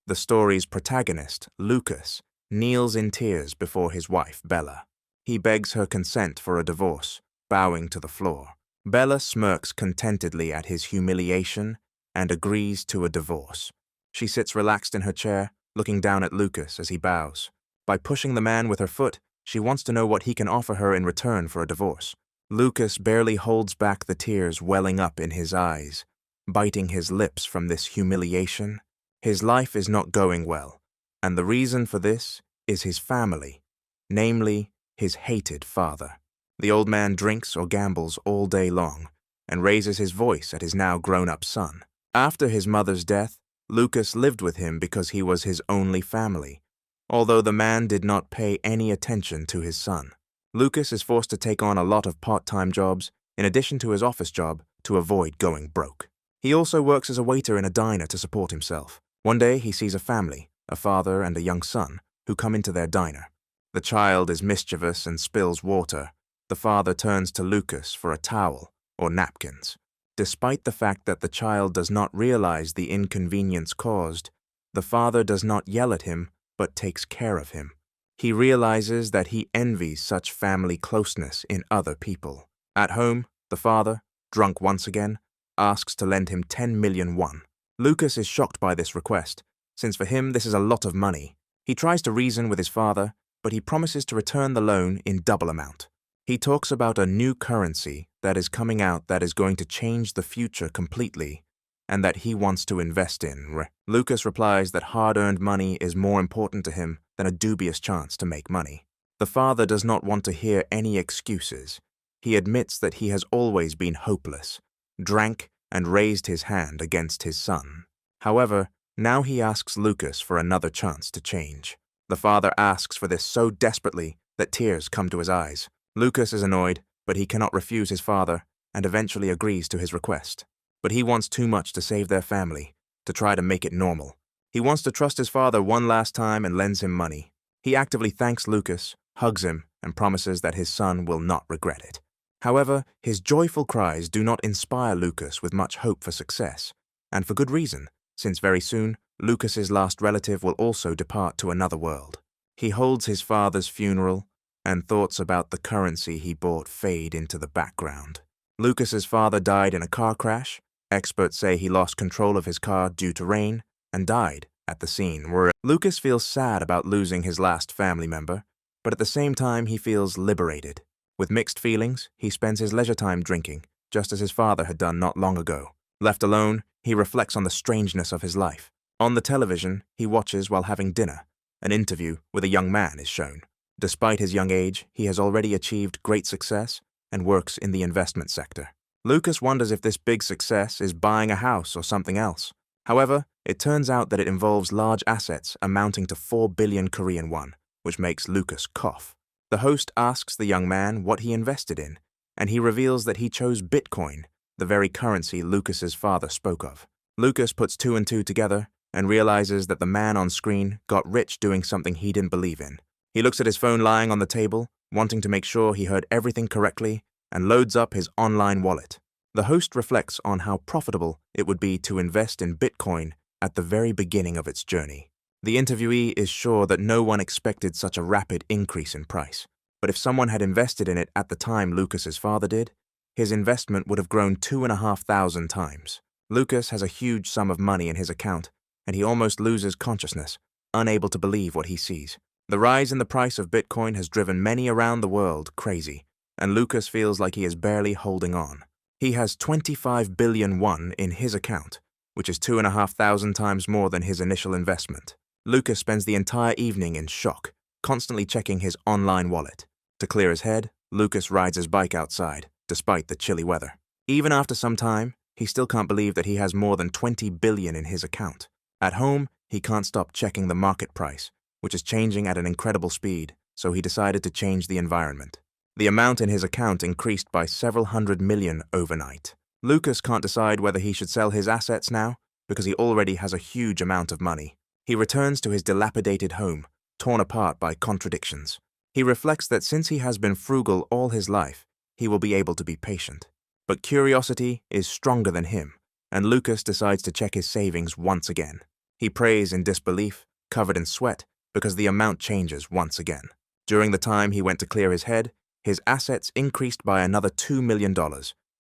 The story's protagonist, Lucas, kneels in tears before his wife, Bella. He begs her consent for a divorce, bowing to the floor. Bella smirks contentedly at his humiliation and agrees to a divorce. She sits relaxed in her chair, looking down at Lucas as he bows. By pushing the man with her foot, she wants to know what he can offer her in return for a divorce. Lucas barely holds back the tears welling up in his eyes, biting his lips from this humiliation. His life is not going well, and the reason for this is his family, namely, his hated father. The old man drinks or gambles all day long and raises his voice at his now grown-up son. After his mother's death, Lucas lived with him because he was his only family, although the man did not pay any attention to his son. Lucas is forced to take on a lot of part-time jobs in addition to his office job to avoid going broke. He also works as a waiter in a diner to support himself. One day he sees a family, a father and a young son, who come into their diner. The child is mischievous and spills water. The father turns to Lucas for a towel or napkins. Despite the fact that the child does not realize the inconvenience caused, the father does not yell at him but takes care of him. He realizes that he envies such family closeness in other people. At home, the father, drunk once again, asks to lend him 10 million won. Lucas is shocked by this request, since for him this is a lot of money. He tries to reason with his father, but he promises to return the loan in double amount. He talks about a new currency that is coming out that is going to change the future completely, and that he wants to invest in. Lucas replies that hard-earned money is more important to him than a dubious chance to make money. The father does not want to hear any excuses. He admits that he has always been hopeless, drank and raised his hand against his son. However, now he asks Lucas for another chance to change. The father asks for this so desperately that tears come to his eyes. Lucas is annoyed, but he cannot refuse his father and eventually agrees to his request. But he wants too much to save their family, to try to make it normal. He wants to trust his father one last time and lends him money. He actively thanks Lucas, hugs him, and promises that his son will not regret it. However, his joyful cries do not inspire Lucas with much hope for success, and for good reason, since very soon, Lucas's last relative will also depart to another world. He holds his father's funeral, and thoughts about the currency he bought fade into the background. Lucas's father died in a car crash. Experts say he lost control of his car due to rain and died at the scene. Lucas feels sad about losing his last family member, but at the same time he feels liberated. With mixed feelings, he spends his leisure time drinking, just as his father had done not long ago. Left alone, he reflects on the strangeness of his life. On the television, he watches while having dinner. An interview with a young man is shown. Despite his young age, he has already achieved great success and works in the investment sector. Lucas wonders if this big success is buying a house or something else. However, it turns out that it involves large assets amounting to 4 billion Korean won, which makes Lucas cough. The host asks the young man what he invested in, and he reveals that he chose Bitcoin, the very currency Lucas's father spoke of. Lucas puts two and two together and realizes that the man on screen got rich doing something he didn't believe in. He looks at his phone lying on the table, wanting to make sure he heard everything correctly, and loads up his online wallet. The host reflects on how profitable it would be to invest in Bitcoin at the very beginning of its journey. The interviewee is sure that no one expected such a rapid increase in price, but if someone had invested in it at the time Lucas's father did, his investment would have grown 2,500 times. Lucas has a huge sum of money in his account, and he almost loses consciousness, unable to believe what he sees. The rise in the price of Bitcoin has driven many around the world crazy, and Lucas feels like he is barely holding on. He has 25 billion won in his account, which is 2,500 times more than his initial investment. Lucas spends the entire evening in shock, constantly checking his online wallet. To clear his head, Lucas rides his bike outside, despite the chilly weather. Even after some time, he still can't believe that he has more than 20 billion in his account. At home, he can't stop checking the market price, which is changing at an incredible speed, so he decided to change the environment. The amount in his account increased by several hundred million overnight. Lucas can't decide whether he should sell his assets now, because he already has a huge amount of money. He returns to his dilapidated home, torn apart by contradictions. He reflects that since he has been frugal all his life, he will be able to be patient. But curiosity is stronger than him, and Lucas decides to check his savings once again. He prays in disbelief, covered in sweat, because the amount changes once again. During the time he went to clear his head, his assets increased by another $2 million,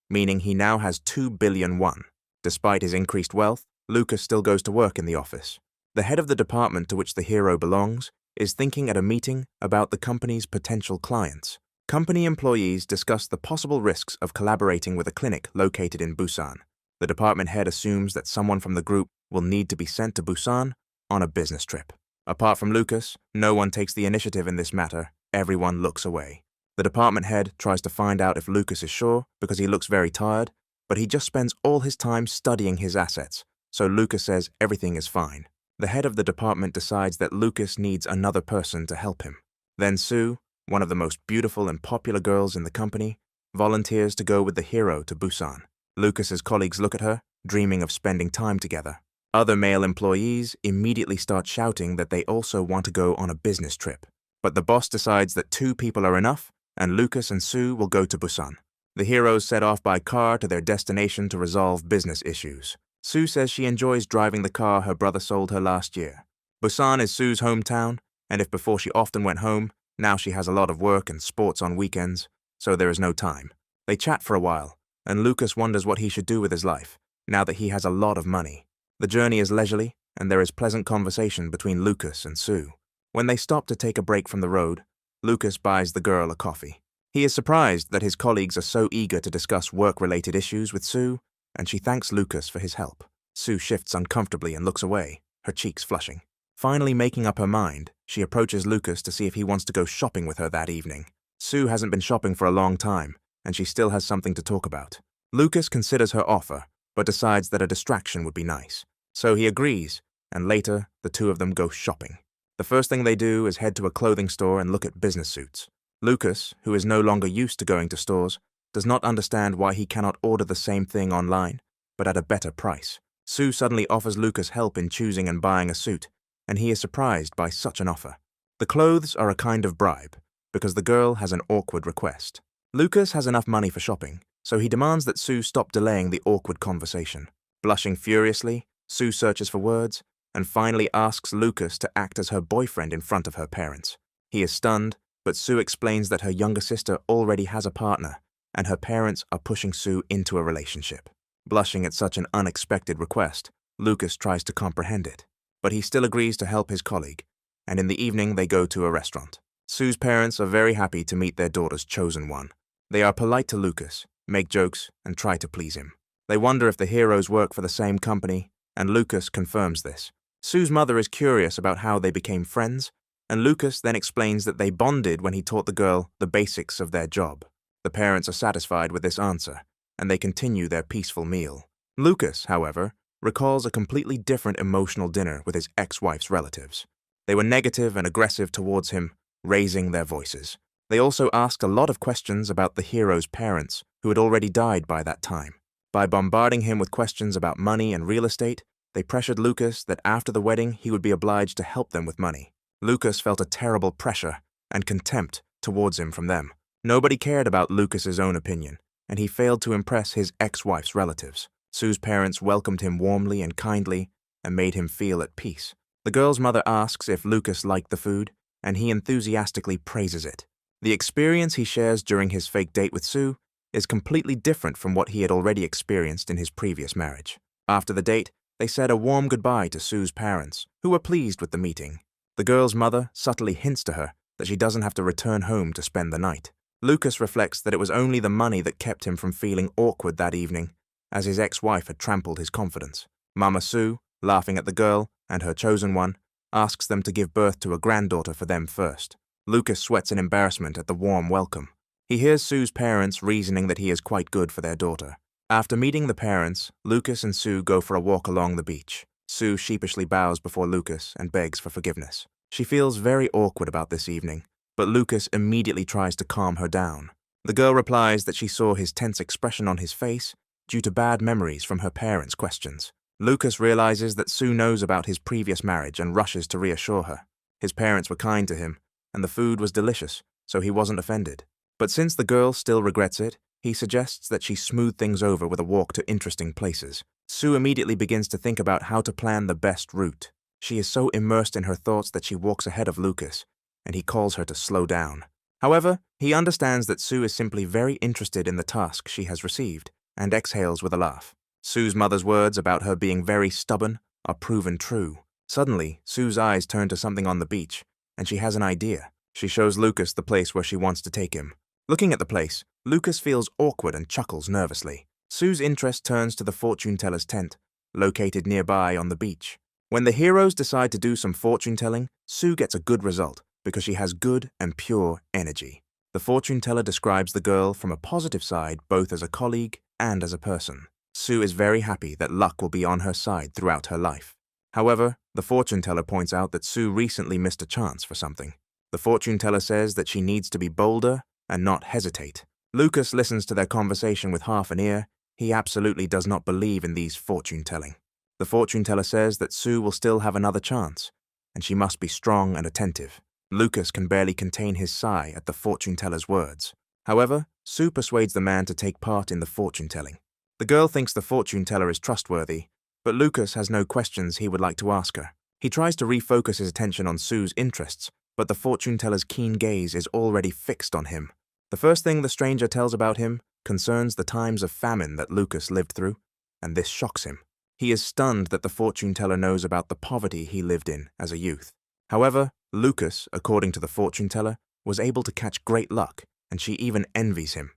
meaning he now has 2 billion won. Despite his increased wealth, Lucas still goes to work in the office. The head of the department to which the hero belongs is thinking at a meeting about the company's potential clients. Company employees discuss the possible risks of collaborating with a clinic located in Busan. The department head assumes that someone from the group will need to be sent to Busan on a business trip. Apart from Lucas, no one takes the initiative in this matter. Everyone looks away. The department head tries to find out if Lucas is sure because he looks very tired, but he just spends all his time studying his assets, so Lucas says everything is fine. The head of the department decides that Lucas needs another person to help him. Then Sue, one of the most beautiful and popular girls in the company, volunteers to go with the hero to Busan. Lucas's colleagues look at her, dreaming of spending time together. Other male employees immediately start shouting that they also want to go on a business trip. But the boss decides that 2 people are enough, and Lucas and Sue will go to Busan. The heroes set off by car to their destination to resolve business issues. Sue says she enjoys driving the car her brother sold her last year. Busan is Sue's hometown, and if before she often went home, now she has a lot of work and sports on weekends, so there is no time. They chat for a while, and Lucas wonders what he should do with his life, now that he has a lot of money. The journey is leisurely, and there is pleasant conversation between Lucas and Sue. When they stop to take a break from the road, Lucas buys the girl a coffee. He is surprised that his colleagues are so eager to discuss work-related issues with Sue, and she thanks Lucas for his help. Sue shifts uncomfortably and looks away, her cheeks flushing. Finally making up her mind, she approaches Lucas to see if he wants to go shopping with her that evening. Sue hasn't been shopping for a long time, and she still has something to talk about. Lucas considers her offer, but decides that a distraction would be nice. So he agrees, and later, the 2 of them go shopping. The first thing they do is head to a clothing store and look at business suits. Lucas, who is no longer used to going to stores, does not understand why he cannot order the same thing online, but at a better price. Sue suddenly offers Lucas help in choosing and buying a suit, and he is surprised by such an offer. The clothes are a kind of bribe, because the girl has an awkward request. Lucas has enough money for shopping, so he demands that Sue stop delaying the awkward conversation. Blushing furiously, Sue searches for words, and finally asks Lucas to act as her boyfriend in front of her parents. He is stunned, but Sue explains that her younger sister already has a partner, and her parents are pushing Sue into a relationship. Blushing at such an unexpected request, Lucas tries to comprehend it, but he still agrees to help his colleague, and in the evening they go to a restaurant. Sue's parents are very happy to meet their daughter's chosen one. They are polite to Lucas, make jokes, and try to please him. They wonder if the heroes work for the same company, and Lucas confirms this. Sue's mother is curious about how they became friends, and Lucas then explains that they bonded when he taught the girl the basics of their job. The parents are satisfied with this answer, and they continue their peaceful meal. Lucas, however, recalls a completely different emotional dinner with his ex-wife's relatives. They were negative and aggressive towards him, raising their voices. They also asked a lot of questions about the hero's parents, who had already died by that time. By bombarding him with questions about money and real estate, they pressured Lucas that after the wedding he would be obliged to help them with money. Lucas felt a terrible pressure and contempt towards him from them. Nobody cared about Lucas's own opinion, and he failed to impress his ex-wife's relatives. Sue's parents welcomed him warmly and kindly and made him feel at peace. The girl's mother asks if Lucas liked the food, and he enthusiastically praises it. The experience he shares during his fake date with Sue is completely different from what he had already experienced in his previous marriage. After the date, they said a warm goodbye to Sue's parents, who were pleased with the meeting. The girl's mother subtly hints to her that she doesn't have to return home to spend the night. Lucas reflects that it was only the money that kept him from feeling awkward that evening, as his ex-wife had trampled his confidence. Mama Sue, laughing at the girl and her chosen one, asks them to give birth to a granddaughter for them first. Lucas sweats in embarrassment at the warm welcome. He hears Sue's parents reasoning that he is quite good for their daughter. After meeting the parents, Lucas and Sue go for a walk along the beach. Sue sheepishly bows before Lucas and begs for forgiveness. She feels very awkward about this evening, but Lucas immediately tries to calm her down. The girl replies that she saw his tense expression on his face due to bad memories from her parents' questions. Lucas realizes that Sue knows about his previous marriage and rushes to reassure her. His parents were kind to him, and the food was delicious, so he wasn't offended. But since the girl still regrets it, he suggests that she smooth things over with a walk to interesting places. Sue immediately begins to think about how to plan the best route. She is so immersed in her thoughts that she walks ahead of Lucas, and he calls her to slow down. However, he understands that Sue is simply very interested in the task she has received, and exhales with a laugh. Sue's mother's words about her being very stubborn are proven true. Suddenly, Sue's eyes turn to something on the beach, and she has an idea. She shows Lucas the place where she wants to take him. Looking at the place, Lucas feels awkward and chuckles nervously. Sue's interest turns to the fortune-teller's tent, located nearby on the beach. When the heroes decide to do some fortune-telling, Sue gets a good result because she has good and pure energy. The fortune-teller describes the girl from a positive side both as a colleague and as a person. Sue is very happy that luck will be on her side throughout her life. However, the fortune-teller points out that Sue recently missed a chance for something. The fortune-teller says that she needs to be bolder and not hesitate. Lucas listens to their conversation with half an ear. He absolutely does not believe in these fortune-telling. The fortune-teller says that Sue will still have another chance, and she must be strong and attentive. Lucas can barely contain his sigh at the fortune-teller's words. However, Sue persuades the man to take part in the fortune-telling. The girl thinks the fortune-teller is trustworthy, but Lucas has no questions he would like to ask her. He tries to refocus his attention on Sue's interests, but the fortune-teller's keen gaze is already fixed on him. The first thing the stranger tells about him concerns the times of famine that Lucas lived through, and this shocks him. He is stunned that the fortune-teller knows about the poverty he lived in as a youth. However, Lucas, according to the fortune-teller, was able to catch great luck, and she even envies him.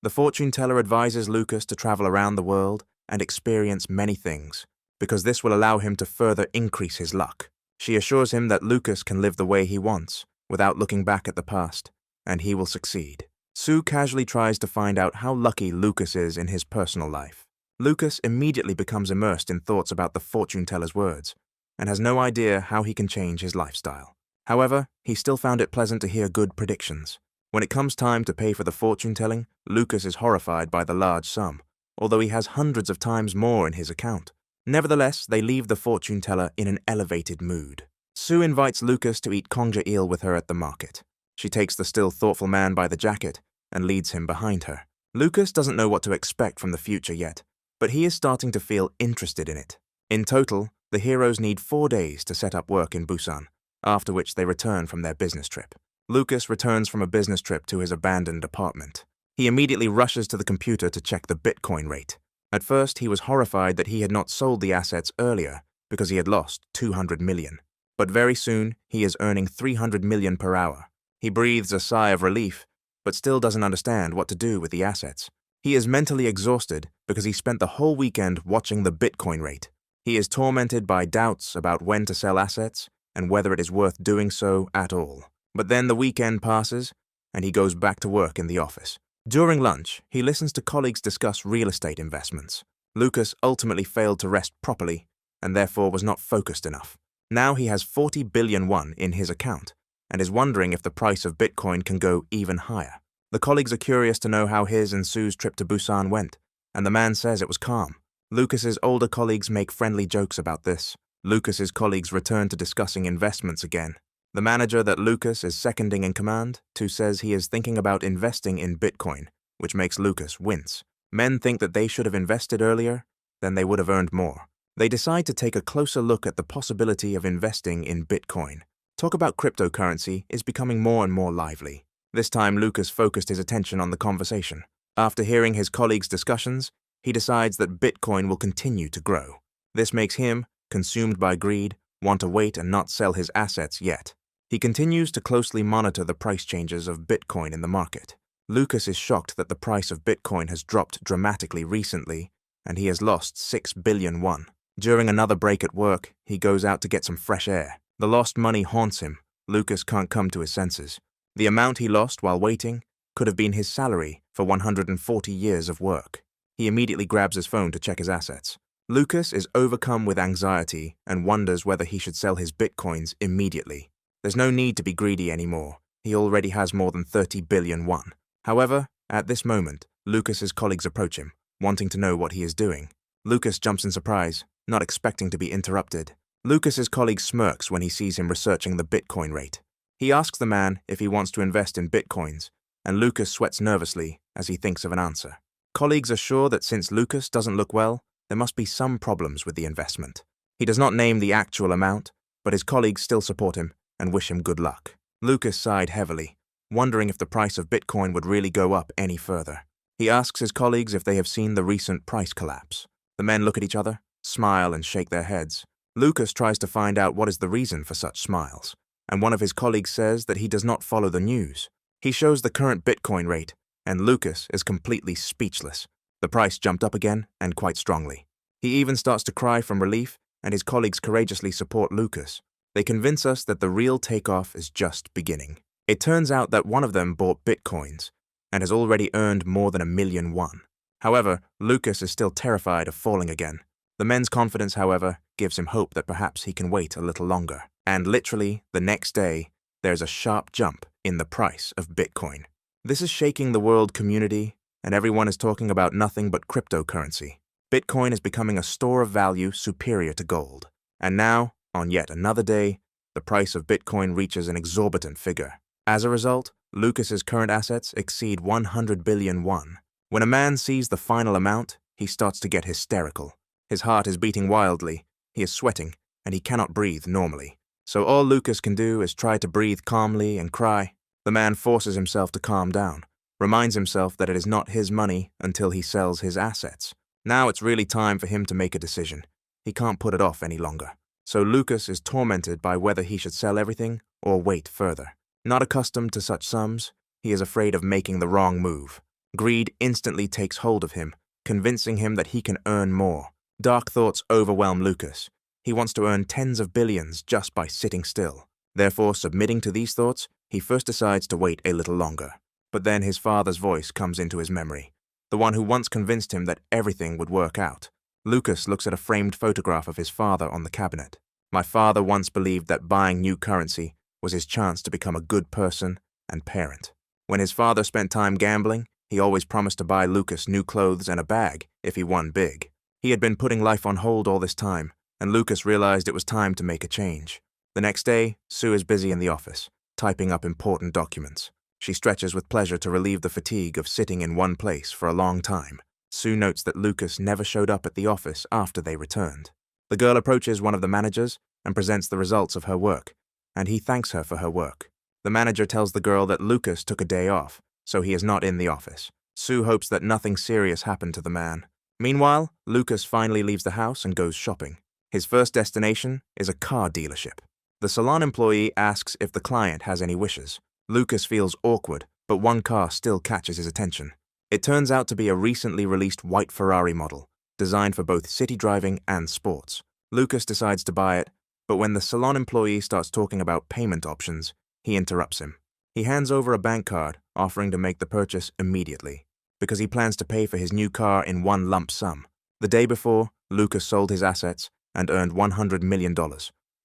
The fortune-teller advises Lucas to travel around the world and experience many things, because this will allow him to further increase his luck. She assures him that Lucas can live the way he wants, without looking back at the past, and he will succeed. Sue casually tries to find out how lucky Lucas is in his personal life. Lucas immediately becomes immersed in thoughts about the fortune-teller's words, and has no idea how he can change his lifestyle. However, he still found it pleasant to hear good predictions. When it comes time to pay for the fortune-telling, Lucas is horrified by the large sum, although he has hundreds of times more in his account. Nevertheless, they leave the fortune-teller in an elevated mood. Sue invites Lucas to eat conger eel with her at the market. She takes the still thoughtful man by the jacket and leads him behind her. Lucas doesn't know what to expect from the future yet, but he is starting to feel interested in it. In total, the heroes need 4 days to set up work in Busan, after which they return from their business trip. Lucas returns from a business trip to his abandoned apartment. He immediately rushes to the computer to check the Bitcoin rate. At first, he was horrified that he had not sold the assets earlier because he had lost 200 million. But very soon, he is earning 300 million per hour. He breathes a sigh of relief, but still doesn't understand what to do with the assets. He is mentally exhausted because he spent the whole weekend watching the Bitcoin rate. He is tormented by doubts about when to sell assets and whether it is worth doing so at all. But then the weekend passes, and he goes back to work in the office. During lunch, he listens to colleagues discuss real estate investments. Lucas ultimately failed to rest properly, and therefore was not focused enough. Now he has 40 billion won in his account, and is wondering if the price of Bitcoin can go even higher. The colleagues are curious to know how his and Sue's trip to Busan went, and the man says it was calm. Lucas's older colleagues make friendly jokes about this. Lucas's colleagues return to discussing investments again. The manager that Lucas is seconding in command to says he is thinking about investing in Bitcoin, which makes Lucas wince. Men think that they should have invested earlier, then they would have earned more. They decide to take a closer look at the possibility of investing in Bitcoin. Talk about cryptocurrency is becoming more and more lively. This time, Lucas focused his attention on the conversation. After hearing his colleagues' discussions, he decides that Bitcoin will continue to grow. This makes him, consumed by greed, want to wait and not sell his assets yet. He continues to closely monitor the price changes of Bitcoin in the market. Lucas is shocked that the price of Bitcoin has dropped dramatically recently, and he has lost 6 billion won. During another break at work, he goes out to get some fresh air. The lost money haunts him. Lucas can't come to his senses. The amount he lost while waiting could have been his salary for 140 years of work. He immediately grabs his phone to check his assets. Lucas is overcome with anxiety and wonders whether he should sell his Bitcoins immediately. There's no need to be greedy anymore. He already has more than 30 billion won. However, at this moment, Lucas's colleagues approach him, wanting to know what he is doing. Lucas jumps in surprise, not expecting to be interrupted. Lucas's colleague smirks when he sees him researching the Bitcoin rate. He asks the man if he wants to invest in Bitcoins, and Lucas sweats nervously as he thinks of an answer. Colleagues are sure that since Lucas doesn't look well, there must be some problems with the investment. He does not name the actual amount, but his colleagues still support him and wish him good luck. Lucas sighed heavily, wondering if the price of Bitcoin would really go up any further. He asks his colleagues if they have seen the recent price collapse. The men look at each other, smile, and shake their heads. Lucas tries to find out what is the reason for such smiles, and one of his colleagues says that he does not follow the news. He shows the current Bitcoin rate, and Lucas is completely speechless. The price jumped up again, and quite strongly. He even starts to cry from relief, and his colleagues courageously support Lucas. They convince us that the real takeoff is just beginning. It turns out that one of them bought Bitcoins, and has already earned more than 1,000,000 won. However, Lucas is still terrified of falling again. The men's confidence, however, gives him hope that perhaps he can wait a little longer. And literally, the next day, there's a sharp jump in the price of Bitcoin. This is shaking the world community, and everyone is talking about nothing but cryptocurrency. Bitcoin is becoming a store of value superior to gold. And now, on yet another day, the price of Bitcoin reaches an exorbitant figure. As a result, Lucas's current assets exceed 100 billion won. When a man sees the final amount, he starts to get hysterical. His heart is beating wildly, he is sweating, and he cannot breathe normally. So all Lucas can do is try to breathe calmly and cry. The man forces himself to calm down, reminds himself that it is not his money until he sells his assets. Now it's really time for him to make a decision. He can't put it off any longer. So Lucas is tormented by whether he should sell everything or wait further. Not accustomed to such sums, he is afraid of making the wrong move. Greed instantly takes hold of him, convincing him that he can earn more. Dark thoughts overwhelm Lucas. He wants to earn tens of billions just by sitting still. Therefore, submitting to these thoughts, he first decides to wait a little longer. But then his father's voice comes into his memory, the one who once convinced him that everything would work out. Lucas looks at a framed photograph of his father on the cabinet. My father once believed that buying new currency was his chance to become a good person and parent. When his father spent time gambling, he always promised to buy Lucas new clothes and a bag if he won big. He had been putting life on hold all this time, and Lucas realized it was time to make a change. The next day, Sue is busy in the office, typing up important documents. She stretches with pleasure to relieve the fatigue of sitting in one place for a long time. Sue notes that Lucas never showed up at the office after they returned. The girl approaches one of the managers and presents the results of her work, and he thanks her for her work. The manager tells the girl that Lucas took a day off, so he is not in the office. Sue hopes that nothing serious happened to the man. Meanwhile, Lucas finally leaves the house and goes shopping. His first destination is a car dealership. The salon employee asks if the client has any wishes. Lucas feels awkward, but one car still catches his attention. It turns out to be a recently released white Ferrari model, designed for both city driving and sports. Lucas decides to buy it, but when the salon employee starts talking about payment options, he interrupts him. He hands over a bank card, offering to make the purchase immediately, because he plans to pay for his new car in one lump sum. The day before, Lucas sold his assets and earned $100 million,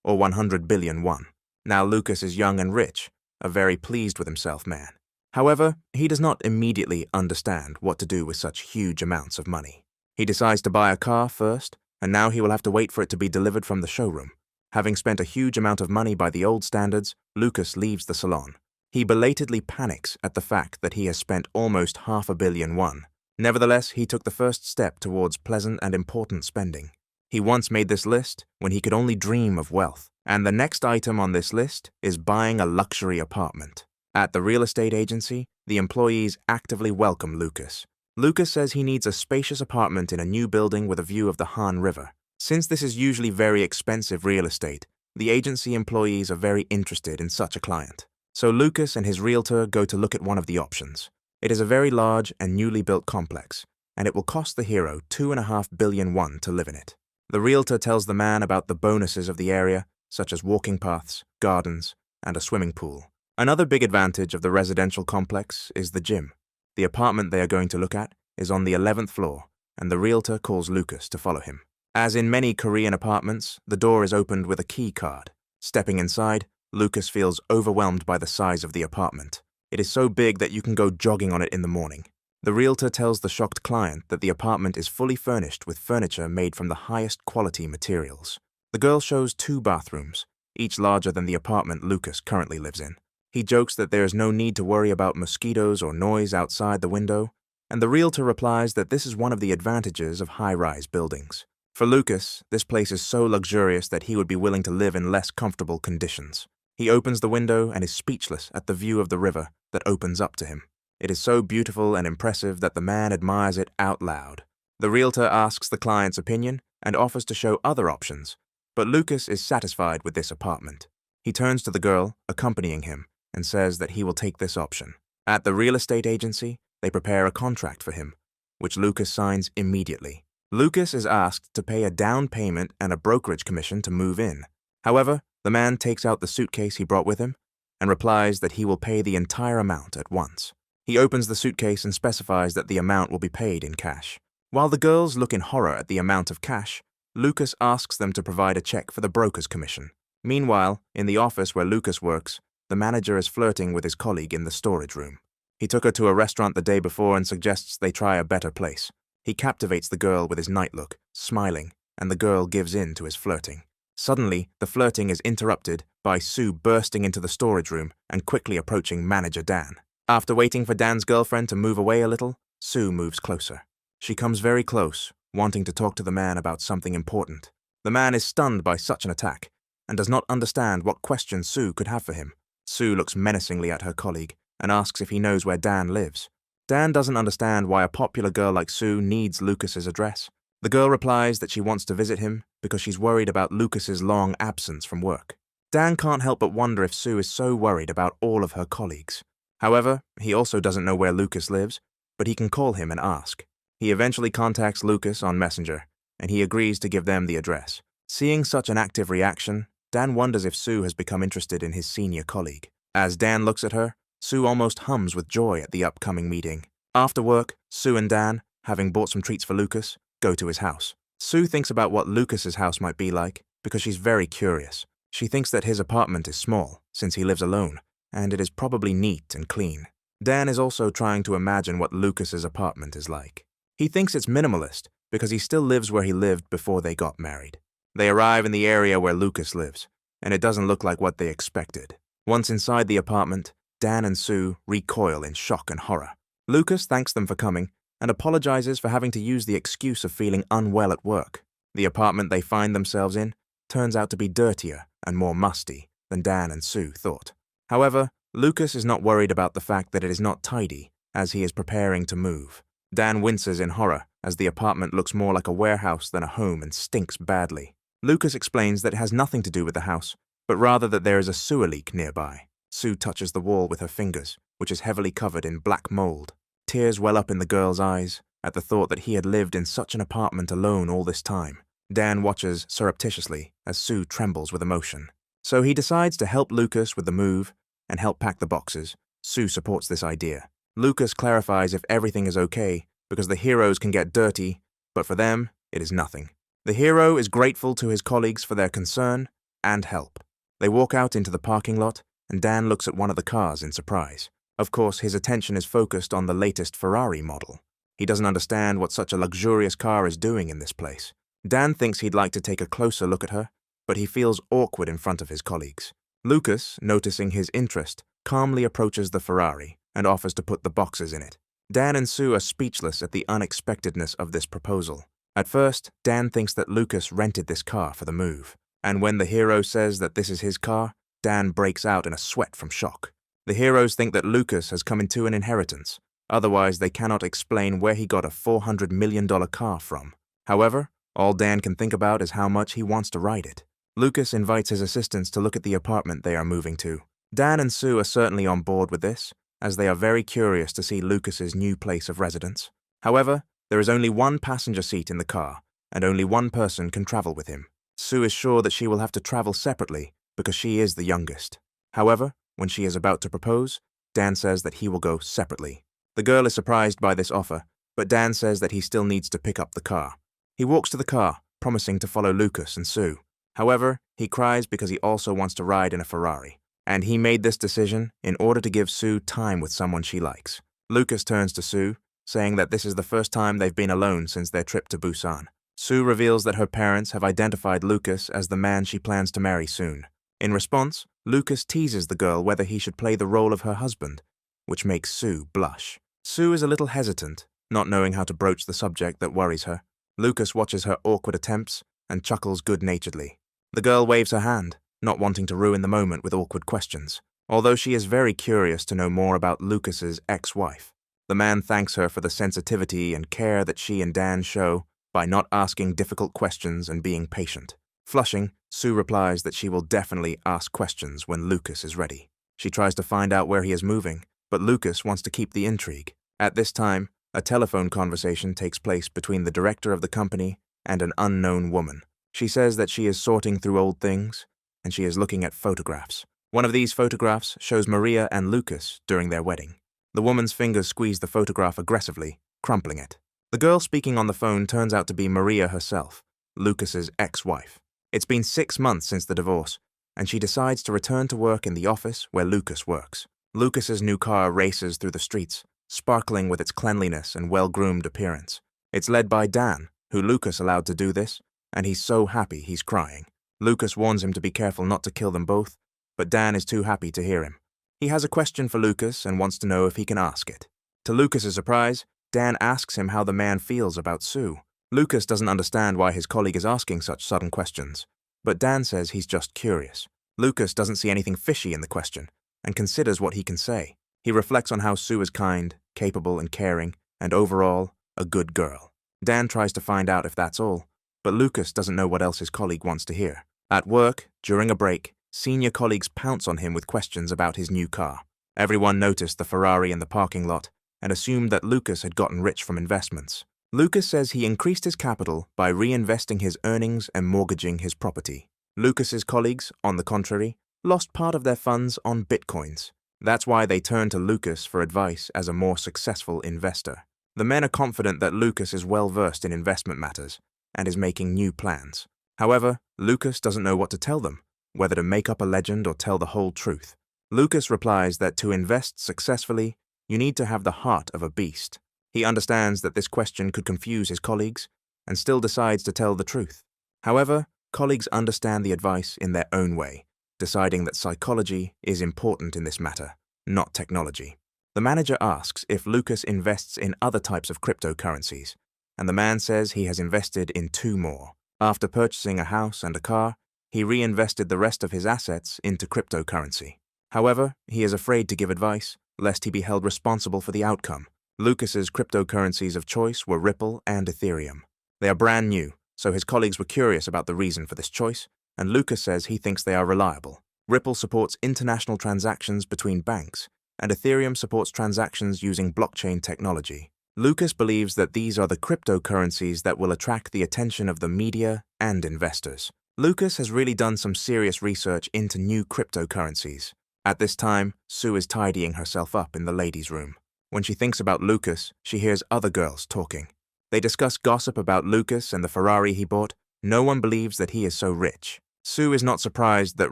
or 100 billion won. Now Lucas is young and rich, a very pleased with himself man. However, he does not immediately understand what to do with such huge amounts of money. He decides to buy a car first, and now he will have to wait for it to be delivered from the showroom. Having spent a huge amount of money by the old standards, Lucas leaves the salon. He belatedly panics at the fact that he has spent almost 500 million won. Nevertheless, he took the first step towards pleasant and important spending. He once made this list when he could only dream of wealth, and the next item on this list is buying a luxury apartment. At the real estate agency, the employees actively welcome Lucas. Lucas says he needs a spacious apartment in a new building with a view of the Han River. Since this is usually very expensive real estate, the agency employees are very interested in such a client. So Lucas and his realtor go to look at one of the options. It is a very large and newly built complex, and it will cost the hero 2.5 billion won to live in it. The realtor tells the man about the bonuses of the area, such as walking paths, gardens, and a swimming pool. Another big advantage of the residential complex is the gym. The apartment they are going to look at is on the 11th floor, and the realtor calls Lucas to follow him. As in many Korean apartments, the door is opened with a key card. Stepping inside, Lucas feels overwhelmed by the size of the apartment. It is so big that you can go jogging on it in the morning. The realtor tells the shocked client that the apartment is fully furnished with furniture made from the highest quality materials. The girl shows 2 bathrooms, each larger than the apartment Lucas currently lives in. He jokes that there is no need to worry about mosquitoes or noise outside the window, and the realtor replies that this is one of the advantages of high-rise buildings. For Lucas, this place is so luxurious that he would be willing to live in less comfortable conditions. He opens the window and is speechless at the view of the river that opens up to him. It is so beautiful and impressive that the man admires it out loud. The realtor asks the client's opinion and offers to show other options, but Lucas is satisfied with this apartment. He turns to the girl, accompanying him, and says that he will take this option. At the real estate agency, they prepare a contract for him, which Lucas signs immediately. Lucas is asked to pay a down payment and a brokerage commission to move in. However, the man takes out the suitcase he brought with him and replies that he will pay the entire amount at once. He opens the suitcase and specifies that the amount will be paid in cash. While the girls look in horror at the amount of cash, Lucas asks them to provide a check for the broker's commission. Meanwhile, in the office where Lucas works, the manager is flirting with his colleague in the storage room. He took her to a restaurant the day before and suggests they try a better place. He captivates the girl with his night look, smiling, and the girl gives in to his flirting. Suddenly, the flirting is interrupted by Sue bursting into the storage room and quickly approaching manager Dan. After waiting for Dan's girlfriend to move away a little, Sue moves closer. She comes very close, wanting to talk to the man about something important. The man is stunned by such an attack and does not understand what questions Sue could have for him. Sue looks menacingly at her colleague and asks if he knows where Dan lives. Dan doesn't understand why a popular girl like Sue needs Lucas's address. The girl replies that she wants to visit him because she's worried about Lucas's long absence from work. Dan can't help but wonder if Sue is so worried about all of her colleagues. However, he also doesn't know where Lucas lives, but he can call him and ask. He eventually contacts Lucas on Messenger, and he agrees to give them the address. Seeing such an active reaction, Dan wonders if Sue has become interested in his senior colleague. As Dan looks at her, Sue almost hums with joy at the upcoming meeting. After work, Sue and Dan, having bought some treats for Lucas, go to his house. Sue thinks about what Lucas's house might be like because she's very curious. She thinks that his apartment is small, since he lives alone, and it is probably neat and clean. Dan is also trying to imagine what Lucas's apartment is like. He thinks it's minimalist because he still lives where he lived before they got married. They arrive in the area where Lucas lives, and it doesn't look like what they expected. Once inside the apartment, Dan and Sue recoil in shock and horror. Lucas thanks them for coming and apologizes for having to use the excuse of feeling unwell at work. The apartment they find themselves in turns out to be dirtier and more musty than Dan and Sue thought. However, Lucas is not worried about the fact that it is not tidy as he is preparing to move. Dan winces in horror as the apartment looks more like a warehouse than a home and stinks badly. Lucas explains that it has nothing to do with the house, but rather that there is a sewer leak nearby. Sue touches the wall with her fingers, which is heavily covered in black mold. Tears well up in the girl's eyes at the thought that he had lived in such an apartment alone all this time. Dan watches surreptitiously as Sue trembles with emotion. So he decides to help Lucas with the move and help pack the boxes. Sue supports this idea. Lucas clarifies if everything is okay because the heroes can get dirty, but for them, it is nothing. The hero is grateful to his colleagues for their concern and help. They walk out into the parking lot, and Dan looks at one of the cars in surprise. Of course, his attention is focused on the latest Ferrari model. He doesn't understand what such a luxurious car is doing in this place. Dan thinks he'd like to take a closer look at her, but he feels awkward in front of his colleagues. Lucas, noticing his interest, calmly approaches the Ferrari and offers to put the boxes in it. Dan and Sue are speechless at the unexpectedness of this proposal. At first, Dan thinks that Lucas rented this car for the move, and when the hero says that this is his car, Dan breaks out in a sweat from shock. The heroes think that Lucas has come into an inheritance, otherwise they cannot explain where he got a $400 million car from. However, all Dan can think about is how much he wants to ride it. Lucas invites his assistants to look at the apartment they are moving to. Dan and Sue are certainly on board with this, as they are very curious to see Lucas's new place of residence. However, there is only one passenger seat in the car, and only one person can travel with him. Sue is sure that she will have to travel separately because she is the youngest. However, when she is about to propose, Dan says that he will go separately. The girl is surprised by this offer, but Dan says that he still needs to pick up the car. He walks to the car, promising to follow Lucas and Sue. However, he cries because he also wants to ride in a Ferrari, and he made this decision in order to give Sue time with someone she likes. Lucas turns to Sue, saying that this is the first time they've been alone since their trip to Busan. Sue reveals that her parents have identified Lucas as the man she plans to marry soon. In response, Lucas teases the girl whether he should play the role of her husband, which makes Sue blush. Sue is a little hesitant, not knowing how to broach the subject that worries her. Lucas watches her awkward attempts and chuckles good-naturedly. The girl waves her hand, not wanting to ruin the moment with awkward questions, although she is very curious to know more about Lucas's ex-wife. The man thanks her for the sensitivity and care that she and Dan show by not asking difficult questions and being patient. Flushing, Sue replies that she will definitely ask questions when Lucas is ready. She tries to find out where he is moving, but Lucas wants to keep the intrigue. At this time, a telephone conversation takes place between the director of the company and an unknown woman. She says that she is sorting through old things, and she is looking at photographs. One of these photographs shows Maria and Lucas during their wedding. The woman's fingers squeeze the photograph aggressively, crumpling it. The girl speaking on the phone turns out to be Maria herself, Lucas's ex-wife. It's been 6 months since the divorce, and she decides to return to work in the office where Lucas works. Lucas's new car races through the streets, sparkling with its cleanliness and well-groomed appearance. It's led by Dan, who Lucas allowed to do this, and he's so happy he's crying. Lucas warns him to be careful not to kill them both, but Dan is too happy to hear him. He has a question for Lucas and wants to know if he can ask it. To Lucas's surprise, Dan asks him how the man feels about Sue. Lucas doesn't understand why his colleague is asking such sudden questions, but Dan says he's just curious. Lucas doesn't see anything fishy in the question and considers what he can say. He reflects on how Sue is kind, capable and caring, and overall, a good girl. Dan tries to find out if that's all, but Lucas doesn't know what else his colleague wants to hear. At work, during a break, senior colleagues pounce on him with questions about his new car. Everyone noticed the Ferrari in the parking lot and assumed that Lucas had gotten rich from investments. Lucas says he increased his capital by reinvesting his earnings and mortgaging his property. Lucas's colleagues, on the contrary, lost part of their funds on bitcoins. That's why they turn to Lucas for advice as a more successful investor. The men are confident that Lucas is well-versed in investment matters and is making new plans. However, Lucas doesn't know what to tell them, whether to make up a legend or tell the whole truth. Lucas replies that to invest successfully, you need to have the heart of a beast. He understands that this question could confuse his colleagues and still decides to tell the truth. However, colleagues understand the advice in their own way, deciding that psychology is important in this matter, not technology. The manager asks if Lucas invests in other types of cryptocurrencies, and the man says he has invested in 2 more. After purchasing a house and a car, he reinvested the rest of his assets into cryptocurrency. However, he is afraid to give advice, lest he be held responsible for the outcome. Lucas's cryptocurrencies of choice were Ripple and Ethereum. They are brand new, so his colleagues were curious about the reason for this choice, and Lucas says he thinks they are reliable. Ripple supports international transactions between banks, and Ethereum supports transactions using blockchain technology. Lucas believes that these are the cryptocurrencies that will attract the attention of the media and investors. Lucas has really done some serious research into new cryptocurrencies. At this time, Sue is tidying herself up in the ladies' room. When she thinks about Lucas, she hears other girls talking. They discuss gossip about Lucas and the Ferrari he bought. No one believes that he is so rich. Sue is not surprised that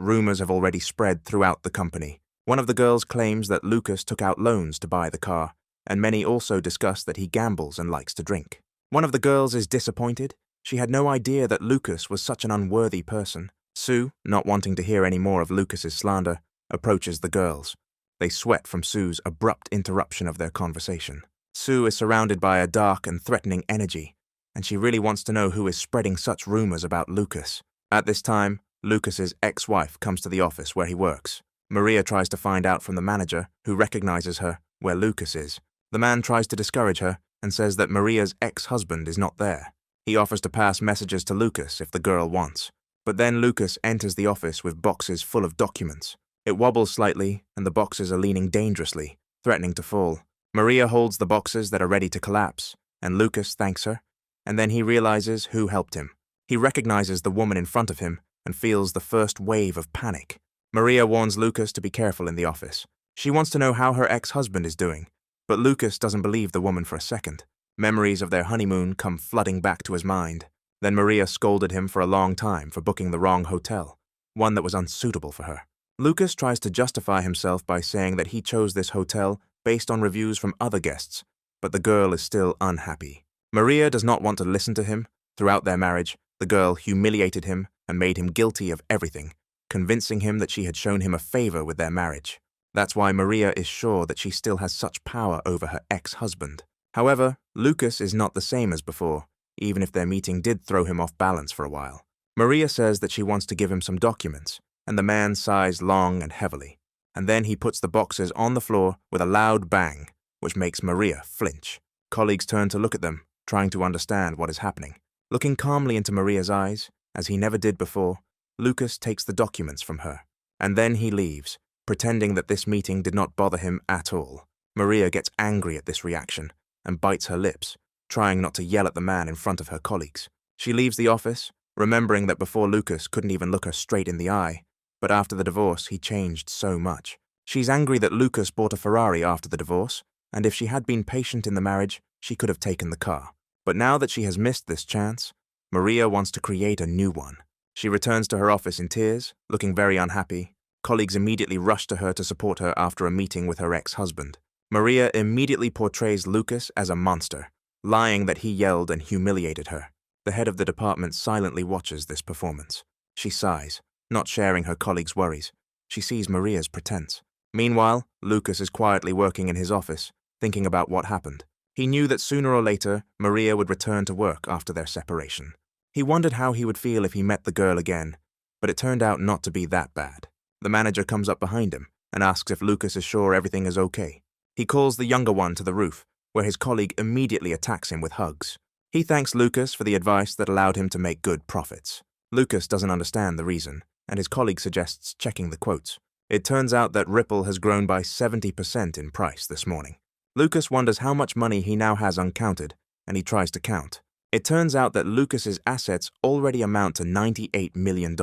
rumors have already spread throughout the company. One of the girls claims that Lucas took out loans to buy the car, and many also discuss that he gambles and likes to drink. One of the girls is disappointed. She had no idea that Lucas was such an unworthy person. Sue, not wanting to hear any more of Lucas's slander, approaches the girls. They sweat from Sue's abrupt interruption of their conversation. Sue is surrounded by a dark and threatening energy, and she really wants to know who is spreading such rumors about Lucas. At this time, Lucas's ex-wife comes to the office where he works. Maria tries to find out from the manager, who recognizes her, where Lucas is. The man tries to discourage her and says that Maria's ex-husband is not there. He offers to pass messages to Lucas if the girl wants. But then Lucas enters the office with boxes full of documents. It wobbles slightly, and the boxes are leaning dangerously, threatening to fall. Maria holds the boxes that are ready to collapse, and Lucas thanks her, and then he realizes who helped him. He recognizes the woman in front of him and feels the first wave of panic. Maria warns Lucas to be careful in the office. She wants to know how her ex-husband is doing, but Lucas doesn't believe the woman for a second. Memories of their honeymoon come flooding back to his mind. Then Maria scolded him for a long time for booking the wrong hotel, one that was unsuitable for her. Lucas tries to justify himself by saying that he chose this hotel based on reviews from other guests, but the girl is still unhappy. Maria does not want to listen to him. Throughout their marriage, the girl humiliated him and made him guilty of everything, convincing him that she had shown him a favor with their marriage. That's why Maria is sure that she still has such power over her ex-husband. However, Lucas is not the same as before, even if their meeting did throw him off balance for a while. Maria says that she wants to give him some documents, and the man sighs long and heavily. And then he puts the boxes on the floor with a loud bang, which makes Maria flinch. Colleagues turn to look at them, trying to understand what is happening. Looking calmly into Maria's eyes, as he never did before, Lucas takes the documents from her. And then he leaves, pretending that this meeting did not bother him at all. Maria gets angry at this reaction and bites her lips, trying not to yell at the man in front of her colleagues. She leaves the office, remembering that before Lucas couldn't even look her straight in the eye, but after the divorce he changed so much. She's angry that Lucas bought a Ferrari after the divorce, and if she had been patient in the marriage, she could have taken the car. But now that she has missed this chance, Maria wants to create a new one. She returns to her office in tears, looking very unhappy. Colleagues immediately rush to her to support her after a meeting with her ex-husband. Maria immediately portrays Lucas as a monster, lying that he yelled and humiliated her. The head of the department silently watches this performance. She sighs, not sharing her colleagues' worries. She sees Maria's pretense. Meanwhile, Lucas is quietly working in his office, thinking about what happened. He knew that sooner or later, Maria would return to work after their separation. He wondered how he would feel if he met the girl again, but it turned out not to be that bad. The manager comes up behind him and asks if Lucas is sure everything is okay. He calls the younger one to the roof, where his colleague immediately attacks him with hugs. He thanks Lucas for the advice that allowed him to make good profits. Lucas doesn't understand the reason, and his colleague suggests checking the quotes. It turns out that Ripple has grown by 70% in price this morning. Lucas wonders how much money he now has uncounted, and he tries to count. It turns out that Lucas's assets already amount to $98 million.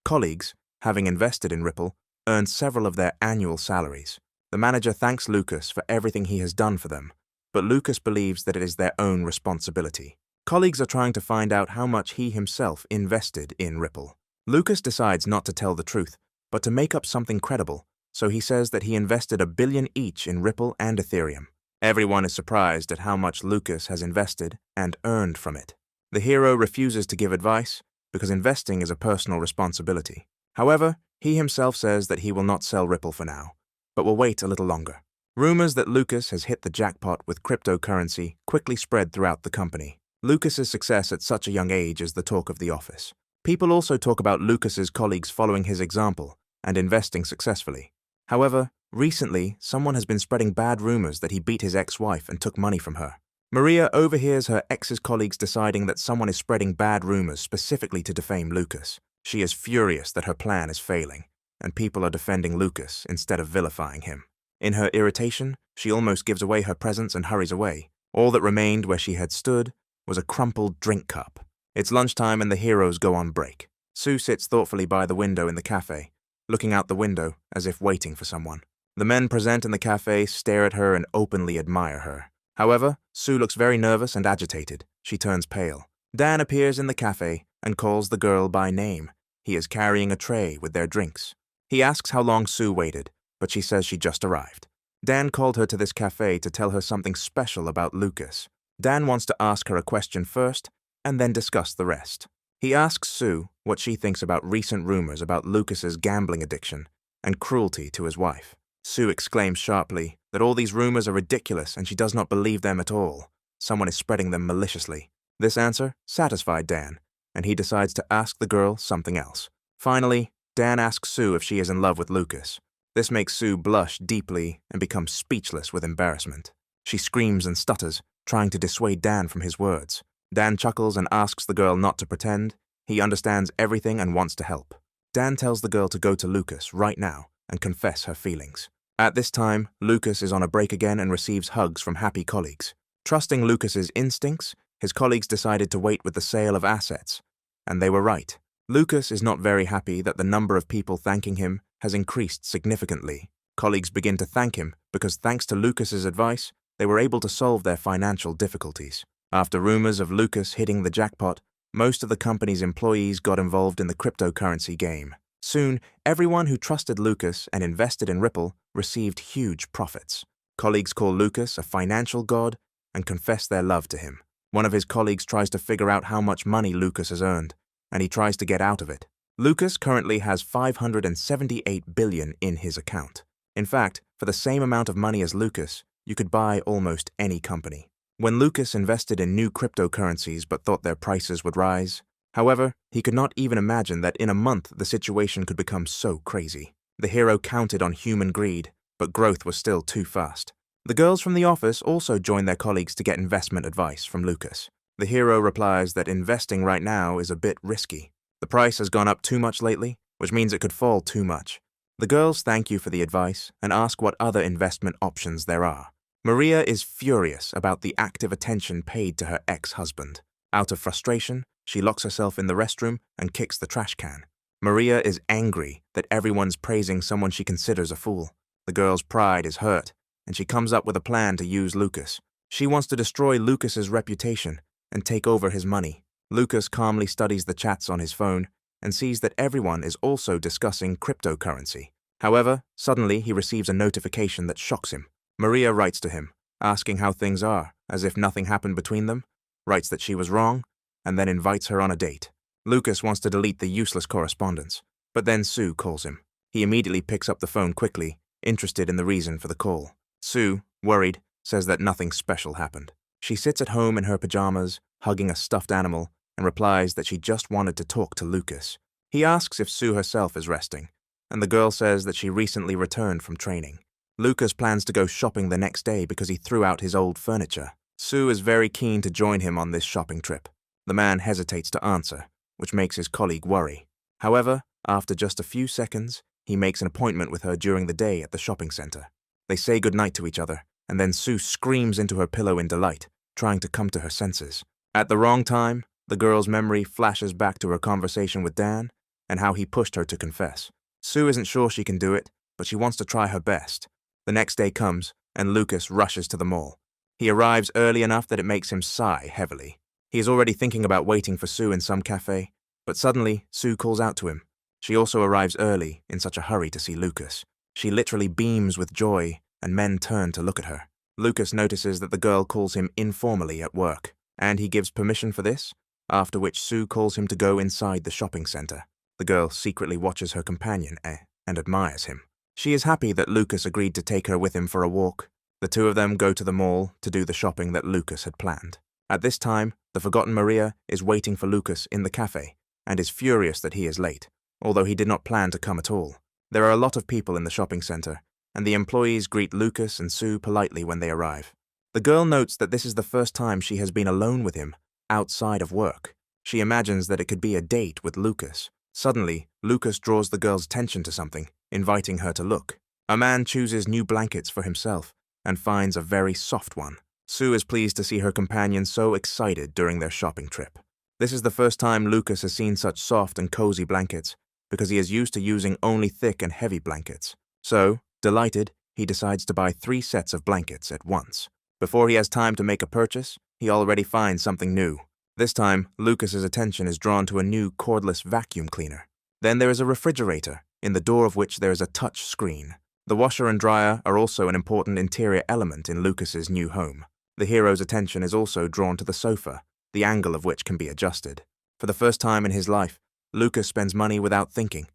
Colleagues, having invested in Ripple, earn several of their annual salaries. The manager thanks Lucas for everything he has done for them, but Lucas believes that it is their own responsibility. Colleagues are trying to find out how much he himself invested in Ripple. Lucas decides not to tell the truth, but to make up something credible, so he says that he invested $1 billion each in Ripple and Ethereum. Everyone is surprised at how much Lucas has invested and earned from it. The hero refuses to give advice because investing is a personal responsibility. However, he himself says that he will not sell Ripple for now, but will wait a little longer. Rumors that Lucas has hit the jackpot with cryptocurrency quickly spread throughout the company. Lucas's success at such a young age is the talk of the office. People also talk about Lucas's colleagues following his example and investing successfully. However, recently, someone has been spreading bad rumors that he beat his ex-wife and took money from her. Maria overhears her ex's colleagues deciding that someone is spreading bad rumors specifically to defame Lucas. She is furious that her plan is failing, and people are defending Lucas instead of vilifying him. In her irritation, she almost gives away her presents and hurries away. All that remained where she had stood was a crumpled drink cup. It's lunchtime and the heroes go on break. Sue sits thoughtfully by the window in the cafe, looking out the window as if waiting for someone. The men present in the cafe stare at her and openly admire her. However, Sue looks very nervous and agitated. She turns pale. Dan appears in the cafe and calls the girl by name. He is carrying a tray with their drinks. He asks how long Sue waited, but she says she just arrived. Dan called her to this cafe to tell her something special about Lucas. Dan wants to ask her a question first and then discuss the rest. He asks Sue what she thinks about recent rumors about Lucas's gambling addiction and cruelty to his wife. Sue exclaims sharply that all these rumors are ridiculous and she does not believe them at all. Someone is spreading them maliciously. This answer satisfied Dan, and he decides to ask the girl something else. Finally, Dan asks Sue if she is in love with Lucas. This makes Sue blush deeply and become speechless with embarrassment. She screams and stutters, trying to dissuade Dan from his words. Dan chuckles and asks the girl not to pretend. He understands everything and wants to help. Dan tells the girl to go to Lucas right now and confess her feelings. At this time, Lucas is on a break again and receives hugs from happy colleagues. Trusting Lucas's instincts, his colleagues decided to wait with the sale of assets. And they were right. Lucas is not very happy that the number of people thanking him has increased significantly. Colleagues begin to thank him because thanks to Lucas's advice, they were able to solve their financial difficulties. After rumors of Lucas hitting the jackpot, most of the company's employees got involved in the cryptocurrency game. Soon, everyone who trusted Lucas and invested in Ripple received huge profits. Colleagues call Lucas a financial god and confess their love to him. One of his colleagues tries to figure out how much money Lucas has earned, and he tries to get out of it. Lucas currently has 578 billion in his account. In fact, for the same amount of money as Lucas, you could buy almost any company. When Lucas invested in new cryptocurrencies but thought their prices would rise, however, he could not even imagine that in a month the situation could become so crazy. The hero counted on human greed, but growth was still too fast. The girls from the office also joined their colleagues to get investment advice from Lucas. The hero replies that investing right now is a bit risky. The price has gone up too much lately, which means it could fall too much. The girls thank you for the advice and ask what other investment options there are. Maria is furious about the active attention paid to her ex-husband. Out of frustration, she locks herself in the restroom and kicks the trash can. Maria is angry that everyone's praising someone she considers a fool. The girl's pride is hurt, and she comes up with a plan to use Lucas. She wants to destroy Lucas's reputation and take over his money. Lucas calmly studies the chats on his phone and sees that everyone is also discussing cryptocurrency. However, suddenly he receives a notification that shocks him. Maria writes to him, asking how things are, as if nothing happened between them, writes that she was wrong, and then invites her on a date. Lucas wants to delete the useless correspondence, but then Sue calls him. He immediately picks up the phone quickly, interested in the reason for the call. Sue, worried, says that nothing special happened. She sits at home in her pajamas, hugging a stuffed animal, and replies that she just wanted to talk to Lucas. He asks if Sue herself is resting, and the girl says that she recently returned from training. Lucas plans to go shopping the next day because he threw out his old furniture. Sue is very keen to join him on this shopping trip. The man hesitates to answer, which makes his colleague worry. However, after just a few seconds, he makes an appointment with her during the day at the shopping center. They say goodnight to each other, and then Sue screams into her pillow in delight, trying to come to her senses. At the wrong time, the girl's memory flashes back to her conversation with Dan and how he pushed her to confess. Sue isn't sure she can do it, but she wants to try her best. The next day comes, and Lucas rushes to the mall. He arrives early enough that it makes him sigh heavily. He is already thinking about waiting for Sue in some cafe, but suddenly Sue calls out to him. She also arrives early, in such a hurry to see Lucas. She literally beams with joy, and men turn to look at her. Lucas notices that the girl calls him informally at work, and he gives permission for this, after which Sue calls him to go inside the shopping center. The girl secretly watches her companion, and admires him. She is happy that Lucas agreed to take her with him for a walk. The two of them go to the mall to do the shopping that Lucas had planned. At this time, the forgotten Maria is waiting for Lucas in the cafe, and is furious that he is late, although he did not plan to come at all. There are a lot of people in the shopping center, and the employees greet Lucas and Sue politely when they arrive. The girl notes that this is the first time she has been alone with him, outside of work. She imagines that it could be a date with Lucas. Suddenly, Lucas draws the girl's attention to something, inviting her to look. A man chooses new blankets for himself, and finds a very soft one. Sue is pleased to see her companion so excited during their shopping trip. This is the first time Lucas has seen such soft and cozy blankets, because he is used to using only thick and heavy blankets. So, delighted, he decides to buy 3 sets of blankets at once. Before he has time to make a purchase, he already finds something new. This time, Lucas's attention is drawn to a new cordless vacuum cleaner. Then there is a refrigerator, in the door of which there is a touch screen. The washer and dryer are also an important interior element in Lucas's new home. The hero's attention is also drawn to the sofa, the angle of which can be adjusted. For the first time in his life, Lucas spends money without thinking,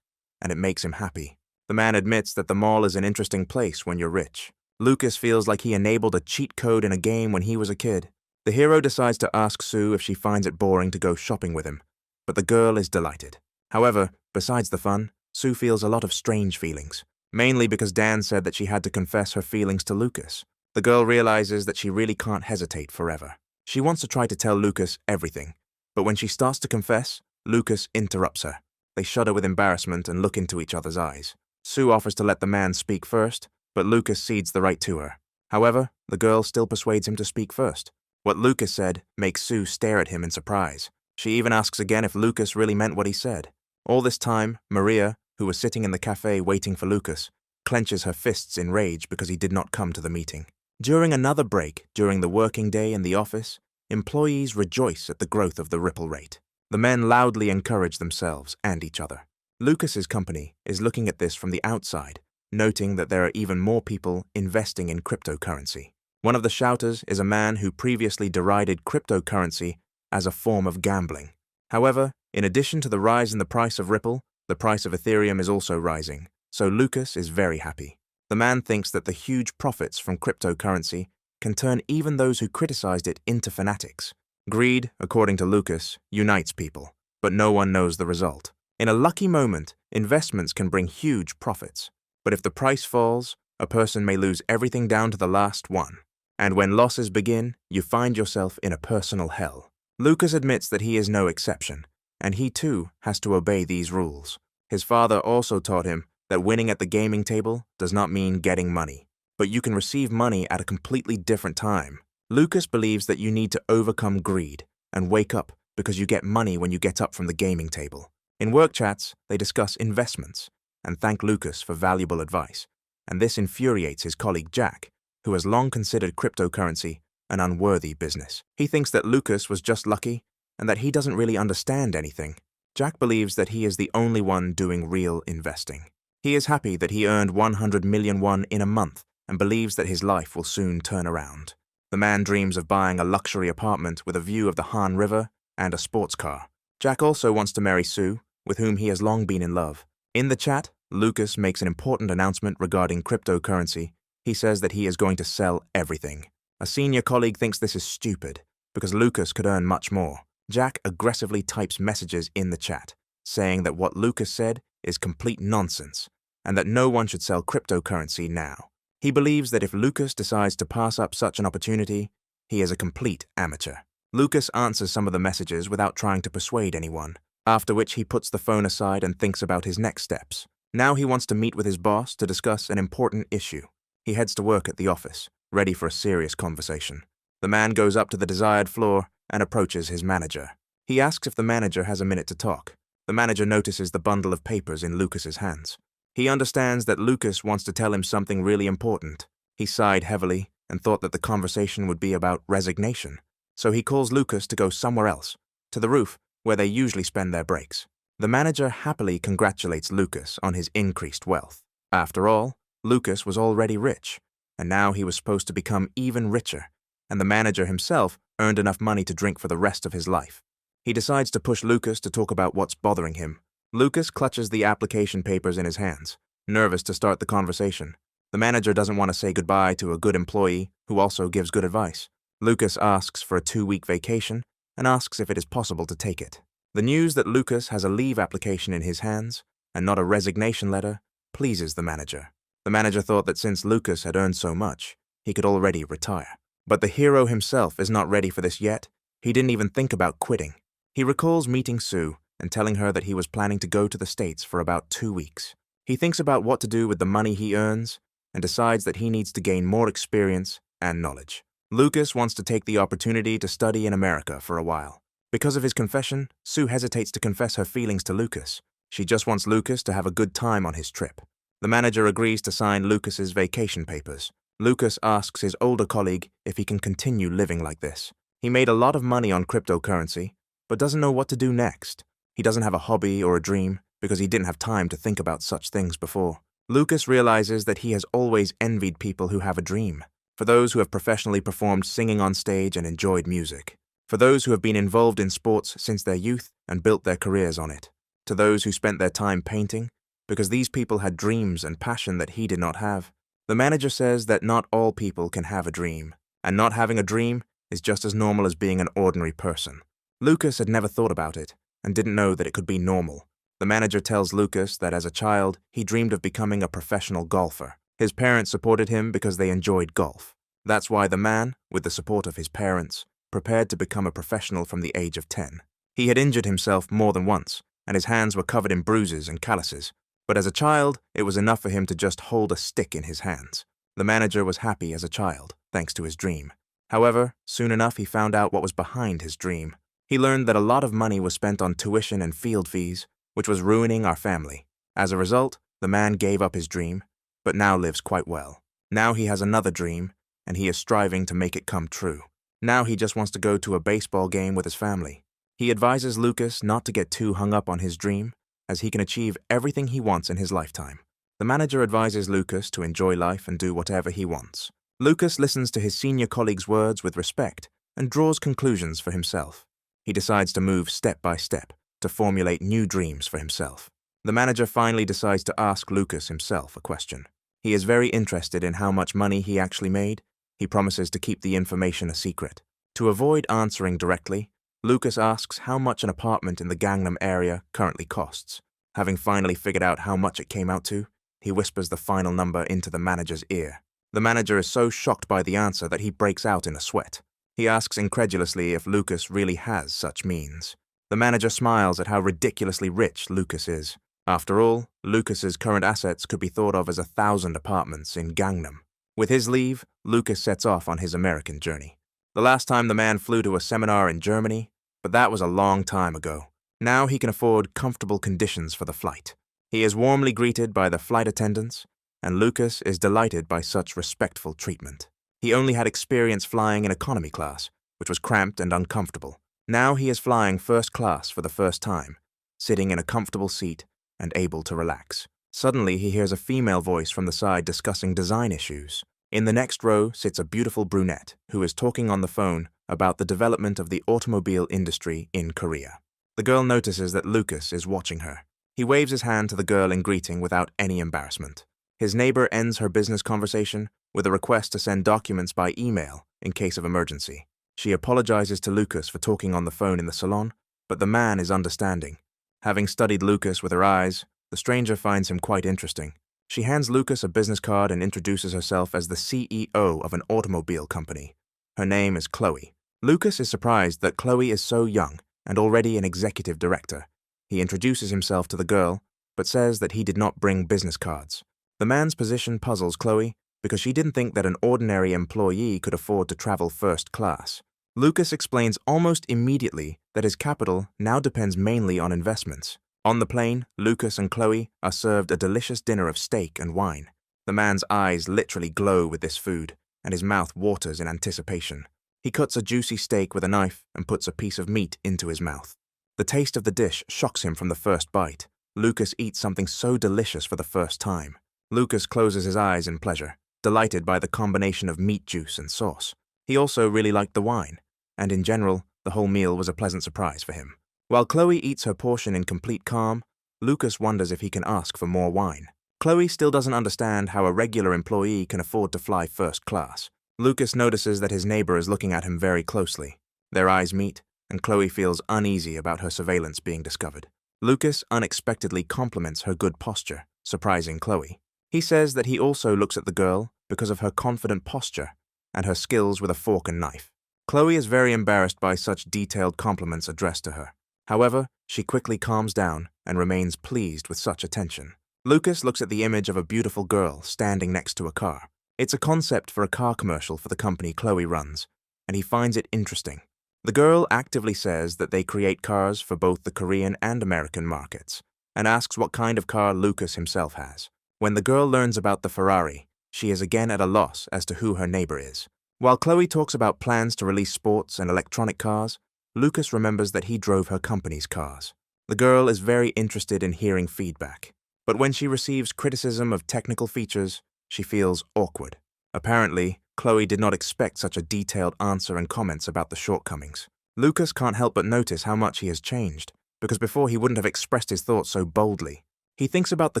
and it makes him happy. The man admits that the mall is an interesting place when you're rich. Lucas feels like he enabled a cheat code in a game when he was a kid. The hero decides to ask Sue if she finds it boring to go shopping with him, but the girl is delighted. However, besides the fun, Sue feels a lot of strange feelings, mainly because Dan said that she had to confess her feelings to Lucas. The girl realizes that she really can't hesitate forever. She wants to try to tell Lucas everything, but when she starts to confess, Lucas interrupts her. They shudder with embarrassment and look into each other's eyes. Sue offers to let the man speak first, but Lucas cedes the right to her. However, the girl still persuades him to speak first. What Lucas said makes Sue stare at him in surprise. She even asks again if Lucas really meant what he said. All this time, Maria, who was sitting in the cafe waiting for Lucas, clenches her fists in rage because he did not come to the meeting. During another break, during the working day in the office, employees rejoice at the growth of the ripple rate. The men loudly encourage themselves and each other. Lucas's company is looking at this from the outside, noting that there are even more people investing in cryptocurrency. One of the shouters is a man who previously derided cryptocurrency as a form of gambling. However, In addition to the rise in the price of Ripple, the price of Ethereum is also rising, so Lucas is very happy. The man thinks that the huge profits from cryptocurrency can turn even those who criticized it into fanatics. Greed, according to Lucas, unites people, but no one knows the result. In a lucky moment, investments can bring huge profits, but if the price falls, a person may lose everything down to the last one. And when losses begin, you find yourself in a personal hell. Lucas admits that he is no exception, and he too has to obey these rules. His father also taught him that winning at the gaming table does not mean getting money, but you can receive money at a completely different time. Lucas believes that you need to overcome greed and wake up because you get money when you get up from the gaming table. In work chats, they discuss investments and thank Lucas for valuable advice, and this infuriates his colleague Jack, who has long considered cryptocurrency an unworthy business. He thinks that Lucas was just lucky and that he doesn't really understand anything. Jack believes that he is the only one doing real investing. He is happy that he earned 100 million won in a month and believes that his life will soon turn around. The man dreams of buying a luxury apartment with a view of the Han River and a sports car. Jack also wants to marry Sue, with whom he has long been in love. In the chat, Lucas makes an important announcement regarding cryptocurrency. He says that he is going to sell everything. A senior colleague thinks this is stupid, because Lucas could earn much more. Jack aggressively types messages in the chat, saying that what Lucas said is complete nonsense, and that no one should sell cryptocurrency now. He believes that if Lucas decides to pass up such an opportunity, he is a complete amateur. Lucas answers some of the messages without trying to persuade anyone, after which he puts the phone aside and thinks about his next steps. Now he wants to meet with his boss to discuss an important issue. He heads to work at the office, ready for a serious conversation. The man goes up to the desired floor and approaches his manager. He asks if the manager has a minute to talk. The manager notices the bundle of papers in Lucas's hands. He understands that Lucas wants to tell him something really important. He sighed heavily and thought that the conversation would be about resignation. So he calls Lucas to go somewhere else, to the roof, where they usually spend their breaks. The manager happily congratulates Lucas on his increased wealth. After all, Lucas was already rich, and now he was supposed to become even richer, and the manager himself earned enough money to drink for the rest of his life. He decides to push Lucas to talk about what's bothering him. Lucas clutches the application papers in his hands, nervous to start the conversation. The manager doesn't want to say goodbye to a good employee who also gives good advice. Lucas asks for a 2-week vacation and asks if it is possible to take it. The news that Lucas has a leave application in his hands and not a resignation letter pleases the manager. The manager thought that since Lucas had earned so much, he could already retire. But the hero himself is not ready for this yet. He didn't even think about quitting. He recalls meeting Sue and telling her that he was planning to go to the States for about 2 weeks. He thinks about what to do with the money he earns and decides that he needs to gain more experience and knowledge. Lucas wants to take the opportunity to study in America for a while. Because of his confession, Sue hesitates to confess her feelings to Lucas. She just wants Lucas to have a good time on his trip. The manager agrees to sign Lucas's vacation papers. Lucas asks his older colleague if he can continue living like this. He made a lot of money on cryptocurrency, but doesn't know what to do next. He doesn't have a hobby or a dream because he didn't have time to think about such things before. Lucas realizes that he has always envied people who have a dream. For those who have professionally performed singing on stage and enjoyed music. For those who have been involved in sports since their youth and built their careers on it. To those who spent their time painting, because these people had dreams and passion that he did not have. The manager says that not all people can have a dream, and not having a dream is just as normal as being an ordinary person. Lucas had never thought about it, and didn't know that it could be normal. The manager tells Lucas that as a child, he dreamed of becoming a professional golfer. His parents supported him because they enjoyed golf. That's why the man, with the support of his parents, prepared to become a professional from the age of 10. He had injured himself more than once, and his hands were covered in bruises and calluses. But as a child, it was enough for him to just hold a stick in his hands. The manager was happy as a child, thanks to his dream. However, soon enough he found out what was behind his dream. He learned that a lot of money was spent on tuition and field fees, which was ruining our family. As a result, the man gave up his dream, but now lives quite well. Now he has another dream, and he is striving to make it come true. Now he just wants to go to a baseball game with his family. He advises Lucas not to get too hung up on his dream, as he can achieve everything he wants in his lifetime. The manager advises Lucas to enjoy life and do whatever he wants. Lucas listens to his senior colleague's words with respect and draws conclusions for himself. He decides to move step by step to formulate new dreams for himself. The manager finally decides to ask Lucas himself a question. He is very interested in how much money he actually made. He promises to keep the information a secret. To avoid answering directly, Lucas asks how much an apartment in the Gangnam area currently costs. Having finally figured out how much it came out to, he whispers the final number into the manager's ear. The manager is so shocked by the answer that he breaks out in a sweat. He asks incredulously if Lucas really has such means. The manager smiles at how ridiculously rich Lucas is. After all, Lucas's current assets could be thought of as 1,000 apartments in Gangnam. With his leave, Lucas sets off on his American journey. The last time the man flew to a seminar in Germany, but that was a long time ago. Now he can afford comfortable conditions for the flight. He is warmly greeted by the flight attendants, and Lucas is delighted by such respectful treatment. He only had experience flying in economy class, which was cramped and uncomfortable. Now he is flying first class for the first time, sitting in a comfortable seat and able to relax. Suddenly, he hears a female voice from the side discussing design issues. In the next row sits a beautiful brunette who is talking on the phone about the development of the automobile industry in Korea. The girl notices that Lucas is watching her. He waves his hand to the girl in greeting without any embarrassment. His neighbor ends her business conversation with a request to send documents by email in case of emergency. She apologizes to Lucas for talking on the phone in the salon, but the man is understanding. Having studied Lucas with her eyes, the stranger finds him quite interesting. She hands Lucas a business card and introduces herself as the CEO of an automobile company. Her name is Chloe. Lucas is surprised that Chloe is so young and already an executive director. He introduces himself to the girl, but says that he did not bring business cards. The man's position puzzles Chloe because she didn't think that an ordinary employee could afford to travel first class. Lucas explains almost immediately that his capital now depends mainly on investments. On the plane, Lucas and Chloe are served a delicious dinner of steak and wine. The man's eyes literally glow with this food, and his mouth waters in anticipation. He cuts a juicy steak with a knife and puts a piece of meat into his mouth. The taste of the dish shocks him from the first bite. Lucas eats something so delicious for the first time. Lucas closes his eyes in pleasure, delighted by the combination of meat juice and sauce. He also really liked the wine, and in general, the whole meal was a pleasant surprise for him. While Chloe eats her portion in complete calm, Lucas wonders if he can ask for more wine. Chloe still doesn't understand how a regular employee can afford to fly first class. Lucas notices that his neighbor is looking at him very closely. Their eyes meet, and Chloe feels uneasy about her surveillance being discovered. Lucas unexpectedly compliments her good posture, surprising Chloe. He says that he also looks at the girl because of her confident posture and her skills with a fork and knife. Chloe is very embarrassed by such detailed compliments addressed to her. However, she quickly calms down and remains pleased with such attention. Lucas looks at the image of a beautiful girl standing next to a car. It's a concept for a car commercial for the company Chloe runs, and he finds it interesting. The girl actively says that they create cars for both the Korean and American markets, and asks what kind of car Lucas himself has. When the girl learns about the Ferrari, she is again at a loss as to who her neighbor is. While Chloe talks about plans to release sports and electronic cars, Lucas remembers that he drove her company's cars. The girl is very interested in hearing feedback, but when she receives criticism of technical features, she feels awkward. Apparently, Chloe did not expect such a detailed answer and comments about the shortcomings. Lucas can't help but notice how much he has changed, because before he wouldn't have expressed his thoughts so boldly. He thinks about the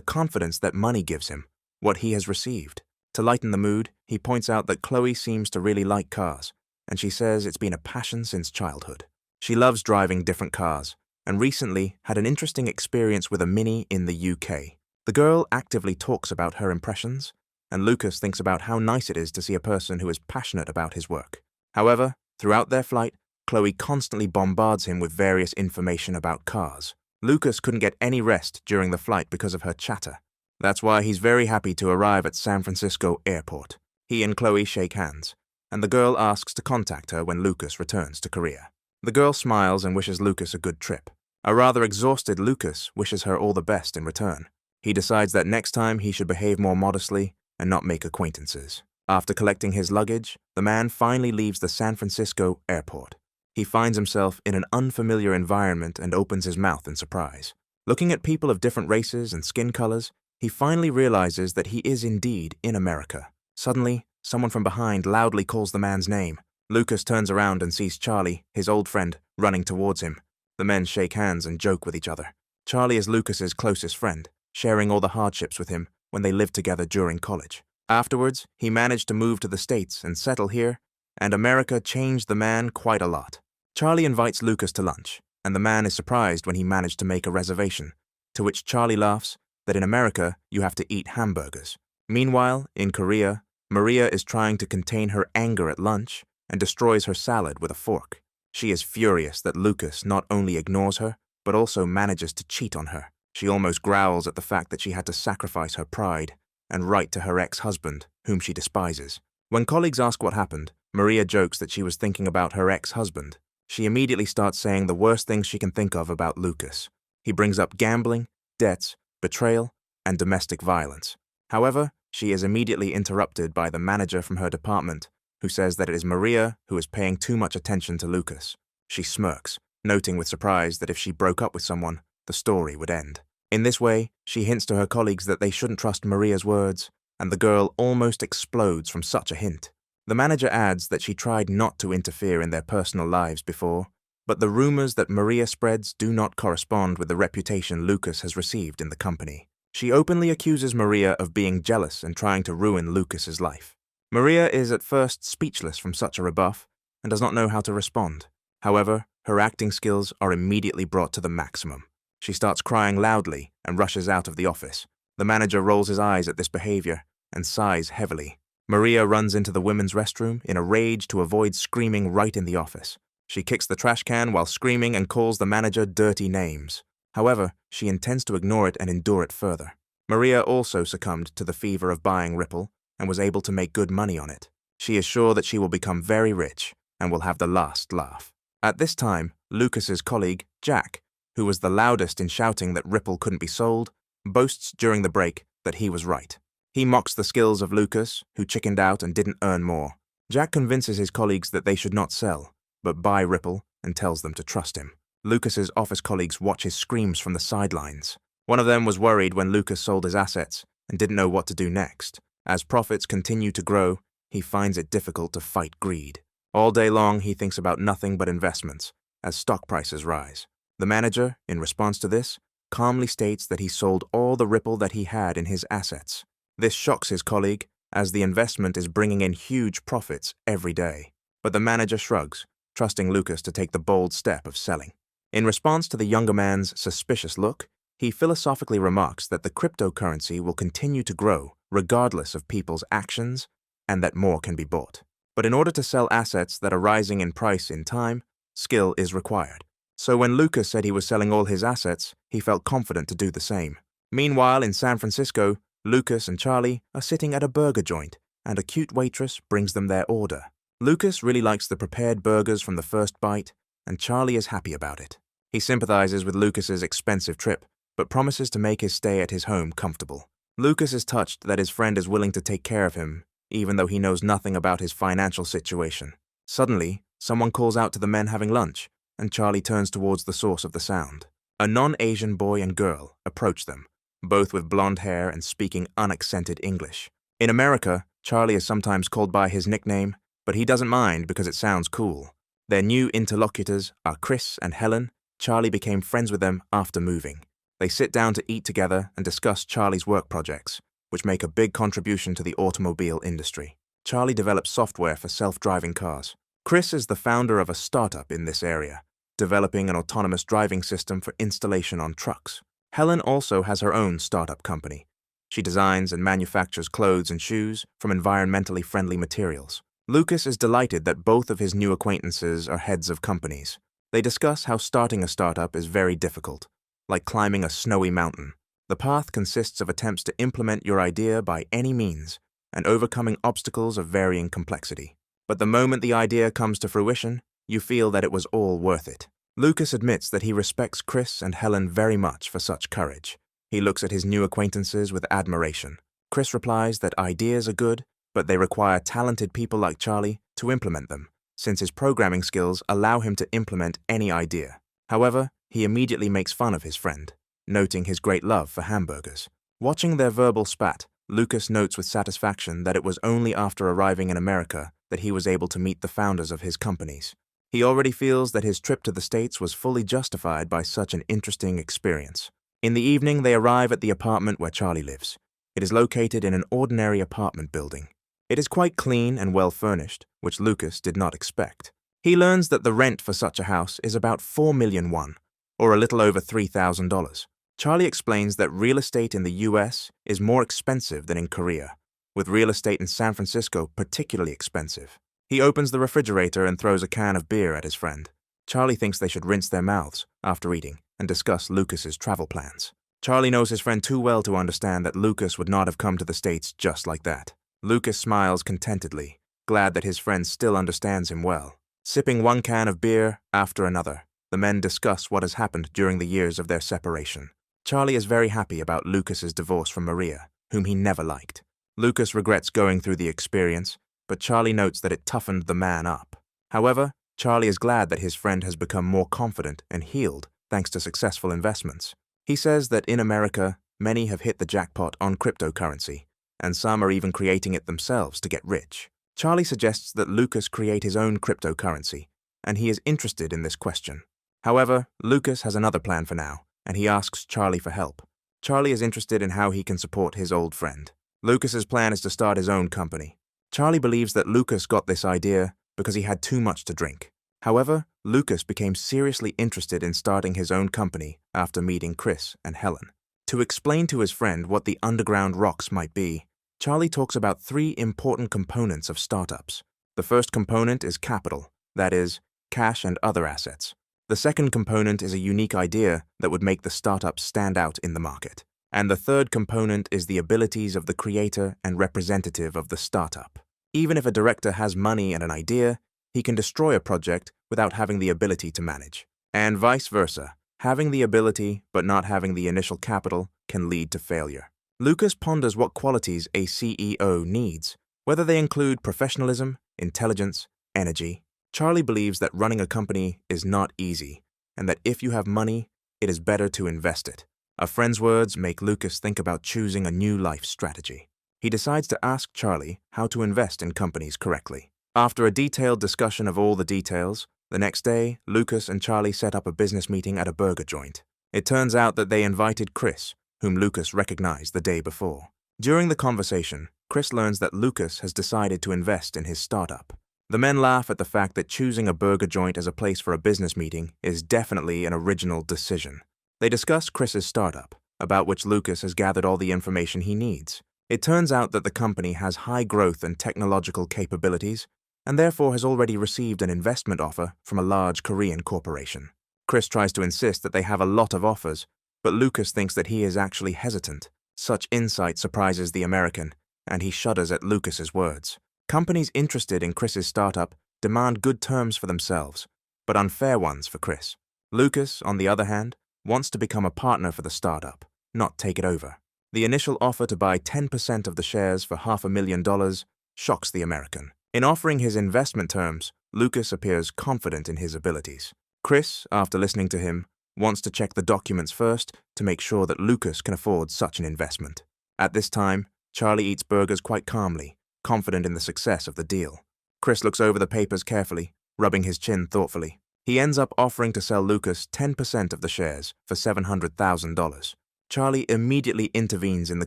confidence that money gives him, what he has received. To lighten the mood, he points out that Chloe seems to really like cars, and she says it's been a passion since childhood. She loves driving different cars, and recently had an interesting experience with a Mini in the UK. The girl actively talks about her impressions, and Lucas thinks about how nice it is to see a person who is passionate about his work. However, throughout their flight, Chloe constantly bombards him with various information about cars. Lucas couldn't get any rest during the flight because of her chatter. That's why he's very happy to arrive at San Francisco Airport. He and Chloe shake hands, and the girl asks to contact her when Lucas returns to Korea. The girl smiles and wishes Lucas a good trip. A rather exhausted Lucas wishes her all the best in return. He decides that next time he should behave more modestly and not make acquaintances. After collecting his luggage, the man finally leaves the San Francisco airport. He finds himself in an unfamiliar environment and opens his mouth in surprise. Looking at people of different races and skin colors, he finally realizes that he is indeed in America. Suddenly, someone from behind loudly calls the man's name. Lucas turns around and sees Charlie, his old friend, running towards him. The men shake hands and joke with each other. Charlie is Lucas's closest friend, sharing all the hardships with him when they lived together during college. Afterwards, he managed to move to the States and settle here, and America changed the man quite a lot. Charlie invites Lucas to lunch, and the man is surprised when he managed to make a reservation, to which Charlie laughs that in America you have to eat hamburgers. Meanwhile, in Korea, Maria is trying to contain her anger at lunch and destroys her salad with a fork. She is furious that Lucas not only ignores her, but also manages to cheat on her. She almost growls at the fact that she had to sacrifice her pride and write to her ex-husband, whom she despises. When colleagues ask what happened, Maria jokes that she was thinking about her ex-husband. She immediately starts saying the worst things she can think of about Lucas. He brings up gambling, debts, betrayal, and domestic violence. However, she is immediately interrupted by the manager from her department, who says that it is Maria who is paying too much attention to Lucas. She smirks, noting with surprise that if she broke up with someone, the story would end. In this way, she hints to her colleagues that they shouldn't trust Maria's words, and the girl almost explodes from such a hint. The manager adds that she tried not to interfere in their personal lives before, but the rumors that Maria spreads do not correspond with the reputation Lucas has received in the company. She openly accuses Maria of being jealous and trying to ruin Lucas's life. Maria is at first speechless from such a rebuff and does not know how to respond. However, her acting skills are immediately brought to the maximum. She starts crying loudly and rushes out of the office. The manager rolls his eyes at this behavior and sighs heavily. Maria runs into the women's restroom in a rage to avoid screaming right in the office. She kicks the trash can while screaming and calls the manager dirty names. However, she intends to ignore it and endure it further. Maria also succumbed to the fever of buying Ripple and was able to make good money on it. She is sure that she will become very rich and will have the last laugh. At this time, Lucas's colleague, Jack, who was the loudest in shouting that Ripple couldn't be sold, boasts during the break that he was right. He mocks the skills of Lucas, who chickened out and didn't earn more. Jack convinces his colleagues that they should not sell, but buy Ripple, and tells them to trust him. Lucas's office colleagues watch his screams from the sidelines. One of them was worried when Lucas sold his assets and didn't know what to do next. As profits continue to grow, he finds it difficult to fight greed. All day long, he thinks about nothing but investments, as stock prices rise. The manager, in response to this, calmly states that he sold all the Ripple that he had in his assets. This shocks his colleague, as the investment is bringing in huge profits every day. But the manager shrugs, trusting Lucas to take the bold step of selling. In response to the younger man's suspicious look, he philosophically remarks that the cryptocurrency will continue to grow regardless of people's actions and that more can be bought. But in order to sell assets that are rising in price in time, skill is required. So when Lucas said he was selling all his assets, he felt confident to do the same. Meanwhile, in San Francisco, Lucas and Charlie are sitting at a burger joint, and a cute waitress brings them their order. Lucas really likes the prepared burgers from the first bite, and Charlie is happy about it. He sympathizes with Lucas's expensive trip, but promises to make his stay at his home comfortable. Lucas is touched that his friend is willing to take care of him, even though he knows nothing about his financial situation. Suddenly, someone calls out to the men having lunch, and Charlie turns towards the source of the sound. A non-Asian boy and girl approach them, both with blonde hair and speaking unaccented English. In America, Charlie is sometimes called by his nickname, but he doesn't mind because it sounds cool. Their new interlocutors are Chris and Helen. Charlie became friends with them after moving. They sit down to eat together and discuss Charlie's work projects, which make a big contribution to the automobile industry. Charlie develops software for self-driving cars. Chris is the founder of a startup in this area, developing an autonomous driving system for installation on trucks. Helen also has her own startup company. She designs and manufactures clothes and shoes from environmentally friendly materials. Lucas is delighted that both of his new acquaintances are heads of companies. They discuss how starting a startup is very difficult, like climbing a snowy mountain. The path consists of attempts to implement your idea by any means and overcoming obstacles of varying complexity. But the moment the idea comes to fruition, you feel that it was all worth it. Lucas admits that he respects Chris and Helen very much for such courage. He looks at his new acquaintances with admiration. Chris replies that ideas are good, but they require talented people like Charlie to implement them, since his programming skills allow him to implement any idea. However, he immediately makes fun of his friend, noting his great love for hamburgers. Watching their verbal spat, Lucas notes with satisfaction that it was only after arriving in America that he was able to meet the founders of his companies. He already feels that his trip to the States was fully justified by such an interesting experience. In the evening, they arrive at the apartment where Charlie lives. It is located in an ordinary apartment building. It is quite clean and well furnished, which Lucas did not expect. He learns that the rent for such a house is about 4 million won, or a little over $3,000. Charlie explains that real estate in the US is more expensive than in Korea, with real estate in San Francisco particularly expensive. He opens the refrigerator and throws a can of beer at his friend. Charlie thinks they should rinse their mouths after eating and discuss Lucas's travel plans. Charlie knows his friend too well to understand that Lucas would not have come to the States just like that. Lucas smiles contentedly, glad that his friend still understands him well. Sipping one can of beer after another, the men discuss what has happened during the years of their separation. Charlie is very happy about Lucas's divorce from Maria, whom he never liked. Lucas regrets going through the experience, but Charlie notes that it toughened the man up. However, Charlie is glad that his friend has become more confident and healed thanks to successful investments. He says that in America, many have hit the jackpot on cryptocurrency, and some are even creating it themselves to get rich. Charlie suggests that Lucas create his own cryptocurrency, and he is interested in this question. However, Lucas has another plan for now, and he asks Charlie for help. Charlie is interested in how he can support his old friend. Lucas's plan is to start his own company. Charlie believes that Lucas got this idea because he had too much to drink. However, Lucas became seriously interested in starting his own company after meeting Chris and Helen. To explain to his friend what the underground rocks might be, Charlie talks about 3 important components of startups. The first component is capital, that is, cash and other assets. The second component is a unique idea that would make the startup stand out in the market. And the third component is the abilities of the creator and representative of the startup. Even if a director has money and an idea, he can destroy a project without having the ability to manage. And vice versa, having the ability but not having the initial capital can lead to failure. Lucas ponders what qualities a CEO needs, whether they include professionalism, intelligence, energy. Charlie believes that running a company is not easy, and that if you have money, it is better to invest it. A friend's words make Lucas think about choosing a new life strategy. He decides to ask Charlie how to invest in companies correctly. After a detailed discussion of all the details, the next day, Lucas and Charlie set up a business meeting at a burger joint. It turns out that they invited Chris, whom Lucas recognized the day before. During the conversation, Chris learns that Lucas has decided to invest in his startup. The men laugh at the fact that choosing a burger joint as a place for a business meeting is definitely an original decision. They discuss Chris's startup, about which Lucas has gathered all the information he needs. It turns out that the company has high growth and technological capabilities, and therefore has already received an investment offer from a large Korean corporation. Chris tries to insist that they have a lot of offers, but Lucas thinks that he is actually hesitant. Such insight surprises the American, and he shudders at Lucas's words. Companies interested in Chris's startup demand good terms for themselves, but unfair ones for Chris. Lucas, on the other hand, wants to become a partner for the startup, not take it over. The initial offer to buy 10% of the shares for $500,000 shocks the American. In offering his investment terms, Lucas appears confident in his abilities. Chris, after listening to him, wants to check the documents first to make sure that Lucas can afford such an investment. At this time, Charlie eats burgers quite calmly, confident in the success of the deal. Chris looks over the papers carefully, rubbing his chin thoughtfully. He ends up offering to sell Lucas 10% of the shares for $700,000. Charlie immediately intervenes in the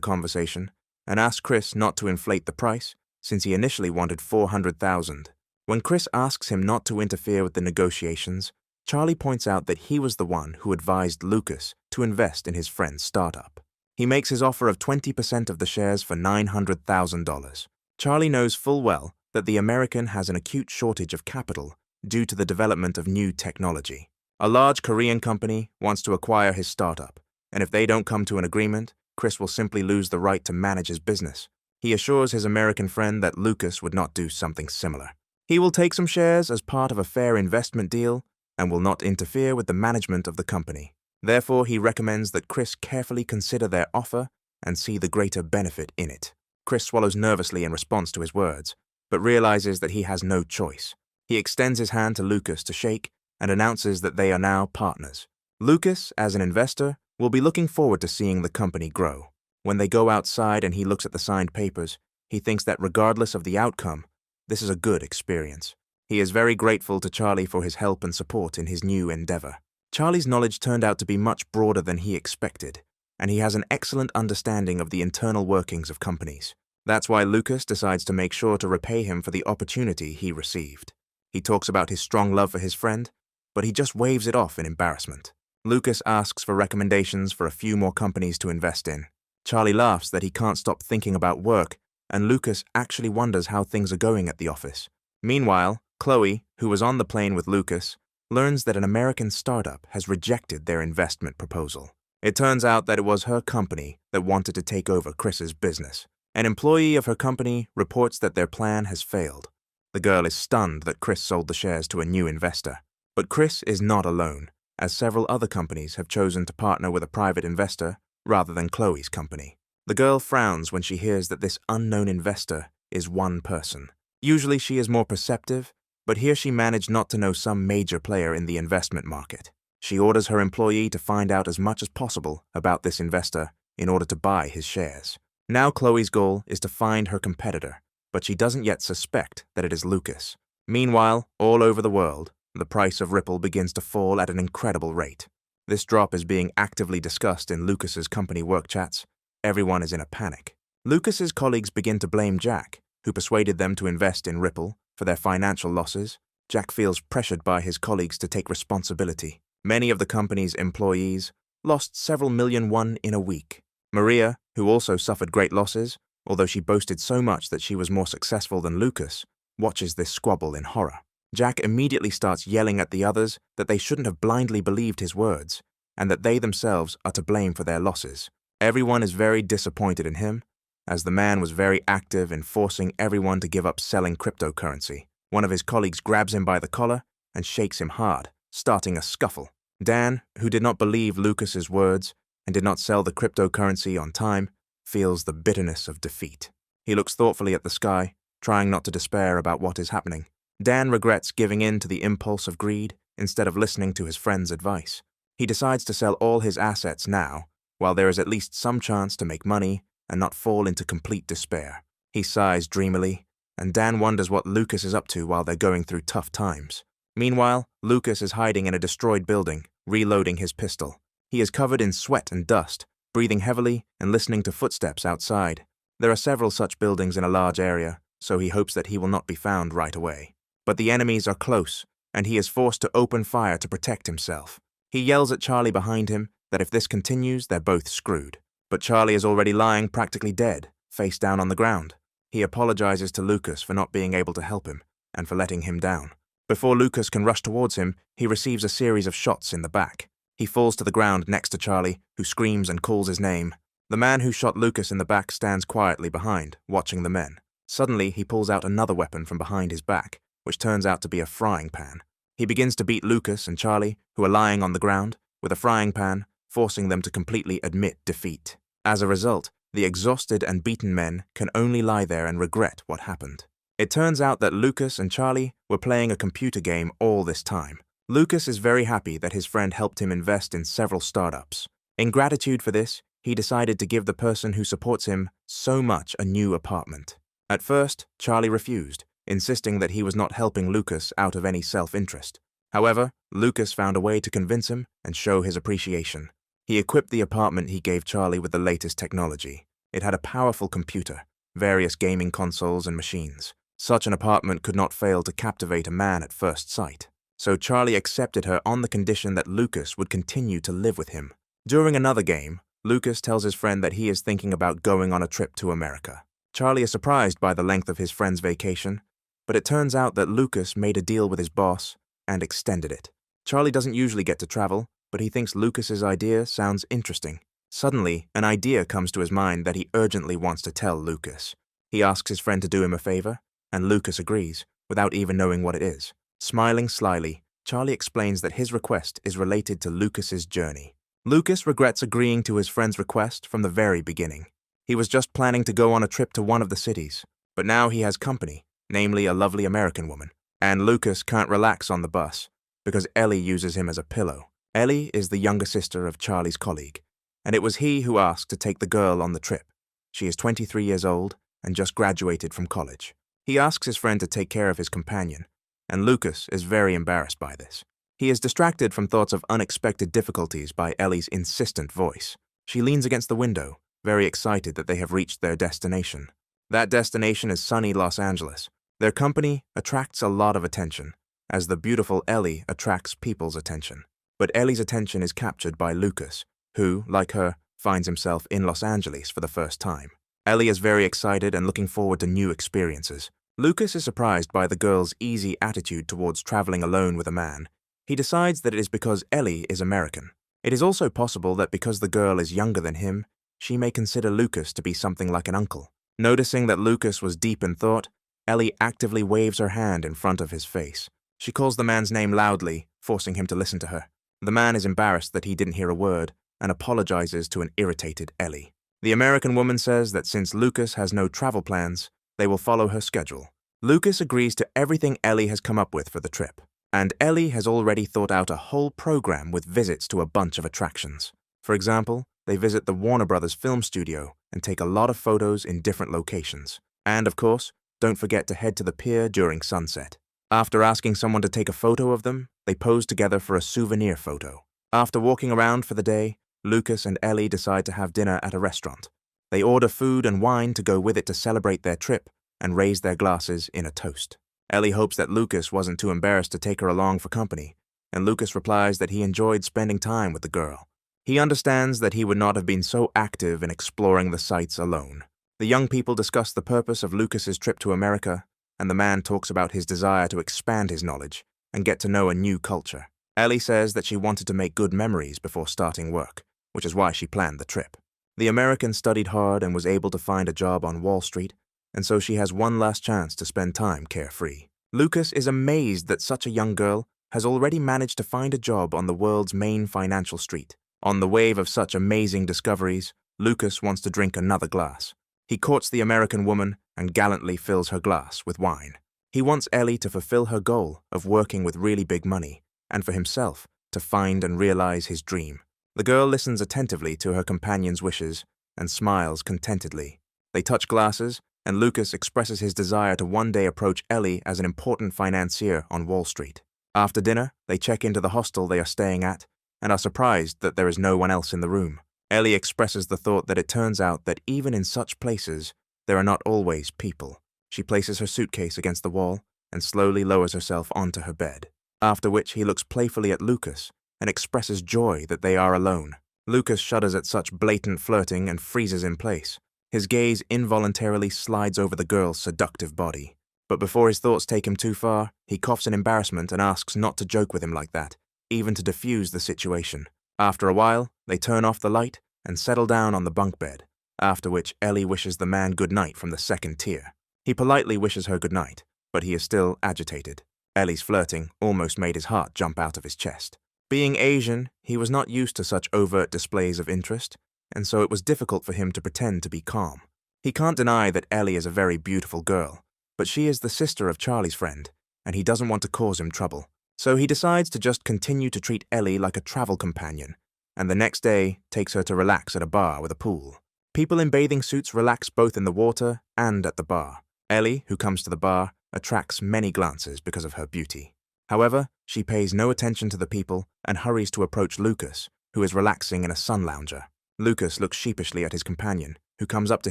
conversation and asks Chris not to inflate the price, since he initially wanted $400,000. When Chris asks him not to interfere with the negotiations, Charlie points out that he was the one who advised Lucas to invest in his friend's startup. He makes his offer of 20% of the shares for $900,000. Charlie knows full well that the American has an acute shortage of capital due to the development of new technology. A large Korean company wants to acquire his startup, and if they don't come to an agreement, Chris will simply lose the right to manage his business. He assures his American friend that Lucas would not do something similar. He will take some shares as part of a fair investment deal and will not interfere with the management of the company. Therefore, he recommends that Chris carefully consider their offer and see the greater benefit in it. Chris swallows nervously in response to his words, but realizes that he has no choice. He extends his hand to Lucas to shake and announces that they are now partners. Lucas, as an investor, will be looking forward to seeing the company grow. When they go outside and he looks at the signed papers, he thinks that regardless of the outcome, this is a good experience. He is very grateful to Charlie for his help and support in his new endeavor. Charlie's knowledge turned out to be much broader than he expected, and he has an excellent understanding of the internal workings of companies. That's why Lucas decides to make sure to repay him for the opportunity he received. He talks about his strong love for his friend, but he just waves it off in embarrassment. Lucas asks for recommendations for a few more companies to invest in. Charlie laughs that he can't stop thinking about work, and Lucas actually wonders how things are going at the office. Meanwhile, Chloe, who was on the plane with Lucas, learns that an American startup has rejected their investment proposal. It turns out that it was her company that wanted to take over Chris's business. An employee of her company reports that their plan has failed. The girl is stunned that Chris sold the shares to a new investor. But Chris is not alone, as several other companies have chosen to partner with a private investor rather than Chloe's company. The girl frowns when she hears that this unknown investor is one person. Usually she is more perceptive, but here she managed not to know some major player in the investment market. She orders her employee to find out as much as possible about this investor in order to buy his shares. Now Chloe's goal is to find her competitor, but she doesn't yet suspect that it is Lucas. Meanwhile, all over the world, the price of Ripple begins to fall at an incredible rate. This drop is being actively discussed in Lucas's company work chats. Everyone is in a panic. Lucas's colleagues begin to blame Jack, who persuaded them to invest in Ripple, for their financial losses. Jack feels pressured by his colleagues to take responsibility. Many of the company's employees lost several million won in a week. Maria, who also suffered great losses, although she boasted so much that she was more successful than Lucas, watches this squabble in horror. Jack immediately starts yelling at the others that they shouldn't have blindly believed his words, and that they themselves are to blame for their losses. Everyone is very disappointed in him, as the man was very active in forcing everyone to give up selling cryptocurrency. One of his colleagues grabs him by the collar and shakes him hard, starting a scuffle. Dan, who did not believe Lucas's words and did not sell the cryptocurrency on time, feels the bitterness of defeat. He looks thoughtfully at the sky, trying not to despair about what is happening. Dan regrets giving in to the impulse of greed instead of listening to his friend's advice. He decides to sell all his assets now, while there is at least some chance to make money and not fall into complete despair. He sighs dreamily, and Dan wonders what Lucas is up to while they're going through tough times. Meanwhile, Lucas is hiding in a destroyed building, reloading his pistol. He is covered in sweat and dust, breathing heavily and listening to footsteps outside. There are several such buildings in a large area, so he hopes that he will not be found right away. But the enemies are close, and he is forced to open fire to protect himself. He yells at Charlie behind him that if this continues, they're both screwed. But Charlie is already lying practically dead, face down on the ground. He apologizes to Lucas for not being able to help him, and for letting him down. Before Lucas can rush towards him, he receives a series of shots in the back. He falls to the ground next to Charlie, who screams and calls his name. The man who shot Lucas in the back stands quietly behind, watching the men. Suddenly, he pulls out another weapon from behind his back, which turns out to be a frying pan. He begins to beat Lucas and Charlie, who are lying on the ground, with a frying pan, forcing them to completely admit defeat. As a result, the exhausted and beaten men can only lie there and regret what happened. It turns out that Lucas and Charlie were playing a computer game all this time. Lucas is very happy that his friend helped him invest in several startups. In gratitude for this, he decided to give the person who supports him so much a new apartment. At first, Charlie refused, insisting that he was not helping Lucas out of any self-interest. However, Lucas found a way to convince him and show his appreciation. He equipped the apartment he gave Charlie with the latest technology. It had a powerful computer, various gaming consoles and machines. Such an apartment could not fail to captivate a man at first sight. So Charlie accepted her on the condition that Lucas would continue to live with him. During another game, Lucas tells his friend that he is thinking about going on a trip to America. Charlie is surprised by the length of his friend's vacation, but it turns out that Lucas made a deal with his boss and extended it. Charlie doesn't usually get to travel, but he thinks Lucas's idea sounds interesting. Suddenly, an idea comes to his mind that he urgently wants to tell Lucas. He asks his friend to do him a favor, and Lucas agrees, without even knowing what it is. Smiling slyly, Charlie explains that his request is related to Lucas's journey. Lucas regrets agreeing to his friend's request from the very beginning. He was just planning to go on a trip to one of the cities, but now he has company, namely a lovely American woman. And Lucas can't relax on the bus, because Ellie uses him as a pillow. Ellie is the younger sister of Charlie's colleague, and it was he who asked to take the girl on the trip. She is 23 years old and just graduated from college. He asks his friend to take care of his companion, and Lucas is very embarrassed by this. He is distracted from thoughts of unexpected difficulties by Ellie's insistent voice. She leans against the window, very excited that they have reached their destination. That destination is sunny Los Angeles. Their company attracts a lot of attention, as the beautiful Ellie attracts people's attention. But Ellie's attention is captured by Lucas, who, like her, finds himself in Los Angeles for the first time. Ellie is very excited and looking forward to new experiences. Lucas is surprised by the girl's easy attitude towards traveling alone with a man. He decides that it is because Ellie is American. It is also possible that because the girl is younger than him, she may consider Lucas to be something like an uncle. Noticing that Lucas was deep in thought, Ellie actively waves her hand in front of his face. She calls the man's name loudly, forcing him to listen to her. The man is embarrassed that he didn't hear a word and apologizes to an irritated Ellie. The American woman says that since Lucas has no travel plans, they will follow her schedule. Lucas agrees to everything Ellie has come up with for the trip, and Ellie has already thought out a whole program with visits to a bunch of attractions. For example, they visit the Warner Brothers film studio and take a lot of photos in different locations. And of course, don't forget to head to the pier during sunset. After asking someone to take a photo of them, they pose together for a souvenir photo. After walking around for the day, Lucas and Ellie decide to have dinner at a restaurant. They order food and wine to go with it to celebrate their trip and raise their glasses in a toast. Ellie hopes that Lucas wasn't too embarrassed to take her along for company, and Lucas replies that he enjoyed spending time with the girl. He understands that he would not have been so active in exploring the sights alone. The young people discuss the purpose of Lucas's trip to America, and the man talks about his desire to expand his knowledge and get to know a new culture. Ellie says that she wanted to make good memories before starting work, which is why she planned the trip. The American studied hard and was able to find a job on Wall Street, and so she has one last chance to spend time carefree. Lucas is amazed that such a young girl has already managed to find a job on the world's main financial street. On the wave of such amazing discoveries, Lucas wants to drink another glass. He courts the American woman and gallantly fills her glass with wine. He wants Ellie to fulfill her goal of working with really big money, and for himself to find and realize his dream. The girl listens attentively to her companion's wishes and smiles contentedly. They touch glasses, and Lucas expresses his desire to one day approach Ellie as an important financier on Wall Street. After dinner, they check into the hostel they are staying at and are surprised that there is no one else in the room. Ellie expresses the thought that it turns out that even in such places, there are not always people. She places her suitcase against the wall and slowly lowers herself onto her bed, after which he looks playfully at Lucas and expresses joy that they are alone. Lucas shudders at such blatant flirting and freezes in place. His gaze involuntarily slides over the girl's seductive body. But before his thoughts take him too far, he coughs in embarrassment and asks not to joke with him like that, even to defuse the situation. After a while, they turn off the light and settle down on the bunk bed, after which Ellie wishes the man good night from the second tier. He politely wishes her good night, but he is still agitated. Ellie's flirting almost made his heart jump out of his chest. Being Asian, he was not used to such overt displays of interest, and so it was difficult for him to pretend to be calm. He can't deny that Ellie is a very beautiful girl, but she is the sister of Charlie's friend, and he doesn't want to cause him trouble. So he decides to just continue to treat Ellie like a travel companion, and the next day takes her to relax at a bar with a pool. People in bathing suits relax both in the water and at the bar. Ellie, who comes to the bar, attracts many glances because of her beauty. However, she pays no attention to the people and hurries to approach Lucas, who is relaxing in a sun lounger. Lucas looks sheepishly at his companion, who comes up to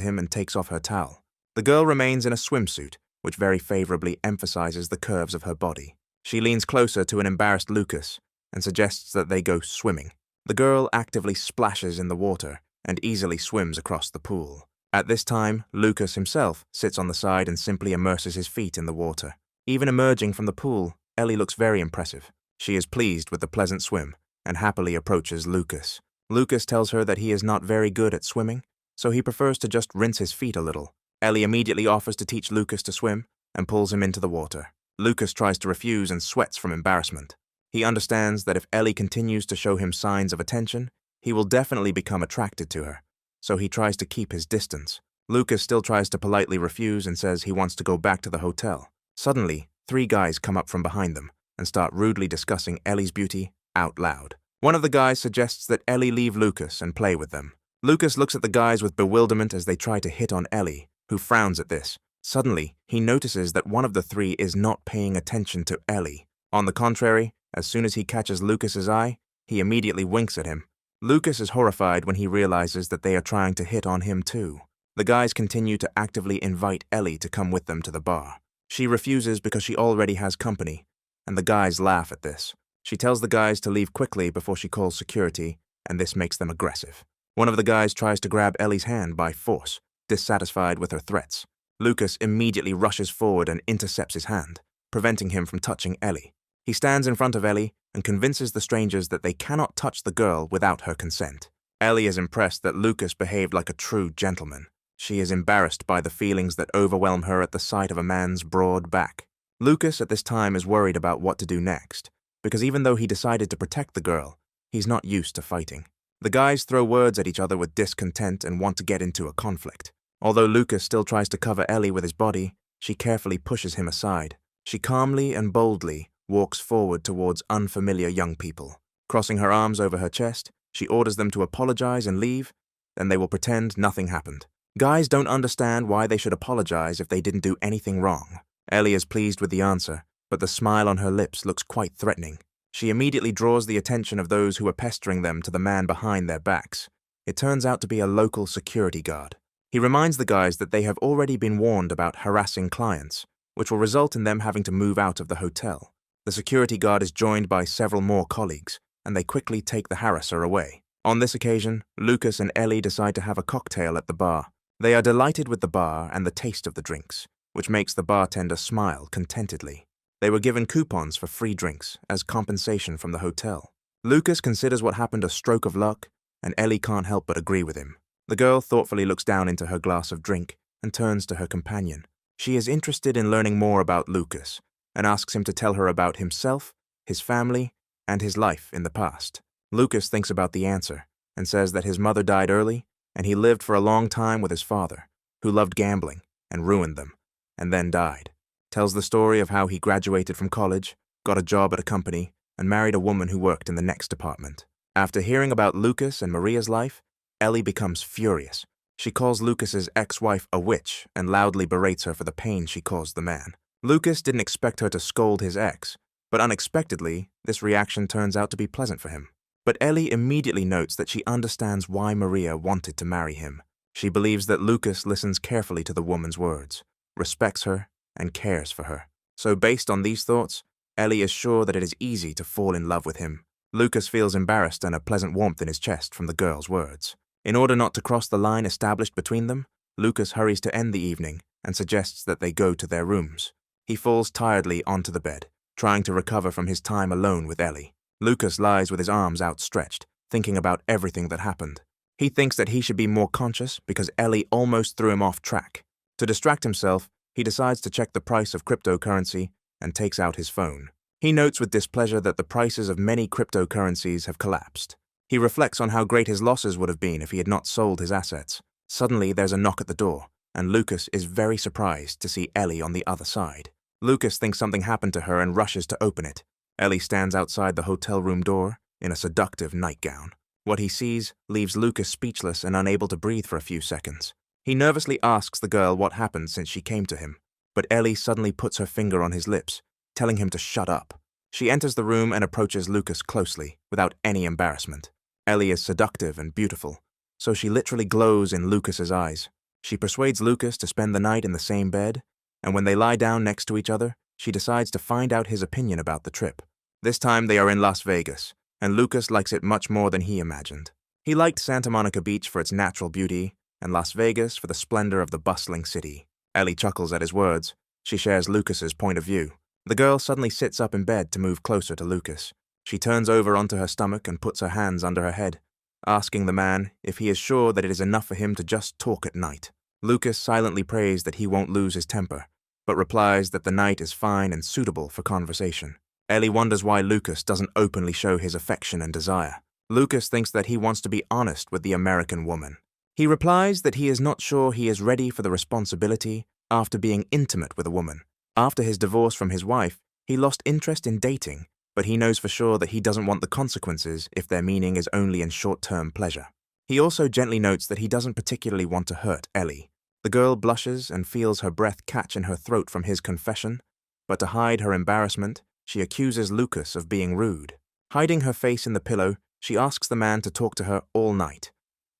him and takes off her towel. The girl remains in a swimsuit, which very favorably emphasizes the curves of her body. She leans closer to an embarrassed Lucas and suggests that they go swimming. The girl actively splashes in the water and easily swims across the pool. At this time, Lucas himself sits on the side and simply immerses his feet in the water. Even emerging from the pool, Ellie looks very impressive. She is pleased with the pleasant swim and happily approaches Lucas. Lucas tells her that he is not very good at swimming, so he prefers to just rinse his feet a little. Ellie immediately offers to teach Lucas to swim and pulls him into the water. Lucas tries to refuse and sweats from embarrassment. He understands that if Ellie continues to show him signs of attention, he will definitely become attracted to her, so he tries to keep his distance. Lucas still tries to politely refuse and says he wants to go back to the hotel. Suddenly, 3 guys come up from behind them and start rudely discussing Ellie's beauty out loud. One of the guys suggests that Ellie leave Lucas and play with them. Lucas looks at the guys with bewilderment as they try to hit on Ellie, who frowns at this, Suddenly, he notices that one of the three is not paying attention to Ellie. On the contrary, as soon as he catches Lucas's eye, he immediately winks at him. Lucas is horrified when he realizes that they are trying to hit on him too. The guys continue to actively invite Ellie to come with them to the bar. She refuses because she already has company, and the guys laugh at this. She tells the guys to leave quickly before she calls security, and this makes them aggressive. One of the guys tries to grab Ellie's hand by force, dissatisfied with her threats. Lucas immediately rushes forward and intercepts his hand, preventing him from touching Ellie. He stands in front of Ellie and convinces the strangers that they cannot touch the girl without her consent. Ellie is impressed that Lucas behaved like a true gentleman. She is embarrassed by the feelings that overwhelm her at the sight of a man's broad back. Lucas at this time is worried about what to do next, because even though he decided to protect the girl, he's not used to fighting. The guys throw words at each other with discontent and want to get into a conflict. Although Lucas still tries to cover Ellie with his body, she carefully pushes him aside. She calmly and boldly walks forward towards unfamiliar young people. Crossing her arms over her chest, she orders them to apologize and leave, then they will pretend nothing happened. Guys don't understand why they should apologize if they didn't do anything wrong. Ellie is pleased with the answer, but the smile on her lips looks quite threatening. She immediately draws the attention of those who are pestering them to the man behind their backs. It turns out to be a local security guard. He reminds the guys that they have already been warned about harassing clients, which will result in them having to move out of the hotel. The security guard is joined by several more colleagues, and they quickly take the harasser away. On this occasion, Lucas and Ellie decide to have a cocktail at the bar. They are delighted with the bar and the taste of the drinks, which makes the bartender smile contentedly. They were given coupons for free drinks as compensation from the hotel. Lucas considers what happened a stroke of luck, and Ellie can't help but agree with him. The girl thoughtfully looks down into her glass of drink and turns to her companion. She is interested in learning more about Lucas and asks him to tell her about himself, his family, and his life in the past. Lucas thinks about the answer and says that his mother died early and he lived for a long time with his father, who loved gambling and ruined them, and then died. Tells the story of how he graduated from college, got a job at a company, and married a woman who worked in the next department. After hearing about Lucas and Maria's life, Ellie becomes furious. She calls Lucas's ex-wife a witch and loudly berates her for the pain she caused the man. Lucas didn't expect her to scold his ex, but unexpectedly, this reaction turns out to be pleasant for him. But Ellie immediately notes that she understands why Maria wanted to marry him. She believes that Lucas listens carefully to the woman's words, respects her, and cares for her. So based on these thoughts, Ellie is sure that it is easy to fall in love with him. Lucas feels embarrassed and a pleasant warmth in his chest from the girl's words. In order not to cross the line established between them, Lucas hurries to end the evening and suggests that they go to their rooms. He falls tiredly onto the bed, trying to recover from his time alone with Ellie. Lucas lies with his arms outstretched, thinking about everything that happened. He thinks that he should be more conscious because Ellie almost threw him off track. To distract himself, he decides to check the price of cryptocurrency and takes out his phone. He notes with displeasure that the prices of many cryptocurrencies have collapsed. He reflects on how great his losses would have been if he had not sold his assets. Suddenly, there's a knock at the door, and Lucas is very surprised to see Ellie on the other side. Lucas thinks something happened to her and rushes to open it. Ellie stands outside the hotel room door in a seductive nightgown. What he sees leaves Lucas speechless and unable to breathe for a few seconds. He nervously asks the girl what happened since she came to him, but Ellie suddenly puts her finger on his lips, telling him to shut up. She enters the room and approaches Lucas closely, without any embarrassment. Ellie is seductive and beautiful, so she literally glows in Lucas's eyes. She persuades Lucas to spend the night in the same bed, and when they lie down next to each other, she decides to find out his opinion about the trip. This time they are in Las Vegas, and Lucas likes it much more than he imagined. He liked Santa Monica Beach for its natural beauty, and Las Vegas for the splendor of the bustling city. Ellie chuckles at his words. She shares Lucas's point of view. The girl suddenly sits up in bed to move closer to Lucas. She turns over onto her stomach and puts her hands under her head, asking the man if he is sure that it is enough for him to just talk at night. Lucas silently prays that he won't lose his temper, but replies that the night is fine and suitable for conversation. Ellie wonders why Lucas doesn't openly show his affection and desire. Lucas thinks that he wants to be honest with the American woman. He replies that he is not sure he is ready for the responsibility after being intimate with a woman. After his divorce from his wife, he lost interest in dating, but he knows for sure that he doesn't want the consequences if their meaning is only in short-term pleasure. He also gently notes that he doesn't particularly want to hurt Ellie. The girl blushes and feels her breath catch in her throat from his confession, but to hide her embarrassment, she accuses Lucas of being rude. Hiding her face in the pillow, she asks the man to talk to her all night.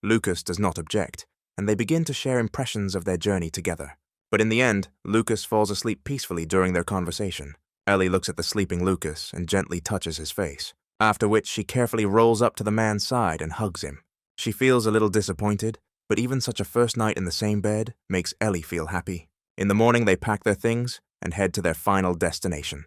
Lucas does not object, and they begin to share impressions of their journey together. But in the end, Lucas falls asleep peacefully during their conversation. Ellie looks at the sleeping Lucas and gently touches his face, after which she carefully rolls up to the man's side and hugs him. She feels a little disappointed, but even such a first night in the same bed makes Ellie feel happy. In the morning, they pack their things and head to their final destination,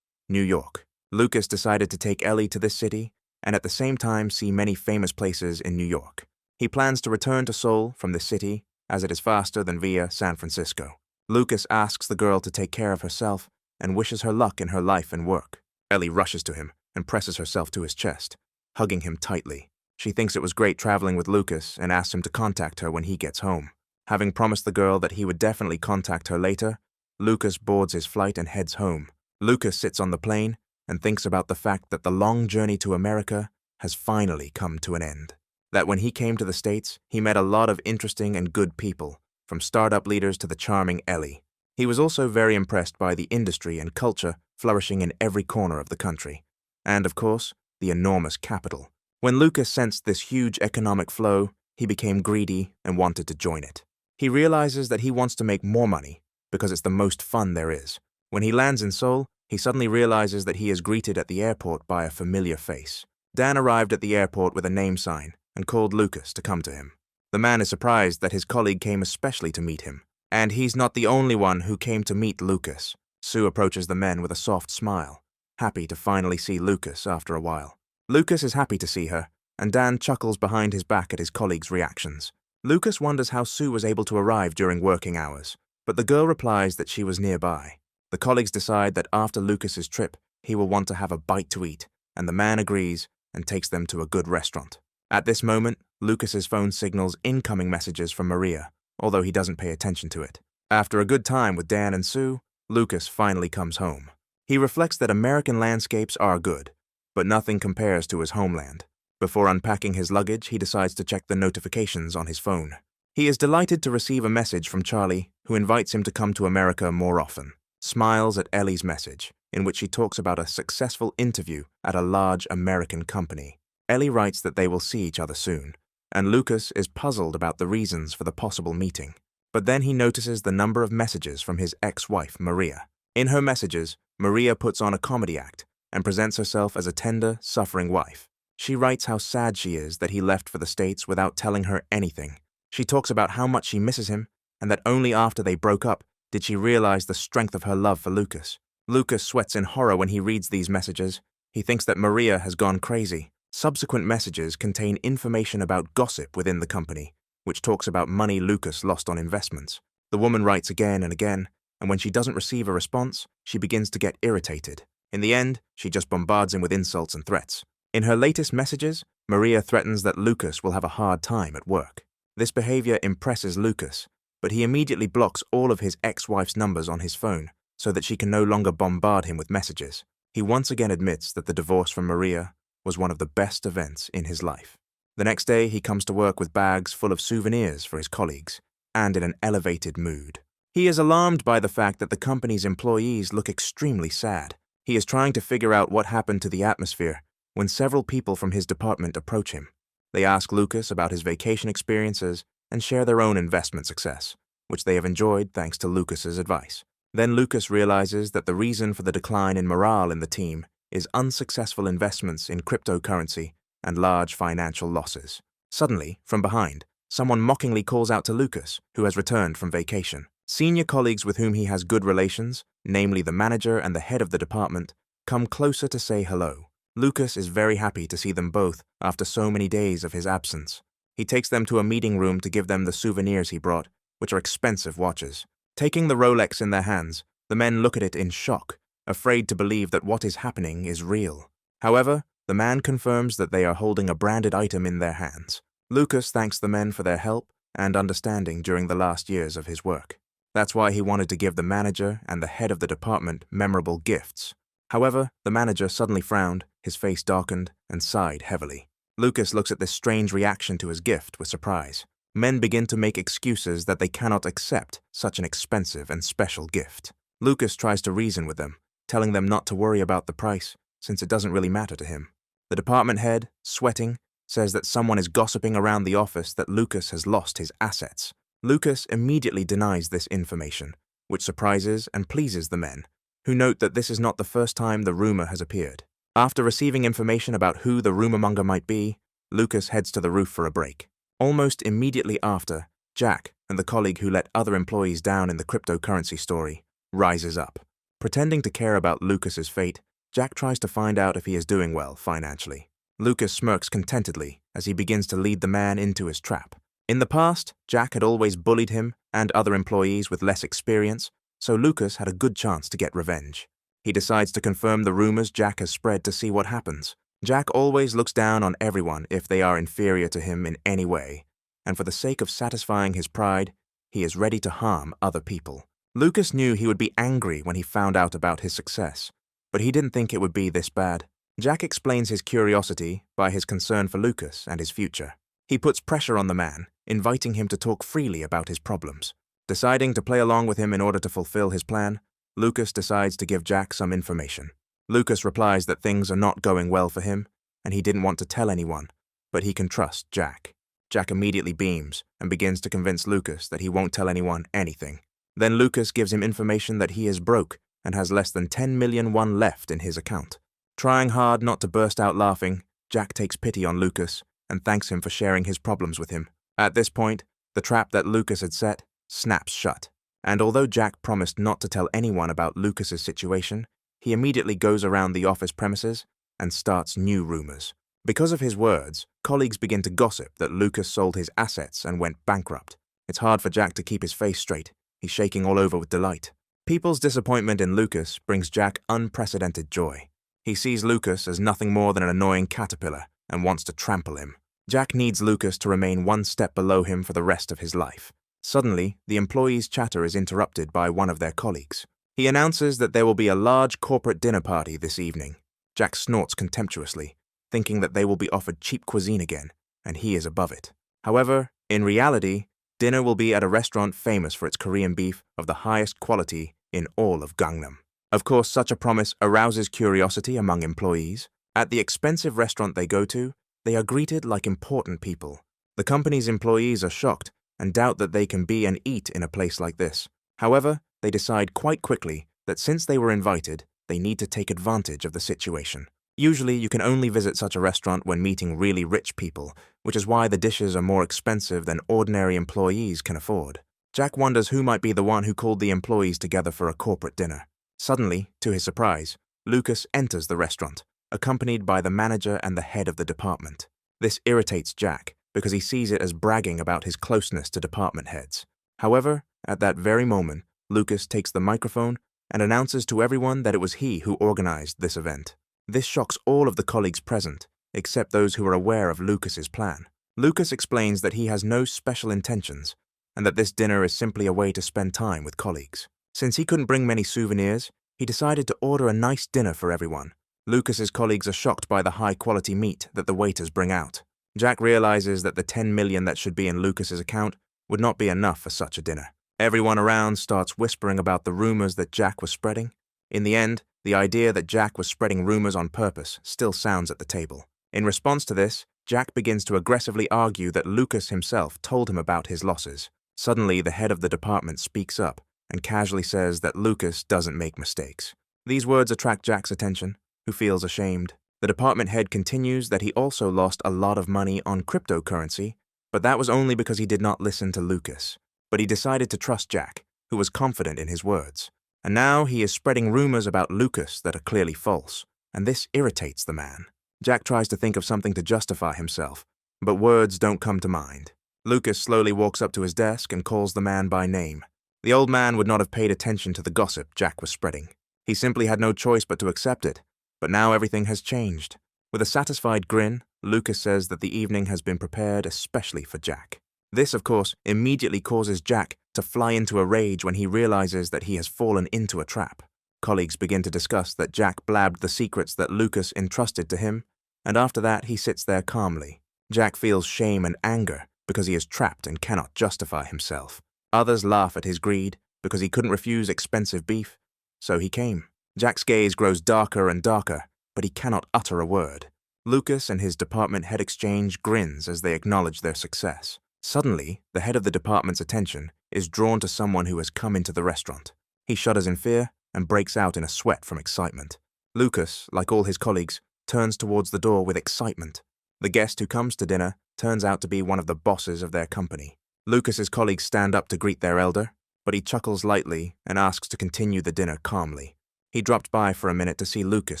New York. Lucas decided to take Ellie to this city and at the same time see many famous places in New York. He plans to return to Seoul from this city, as it is faster than via San Francisco. Lucas asks the girl to take care of herself and wishes her luck in her life and work. Ellie rushes to him and presses herself to his chest, hugging him tightly. She thinks it was great traveling with Lucas and asks him to contact her when he gets home. Having promised the girl that he would definitely contact her later, Lucas boards his flight and heads home. Lucas sits on the plane and thinks about the fact that the long journey to America has finally come to an end. That when he came to the States, he met a lot of interesting and good people, from startup leaders to the charming Ellie. He was also very impressed by the industry and culture flourishing in every corner of the country. And, of course, the enormous capital. When Lucas sensed this huge economic flow, he became greedy and wanted to join it. He realizes that he wants to make more money because it's the most fun there is. When he lands in Seoul, he suddenly realizes that he is greeted at the airport by a familiar face. Dan arrived at the airport with a name sign and called Lucas to come to him. The man is surprised that his colleague came especially to meet him. And he's not the only one who came to meet Lucas. Sue approaches the men with a soft smile, happy to finally see Lucas after a while. Lucas is happy to see her, and Dan chuckles behind his back at his colleague's reactions. Lucas wonders how Sue was able to arrive during working hours, but the girl replies that she was nearby. The colleagues decide that after Lucas's trip, he will want to have a bite to eat, and the man agrees and takes them to a good restaurant. At this moment, Lucas's phone signals incoming messages from Maria, although he doesn't pay attention to it. After a good time with Dan and Sue, Lucas finally comes home. He reflects that American landscapes are good, but nothing compares to his homeland. Before unpacking his luggage, he decides to check the notifications on his phone. He is delighted to receive a message from Charlie, who invites him to come to America more often. Smiles at Ellie's message, in which she talks about a successful interview at a large American company. Ellie writes that they will see each other soon, and Lucas is puzzled about the reasons for the possible meeting. But then he notices the number of messages from his ex-wife, Maria. In her messages, Maria puts on a comedy act and presents herself as a tender, suffering wife. She writes how sad she is that he left for the States without telling her anything. She talks about how much she misses him, and that only after they broke up did she realize the strength of her love for Lucas. Lucas sweats in horror when he reads these messages. He thinks that Maria has gone crazy. Subsequent messages contain information about gossip within the company, which talks about money Lucas lost on investments. The woman writes again and again, and when she doesn't receive a response, she begins to get irritated. In the end, she just bombards him with insults and threats. In her latest messages, Maria threatens that Lucas will have a hard time at work. This behavior impresses Lucas, but he immediately blocks all of his ex-wife's numbers on his phone so that she can no longer bombard him with messages. He once again admits that the divorce from Maria was one of the best events in his life. The next day, he comes to work with bags full of souvenirs for his colleagues, and in an elevated mood. He is alarmed by the fact that the company's employees look extremely sad. He is trying to figure out what happened to the atmosphere when several people from his department approach him. They ask Lucas about his vacation experiences and share their own investment success, which they have enjoyed thanks to Lucas's advice. Then Lucas realizes that the reason for the decline in morale in the team is unsuccessful investments in cryptocurrency and large financial losses. Suddenly, from behind, someone mockingly calls out to Lucas, who has returned from vacation. Senior colleagues with whom he has good relations, namely the manager and the head of the department, come closer to say hello. Lucas is very happy to see them both after so many days of his absence. He takes them to a meeting room to give them the souvenirs he brought, which are expensive watches. Taking the Rolex in their hands, the men look at it in shock, afraid to believe that what is happening is real. However, the man confirms that they are holding a branded item in their hands. Lucas thanks the men for their help and understanding during the last years of his work. That's why he wanted to give the manager and the head of the department memorable gifts. However, the manager suddenly frowned, his face darkened, and sighed heavily. Lucas looks at this strange reaction to his gift with surprise. men begin to make excuses that they cannot accept such an expensive and special gift. Lucas tries to reason with them, telling them not to worry about the price, since it doesn't really matter to him. The department head, sweating, says that someone is gossiping around the office that Lucas has lost his assets. Lucas immediately denies this information, which surprises and pleases the men, who note that this is not the first time the rumor has appeared. After receiving information about who the rumormonger might be, Lucas heads to the roof for a break. Almost immediately after, Jack, and the colleague who let other employees down in the cryptocurrency story, rises up. Pretending to care about Lucas's fate, Jack tries to find out if he is doing well financially. Lucas smirks contentedly as he begins to lead the man into his trap. In the past, Jack had always bullied him and other employees with less experience, so Lucas had a good chance to get revenge. He decides to confirm the rumors Jack has spread to see what happens. Jack always looks down on everyone if they are inferior to him in any way, and for the sake of satisfying his pride, he is ready to harm other people. Lucas knew he would be angry when he found out about his success, but he didn't think it would be this bad. Jack explains his curiosity by his concern for Lucas and his future. He puts pressure on the man, inviting him to talk freely about his problems. Deciding to play along with him in order to fulfill his plan, Lucas decides to give Jack some information. Lucas replies that things are not going well for him, and he didn't want to tell anyone, but he can trust Jack. Jack immediately beams and begins to convince Lucas that he won't tell anyone anything. Then Lucas gives him information that he is broke and has less than 10 million won left in his account. Trying hard not to burst out laughing, Jack takes pity on Lucas and thanks him for sharing his problems with him. At this point, the trap that Lucas had set snaps shut, and although Jack promised not to tell anyone about Lucas's situation, he immediately goes around the office premises and starts new rumors. Because of his words, colleagues begin to gossip that Lucas sold his assets and went bankrupt. It's hard for Jack to keep his face straight. He's shaking all over with delight. People's disappointment in Lucas brings Jack unprecedented joy. He sees Lucas as nothing more than an annoying caterpillar and wants to trample him. Jack needs Lucas to remain one step below him for the rest of his life. Suddenly, the employees' chatter is interrupted by one of their colleagues. He announces that there will be a large corporate dinner party this evening. Jack snorts contemptuously, thinking that they will be offered cheap cuisine again, and he is above it. However, in reality, dinner will be at a restaurant famous for its Korean beef of the highest quality in all of Gangnam. Of course, such a promise arouses curiosity among employees. At the expensive restaurant they go to, they are greeted like important people. The company's employees are shocked and doubt that they can be and eat in a place like this. However, they decide quite quickly that since they were invited, they need to take advantage of the situation. Usually, you can only visit such a restaurant when meeting really rich people, which is why the dishes are more expensive than ordinary employees can afford. Jack wonders who might be the one who called the employees together for a corporate dinner. Suddenly, to his surprise, Lucas enters the restaurant, accompanied by the manager and the head of the department. This irritates Jack because he sees it as bragging about his closeness to department heads. However, at that very moment, Lucas takes the microphone and announces to everyone that it was he who organized this event. This shocks all of the colleagues present, except those who are aware of Lucas's plan. Lucas explains that he has no special intentions, and that this dinner is simply a way to spend time with colleagues. Since he couldn't bring many souvenirs, he decided to order a nice dinner for everyone. Lucas's colleagues are shocked by the high-quality meat that the waiters bring out. Jack realizes that the 10 million that should be in Lucas's account would not be enough for such a dinner. Everyone around starts whispering about the rumors that Jack was spreading. In the end, the idea that Jack was spreading rumors on purpose still sounds at the table. In response to this, Jack begins to aggressively argue that Lucas himself told him about his losses. Suddenly, the head of the department speaks up and casually says that Lucas doesn't make mistakes. These words attract Jack's attention, who feels ashamed. The department head continues that he also lost a lot of money on cryptocurrency, but that was only because he did not listen to Lucas. But he decided to trust Jack, who was confident in his words. And now he is spreading rumors about Lucas that are clearly false, and this irritates the man. Jack tries to think of something to justify himself, but words don't come to mind. Lucas slowly walks up to his desk and calls the man by name. The old man would not have paid attention to the gossip Jack was spreading. He simply had no choice but to accept it, but now everything has changed. With a satisfied grin, Lucas says that the evening has been prepared especially for Jack. This, of course, immediately causes Jack to fly into a rage when he realizes that he has fallen into a trap. Colleagues begin to discuss that Jack blabbed the secrets that Lucas entrusted to him, and after that he sits there calmly. Jack feels shame and anger because he is trapped and cannot justify himself. Others laugh at his greed because he couldn't refuse expensive beef, so he came. Jack's gaze grows darker and darker, but he cannot utter a word. Lucas and his department head exchange grins as they acknowledge their success. Suddenly, the head of the department's attention is drawn to someone who has come into the restaurant. He shudders in fear and breaks out in a sweat from excitement. Lucas, like all his colleagues, turns towards the door with excitement. The guest who comes to dinner turns out to be one of the bosses of their company. Lucas's colleagues stand up to greet their elder, but he chuckles lightly and asks to continue the dinner calmly. He dropped by for a minute to see Lucas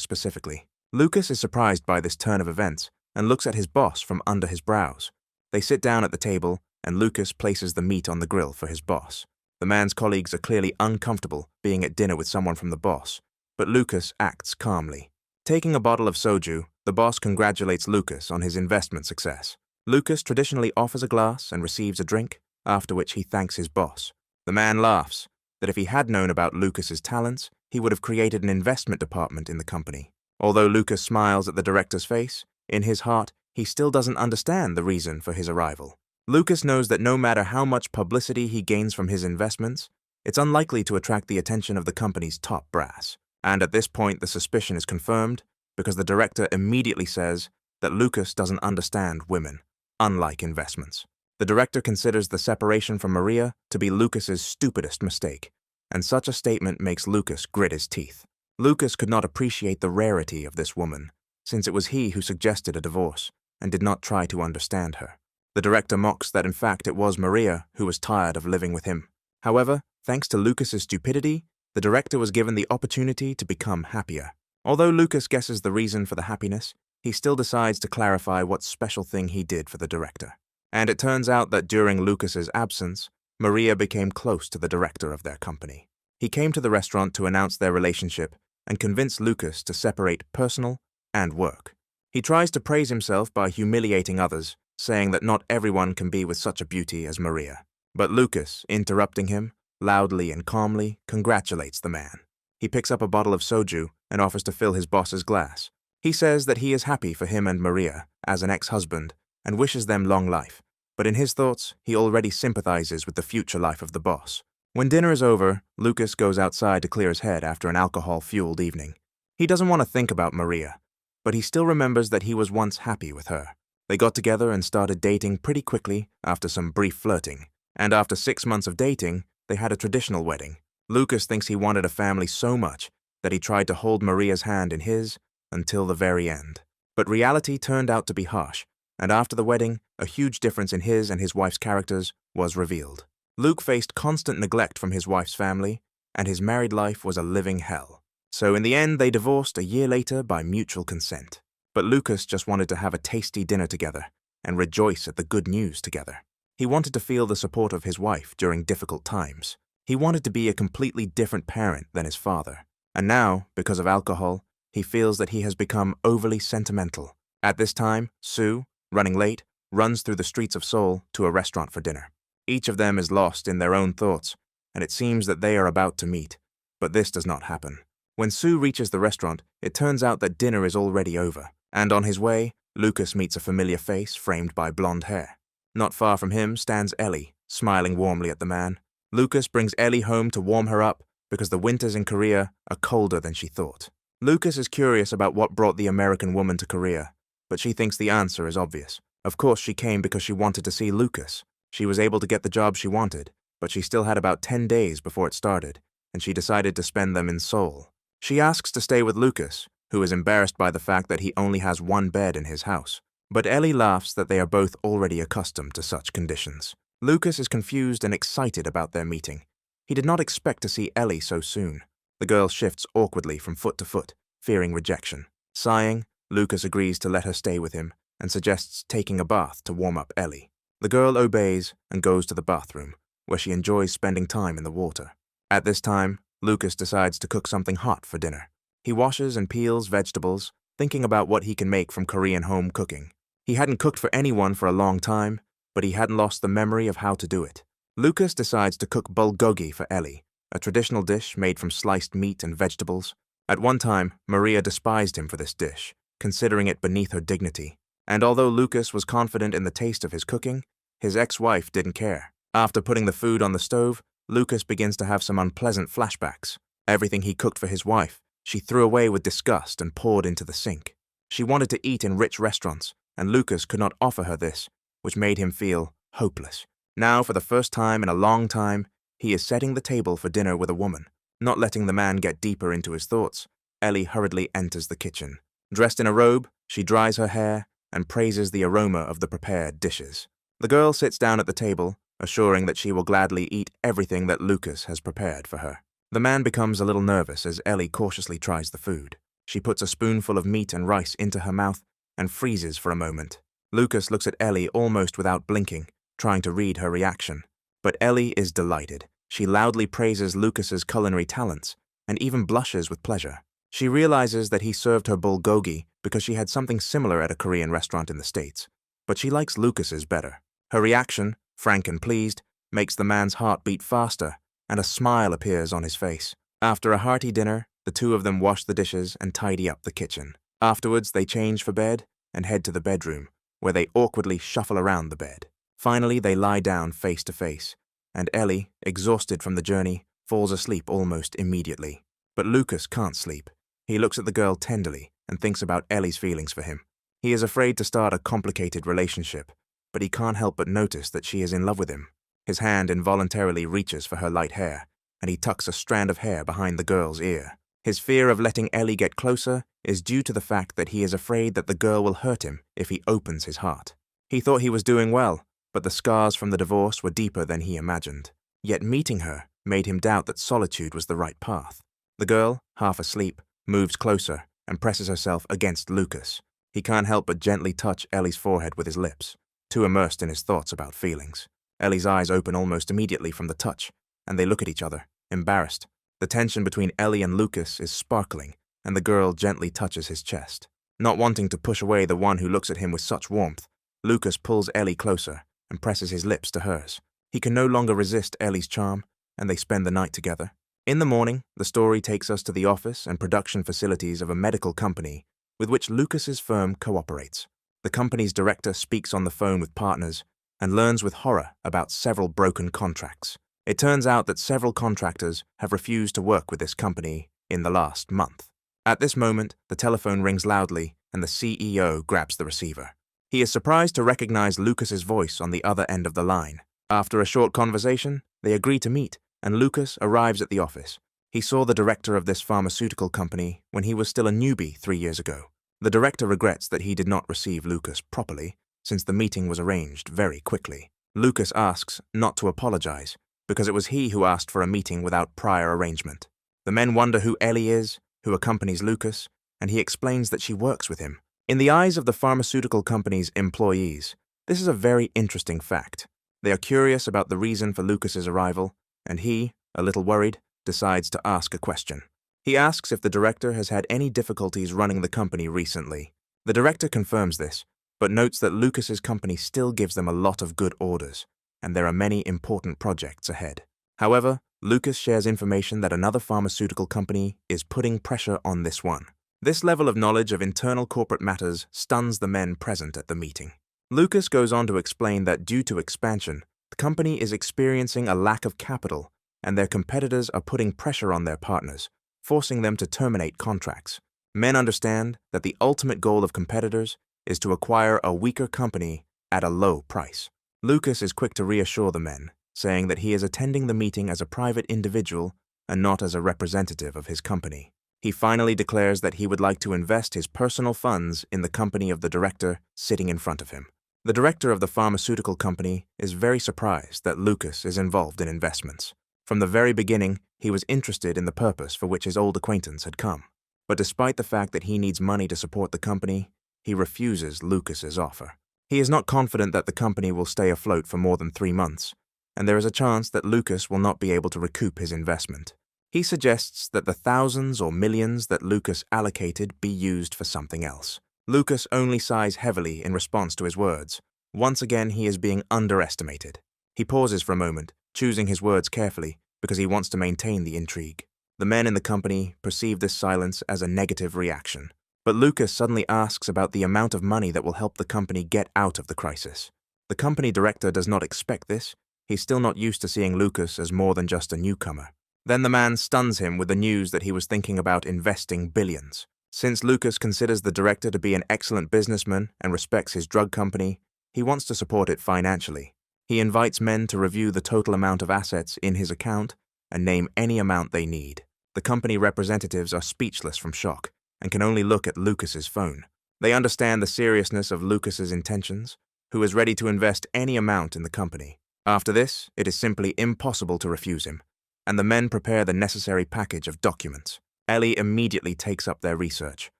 specifically. Lucas is surprised by this turn of events and looks at his boss from under his brows. They sit down at the table, and Lucas places the meat on the grill for his boss. The man's colleagues are clearly uncomfortable being at dinner with someone from the boss, but Lucas acts calmly. Taking a bottle of soju, the boss congratulates Lucas on his investment success. Lucas traditionally offers a glass and receives a drink, after which he thanks his boss. The man laughs that if he had known about Lucas's talents, he would have created an investment department in the company. Although Lucas smiles at the director's face, in his heart, he still doesn't understand the reason for his arrival. Lucas knows that no matter how much publicity he gains from his investments, it's unlikely to attract the attention of the company's top brass. And at this point, the suspicion is confirmed because the director immediately says that Lucas doesn't understand women, unlike investments. The director considers the separation from Maria to be Lucas's stupidest mistake, and such a statement makes Lucas grit his teeth. Lucas could not appreciate the rarity of this woman, since it was he who suggested a divorce and did not try to understand her. The director mocks that in fact it was Maria who was tired of living with him. However, thanks to Lucas's stupidity, the director was given the opportunity to become happier. Although Lucas guesses the reason for the happiness, he still decides to clarify what special thing he did for the director. And it turns out that during Lucas's absence, Maria became close to the director of their company. He came to the restaurant to announce their relationship and convince Lucas to separate personal and work. He tries to praise himself by humiliating others, saying that not everyone can be with such a beauty as Maria. But Lucas, interrupting him, loudly and calmly congratulates the man. He picks up a bottle of soju and offers to fill his boss's glass. He says that he is happy for him and Maria as an ex-husband and wishes them long life, but in his thoughts, he already sympathizes with the future life of the boss. When dinner is over, Lucas goes outside to clear his head after an alcohol-fueled evening. He doesn't want to think about Maria, but he still remembers that he was once happy with her. They got together and started dating pretty quickly after some brief flirting, and after 6 months of dating, they had a traditional wedding. Lucas thinks he wanted a family so much that he tried to hold Maria's hand in his until the very end. But reality turned out to be harsh, and after the wedding, a huge difference in his and his wife's characters was revealed. Luke faced constant neglect from his wife's family, and his married life was a living hell. So in the end, they divorced a year later by mutual consent. But Lucas just wanted to have a tasty dinner together and rejoice at the good news together. He wanted to feel the support of his wife during difficult times. He wanted to be a completely different parent than his father. And now, because of alcohol, he feels that he has become overly sentimental. At this time, Sue, running late, runs through the streets of Seoul to a restaurant for dinner. Each of them is lost in their own thoughts, and it seems that they are about to meet. But this does not happen. When Sue reaches the restaurant, it turns out that dinner is already over, and on his way, Lucas meets a familiar face framed by blonde hair. Not far from him stands Ellie, smiling warmly at the man. Lucas brings Ellie home to warm her up because the winters in Korea are colder than she thought. Lucas is curious about what brought the American woman to Korea, but she thinks the answer is obvious. Of course, she came because she wanted to see Lucas. She was able to get the job she wanted, but she still had about 10 days before it started, and she decided to spend them in Seoul. She asks to stay with Lucas, who is embarrassed by the fact that he only has one bed in his house. But Ellie laughs that they are both already accustomed to such conditions. Lucas is confused and excited about their meeting. He did not expect to see Ellie so soon. The girl shifts awkwardly from foot to foot, fearing rejection. Sighing, Lucas agrees to let her stay with him and suggests taking a bath to warm up Ellie. The girl obeys and goes to the bathroom, where she enjoys spending time in the water. At this time, Lucas decides to cook something hot for dinner. He washes and peels vegetables, thinking about what he can make from Korean home cooking. He hadn't cooked for anyone for a long time, but he hadn't lost the memory of how to do it. Lucas decides to cook bulgogi for Ellie, a traditional dish made from sliced meat and vegetables. At one time, Maria despised him for this dish, considering it beneath her dignity. And although Lucas was confident in the taste of his cooking, His ex-wife didn't care. After putting the food on the stove, Lucas begins to have some unpleasant flashbacks. Everything he cooked for his wife, she threw away with disgust and poured into the sink. She wanted to eat in rich restaurants, and Lucas could not offer her this, which made him feel hopeless. Now, for the first time in a long time, he is setting the table for dinner with a woman. Not letting the man get deeper into his thoughts, Ellie hurriedly enters the kitchen. Dressed in a robe, she dries her hair and praises the aroma of the prepared dishes. The girl sits down at the table, assuring that she will gladly eat everything that Lucas has prepared for her. The man becomes a little nervous as Ellie cautiously tries the food. She puts a spoonful of meat and rice into her mouth and freezes for a moment. Lucas looks at Ellie almost without blinking, trying to read her reaction. But Ellie is delighted. She loudly praises Lucas's culinary talents and even blushes with pleasure. She realizes that he served her bulgogi because she had something similar at a Korean restaurant in the States, but she likes Lucas's better. Her reaction, frank and pleased, makes the man's heart beat faster, and a smile appears on his face. After a hearty dinner, the two of them wash the dishes and tidy up the kitchen. Afterwards, they change for bed and head to the bedroom, where they awkwardly shuffle around the bed. Finally, they lie down face to face, and Ellie, exhausted from the journey, falls asleep almost immediately. But Lucas can't sleep. He looks at the girl tenderly and thinks about Ellie's feelings for him. He is afraid to start a complicated relationship, but he can't help but notice that she is in love with him. His hand involuntarily reaches for her light hair, and he tucks a strand of hair behind the girl's ear. His fear of letting Ellie get closer is due to the fact that he is afraid that the girl will hurt him if he opens his heart. He thought he was doing well, but the scars from the divorce were deeper than he imagined. Yet meeting her made him doubt that solitude was the right path. The girl, half asleep, moves closer and presses herself against Lucas. He can't help but gently touch Ellie's forehead with his lips, too immersed in his thoughts about feelings. Ellie's eyes open almost immediately from the touch, and they look at each other, embarrassed. The tension between Ellie and Lucas is sparkling, and the girl gently touches his chest. Not wanting to push away the one who looks at him with such warmth, Lucas pulls Ellie closer and presses his lips to hers. He can no longer resist Ellie's charm, and they spend the night together. In the morning, the story takes us to the office and production facilities of a medical company with which Lucas's firm cooperates. The company's director speaks on the phone with partners and learns with horror about several broken contracts. It turns out that several contractors have refused to work with this company in the last month. At this moment, the telephone rings loudly and the CEO grabs the receiver. He is surprised to recognize Lucas's voice on the other end of the line. After a short conversation, they agree to meet, and Lucas arrives at the office. He saw the director of this pharmaceutical company when he was still a newbie 3 years ago. The director regrets that he did not receive Lucas properly, since the meeting was arranged very quickly. Lucas asks not to apologize, because it was he who asked for a meeting without prior arrangement. The men wonder who Ellie is, who accompanies Lucas, and he explains that she works with him. In the eyes of the pharmaceutical company's employees, this is a very interesting fact. They are curious about the reason for Lucas's arrival, and he, a little worried, decides to ask a question. He asks if the director has had any difficulties running the company recently. The director confirms this, but notes that Lucas's company still gives them a lot of good orders, and there are many important projects ahead. However, Lucas shares information that another pharmaceutical company is putting pressure on this one. This level of knowledge of internal corporate matters stuns the men present at the meeting. Lucas goes on to explain that due to expansion, the company is experiencing a lack of capital, and their competitors are putting pressure on their partners, forcing them to terminate contracts. Men understand that the ultimate goal of competitors is to acquire a weaker company at a low price. Lucas is quick to reassure the men, saying that he is attending the meeting as a private individual and not as a representative of his company. He finally declares that he would like to invest his personal funds in the company of the director sitting in front of him. The director of the pharmaceutical company is very surprised that Lucas is involved in investments. From the very beginning, he was interested in the purpose for which his old acquaintance had come. But despite the fact that he needs money to support the company, he refuses Lucas's offer. He is not confident that the company will stay afloat for more than 3 months, and there is a chance that Lucas will not be able to recoup his investment. He suggests that the thousands or millions that Lucas allocated be used for something else. Lucas only sighs heavily in response to his words. Once again, he is being underestimated. He pauses for a moment, choosing his words carefully because he wants to maintain the intrigue. The men in the company perceive this silence as a negative reaction. But Lucas suddenly asks about the amount of money that will help the company get out of the crisis. The company director does not expect this. He's still not used to seeing Lucas as more than just a newcomer. Then the man stuns him with the news that he was thinking about investing billions. Since Lucas considers the director to be an excellent businessman and respects his drug company, he wants to support it financially. He invites men to review the total amount of assets in his account and name any amount they need. The company representatives are speechless from shock and can only look at Lucas's phone. They understand the seriousness of Lucas's intentions, who is ready to invest any amount in the company. After this, it is simply impossible to refuse him, and the men prepare the necessary package of documents. Ellie immediately takes up their research,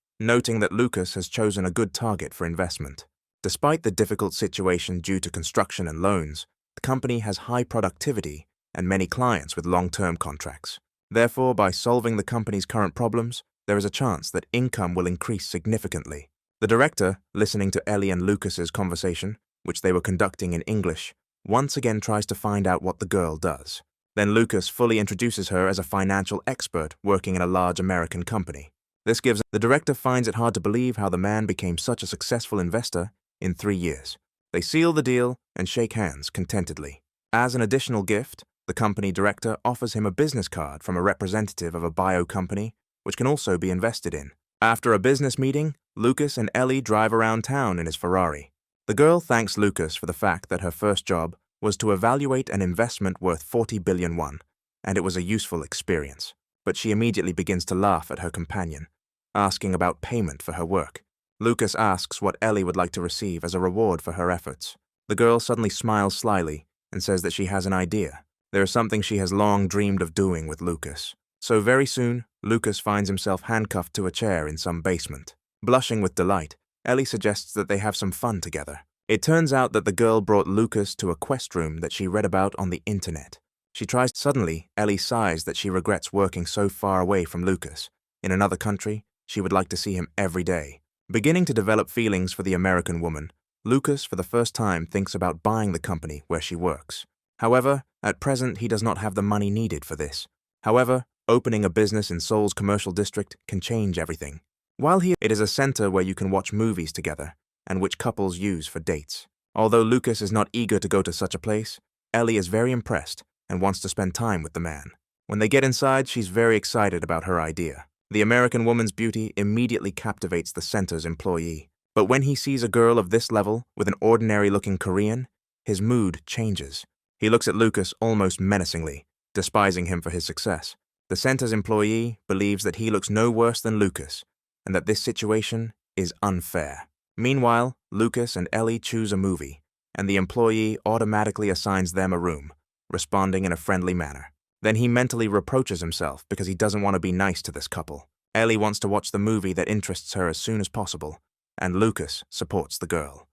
noting that Lucas has chosen a good target for investment. Despite the difficult situation due to construction and loans, the company has high productivity and many clients with long-term contracts. Therefore, by solving the company's current problems, there is a chance that income will increase significantly. The director, listening to Ellie and Lucas's conversation, which they were conducting in English, once again tries to find out what the girl does. Then Lucas fully introduces her as a financial expert working in a large American company. The director finds it hard to believe how the man became such a successful investor in 3 years. They seal the deal and shake hands contentedly. As an additional gift, the company director offers him a business card from a representative of a bio company, which can also be invested in. After a business meeting, Lucas and Ellie drive around town in his Ferrari. The girl thanks Lucas for the fact that her first job was to evaluate an investment worth 40 billion won, and it was a useful experience. But she immediately begins to laugh at her companion, asking about payment for her work. Lucas asks what Ellie would like to receive as a reward for her efforts. The girl suddenly smiles slyly and says that she has an idea. There is something she has long dreamed of doing with Lucas. So very soon, Lucas finds himself handcuffed to a chair in some basement. Blushing with delight, Ellie suggests that they have some fun together. It turns out that the girl brought Lucas to a quest room that she read about on the internet. Suddenly, Ellie sighs that she regrets working so far away from Lucas. In another country, she would like to see him every day. Beginning to develop feelings for the American woman, Lucas for the first time thinks about buying the company where she works. However, at present he does not have the money needed for this. However, opening a business in Seoul's commercial district can change everything. It is a center where you can watch movies together, and which couples use for dates. Although Lucas is not eager to go to such a place, Ellie is very impressed and wants to spend time with the man. When they get inside, she's very excited about her idea. The American woman's beauty immediately captivates the center's employee. But when he sees a girl of this level with an ordinary-looking Korean, his mood changes. He looks at Lucas almost menacingly, despising him for his success. The center's employee believes that he looks no worse than Lucas, and that this situation is unfair. Meanwhile, Lucas and Ellie choose a movie, and the employee automatically assigns them a room, responding in a friendly manner. Then he mentally reproaches himself because he doesn't want to be nice to this couple. Ellie wants to watch the movie that interests her as soon as possible, and Lucas supports the girl.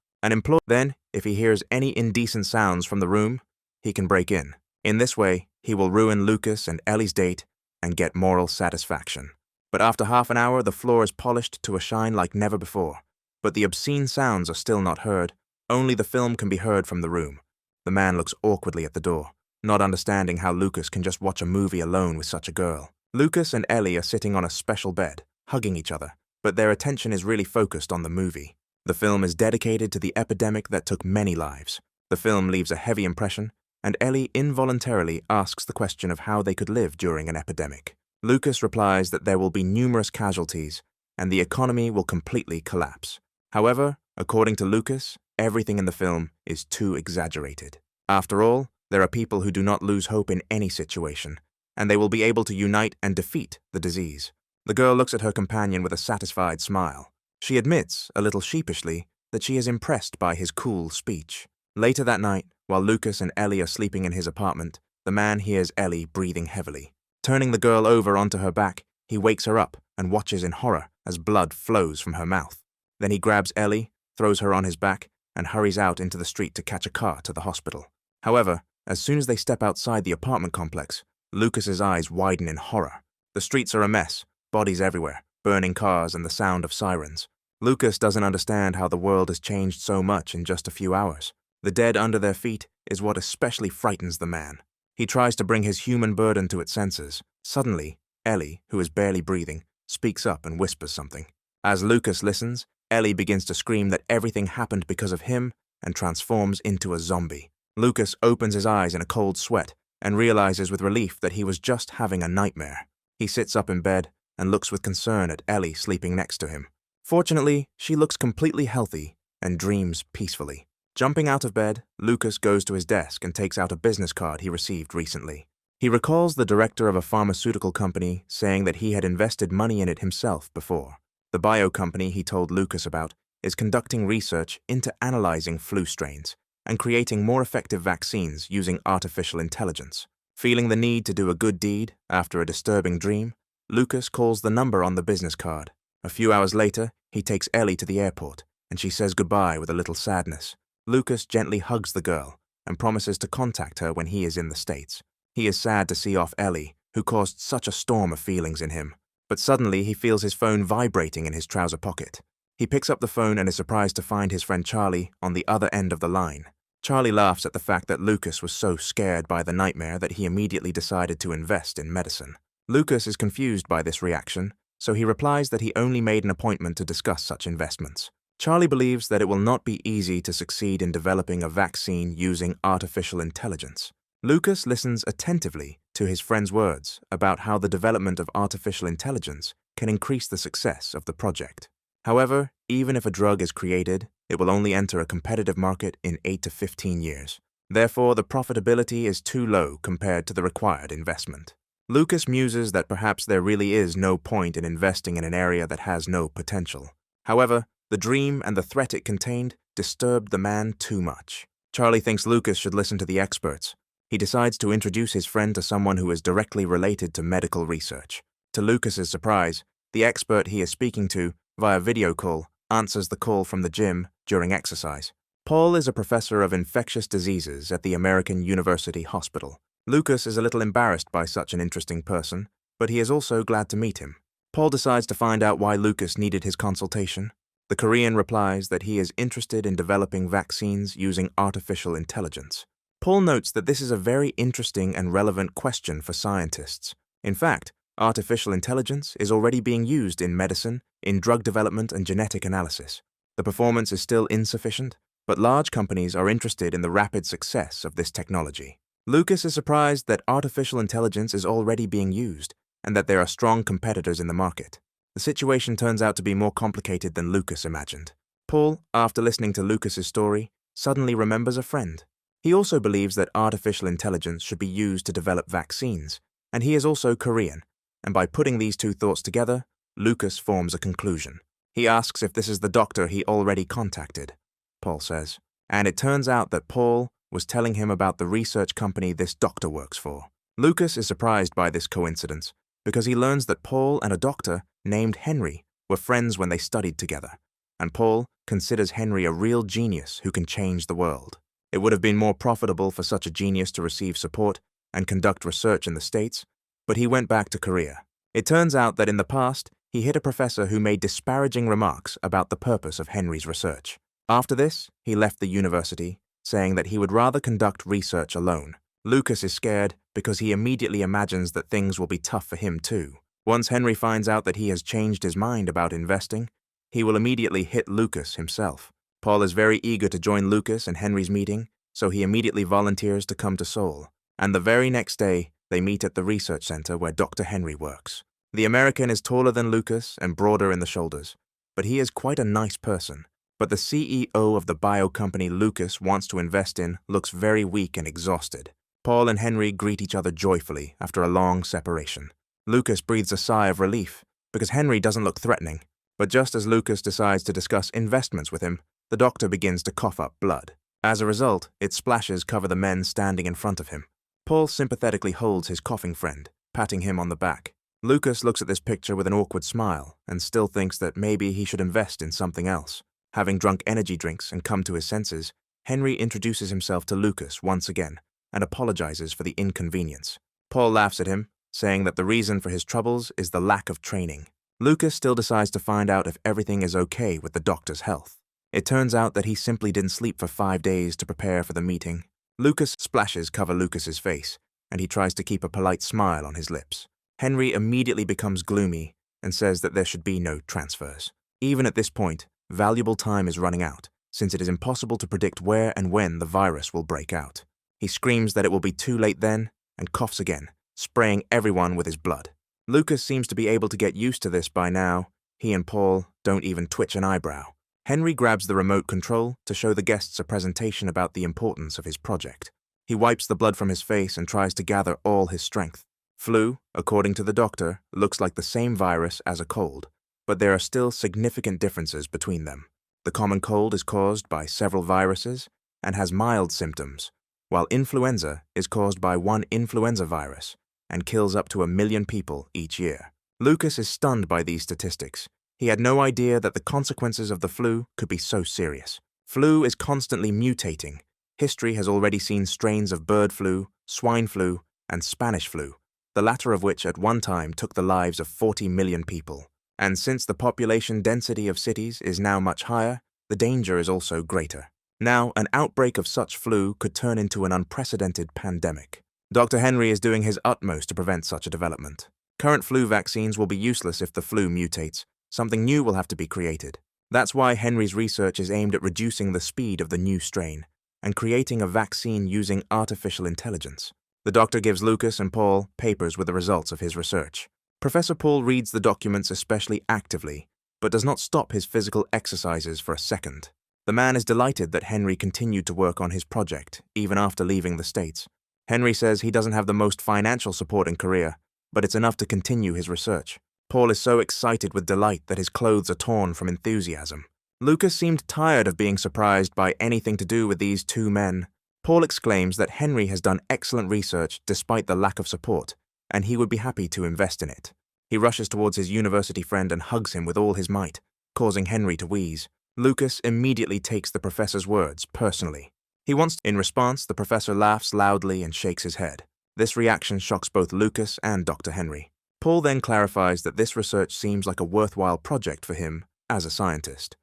Then, if he hears any indecent sounds from the room, he can break in. In this way, he will ruin Lucas and Ellie's date and get moral satisfaction. But after half an hour, the floor is polished to a shine like never before. But the obscene sounds are still not heard. Only the film can be heard from the room. The man looks awkwardly at the door, not understanding how Lucas can just watch a movie alone with such a girl. Lucas and Ellie are sitting on a special bed, hugging each other, but their attention is really focused on the movie. The film is dedicated to the epidemic that took many lives. The film leaves a heavy impression, and Ellie involuntarily asks the question of how they could live during an epidemic. Lucas replies that there will be numerous casualties, and the economy will completely collapse. However, according to Lucas, everything in the film is too exaggerated. After all, there are people who do not lose hope in any situation, and they will be able to unite and defeat the disease. The girl looks at her companion with a satisfied smile. She admits, a little sheepishly, that she is impressed by his cool speech. Later that night, while Lucas and Ellie are sleeping in his apartment, the man hears Ellie breathing heavily. Turning the girl over onto her back, he wakes her up and watches in horror as blood flows from her mouth. Then he grabs Ellie, throws her on his back, and hurries out into the street to catch a car to the hospital. However, as soon as they step outside the apartment complex, Lucas's eyes widen in horror. The streets are a mess, bodies everywhere, burning cars and the sound of sirens. Lucas doesn't understand how the world has changed so much in just a few hours. The dead under their feet is what especially frightens the man. He tries to bring his human burden to its senses. Suddenly, Ellie, who is barely breathing, speaks up and whispers something. As Lucas listens, Ellie begins to scream that everything happened because of him and transforms into a zombie. Lucas opens his eyes in a cold sweat and realizes with relief that he was just having a nightmare. He sits up in bed and looks with concern at Ellie sleeping next to him. Fortunately, she looks completely healthy and dreams peacefully. Jumping out of bed, Lucas goes to his desk and takes out a business card he received recently. He recalls the director of a pharmaceutical company saying that he had invested money in it himself before. The bio company he told Lucas about is conducting research into analyzing flu strains and creating more effective vaccines using artificial intelligence. Feeling the need to do a good deed after a disturbing dream, Lucas calls the number on the business card. A few hours later, he takes Ellie to the airport, and she says goodbye with a little sadness. Lucas gently hugs the girl and promises to contact her when he is in the States. He is sad to see off Ellie, who caused such a storm of feelings in him. But suddenly he feels his phone vibrating in his trouser pocket. He picks up the phone and is surprised to find his friend Charlie on the other end of the line. Charlie laughs at the fact that Lucas was so scared by the nightmare that he immediately decided to invest in medicine. Lucas is confused by this reaction, so he replies that he only made an appointment to discuss such investments. Charlie believes that it will not be easy to succeed in developing a vaccine using artificial intelligence. Lucas listens attentively to his friend's words about how the development of artificial intelligence can increase the success of the project. However, even if a drug is created, it will only enter a competitive market in 8 to 15 years. Therefore, the profitability is too low compared to the required investment. Lucas muses that perhaps there really is no point in investing in an area that has no potential. However, the dream and the threat it contained disturbed the man too much. Charlie thinks Lucas should listen to the experts. He decides to introduce his friend to someone who is directly related to medical research. To Lucas's surprise, the expert he is speaking to, via video call, answers the call from the gym during exercise. Paul is a professor of infectious diseases at the American University Hospital. Lucas is a little embarrassed by such an interesting person, but he is also glad to meet him. Paul decides to find out why Lucas needed his consultation. The Korean replies that he is interested in developing vaccines using artificial intelligence. Paul notes that this is a very interesting and relevant question for scientists. In fact, artificial intelligence is already being used in medicine, in drug development and genetic analysis. The performance is still insufficient, but large companies are interested in the rapid success of this technology. Lucas is surprised that artificial intelligence is already being used and that there are strong competitors in the market. The situation turns out to be more complicated than Lucas imagined. Paul, after listening to Lucas's story, suddenly remembers a friend. He also believes that artificial intelligence should be used to develop vaccines, and he is also Korean, and by putting these two thoughts together, Lucas forms a conclusion. He asks if this is the doctor he already contacted. Paul says, and it turns out that Paul was telling him about the research company this doctor works for. Lucas is surprised by this coincidence because he learns that Paul and a doctor named Henry were friends when they studied together, and Paul considers Henry a real genius who can change the world. It would have been more profitable for such a genius to receive support and conduct research in the States, but he went back to Korea. It turns out that in the past, he hit a professor who made disparaging remarks about the purpose of Henry's research. After this, he left the university, saying that he would rather conduct research alone. Lucas is scared because he immediately imagines that things will be tough for him too. Once Henry finds out that he has changed his mind about investing, he will immediately hit Lucas himself. Paul is very eager to join Lucas and Henry's meeting, so he immediately volunteers to come to Seoul. And the very next day, they meet at the research center where Dr. Henry works. The American is taller than Lucas and broader in the shoulders, but he is quite a nice person. But the CEO of the bio company Lucas wants to invest in looks very weak and exhausted. Paul and Henry greet each other joyfully after a long separation. Lucas breathes a sigh of relief because Henry doesn't look threatening, but just as Lucas decides to discuss investments with him, the doctor begins to cough up blood. As a result, its splashes cover the men standing in front of him. Paul sympathetically holds his coughing friend, patting him on the back. Lucas looks at this picture with an awkward smile and still thinks that maybe he should invest in something else. Having drunk energy drinks and come to his senses, Henry introduces himself to Lucas once again and apologizes for the inconvenience. Paul laughs at him, saying that the reason for his troubles is the lack of training. Lucas still decides to find out if everything is okay with the doctor's health. It turns out that he simply didn't sleep for 5 days to prepare for the meeting. Lucas' splashes cover Lucas's face, and he tries to keep a polite smile on his lips. Henry immediately becomes gloomy and says that there should be no transfers. Even at this point, valuable time is running out, since it is impossible to predict where and when the virus will break out. He screams that it will be too late then, and coughs again, spraying everyone with his blood. Lucas seems to be able to get used to this by now. He and Paul don't even twitch an eyebrow. Henry grabs the remote control to show the guests a presentation about the importance of his project. He wipes the blood from his face and tries to gather all his strength. Flu, according to the doctor, looks like the same virus as a cold, but there are still significant differences between them. The common cold is caused by several viruses and has mild symptoms, while influenza is caused by one influenza virus and kills up to 1 million people each year. Lucas is stunned by these statistics. He had no idea that the consequences of the flu could be so serious. Flu is constantly mutating. History has already seen strains of bird flu, swine flu, and Spanish flu, the latter of which at one time took the lives of 40 million people. And since the population density of cities is now much higher, the danger is also greater. Now, an outbreak of such flu could turn into an unprecedented pandemic. Dr. Henry is doing his utmost to prevent such a development. Current flu vaccines will be useless if the flu mutates. Something new will have to be created. That's why Henry's research is aimed at reducing the speed of the new strain and creating a vaccine using artificial intelligence. The doctor gives Lucas and Paul papers with the results of his research. Professor Paul reads the documents especially actively, but does not stop his physical exercises for a second. The man is delighted that Henry continued to work on his project, even after leaving the States. Henry says he doesn't have the most financial support in Korea, but it's enough to continue his research. Paul is so excited with delight that his clothes are torn from enthusiasm. Lucas seemed tired of being surprised by anything to do with these two men. Paul exclaims that Henry has done excellent research despite the lack of support, and he would be happy to invest in it. He rushes towards his university friend and hugs him with all his might, causing Henry to wheeze. Lucas immediately takes the professor's words personally. In response, the professor laughs loudly and shakes his head. This reaction shocks both Lucas and Dr. Henry. Paul then clarifies that this research seems like a worthwhile project for him as a scientist.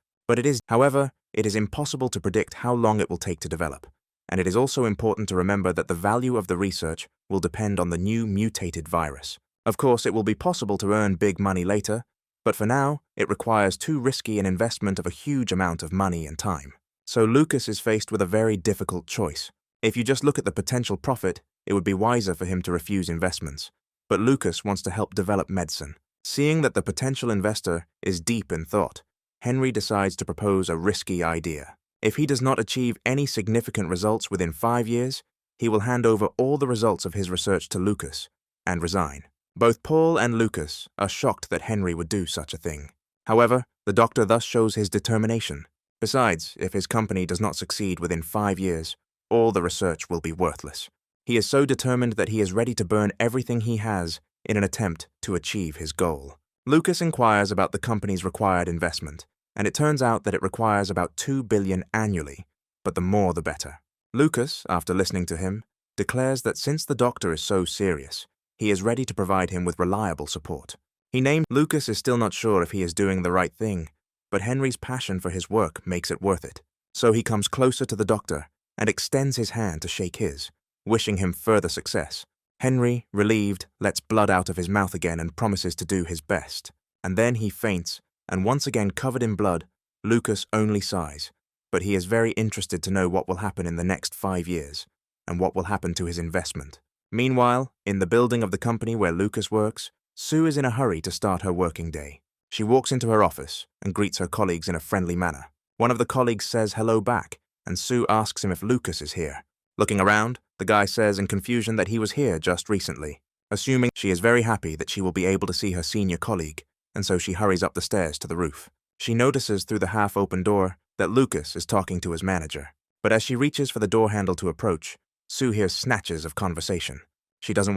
However, it is impossible to predict how long it will take to develop, and it is also important to remember that the value of the research will depend on the new mutated virus. Of course, it will be possible to earn big money later, but for now, it requires too risky an investment of a huge amount of money and time. So Lucas is faced with a very difficult choice. If you just look at the potential profit, it would be wiser for him to refuse investments. But Lucas wants to help develop medicine. Seeing that the potential investor is deep in thought, Henry decides to propose a risky idea. If he does not achieve any significant results within 5 years, he will hand over all the results of his research to Lucas and resign. Both Paul and Lucas are shocked that Henry would do such a thing. However, the doctor thus shows his determination. Besides, if his company does not succeed within 5 years, all the research will be worthless. He is so determined that he is ready to burn everything he has in an attempt to achieve his goal. Lucas inquires about the company's required investment, and it turns out that it requires about $2 billion annually, but the more the better. Lucas, after listening to him, declares that since the doctor is so serious, he is ready to provide him with reliable support. Lucas is still not sure if he is doing the right thing, but Henry's passion for his work makes it worth it. So he comes closer to the doctor and extends his hand to shake his, wishing him further success. Henry, relieved, lets blood out of his mouth again and promises to do his best. And then he faints, and once again covered in blood, Lucas only sighs. But he is very interested to know what will happen in the next 5 years, and what will happen to his investment. Meanwhile, in the building of the company where Lucas works, Sue is in a hurry to start her working day. She walks into her office and greets her colleagues in a friendly manner. One of the colleagues says hello back, and Sue asks him if Lucas is here. Looking around, the guy says in confusion that he was here just recently. Assuming, she is very happy that she will be able to see her senior colleague, and so she hurries up the stairs to the roof. She notices through the half-open door that Lucas is talking to his manager. But as she reaches for the door handle to approach, Sue hears snatches of conversation.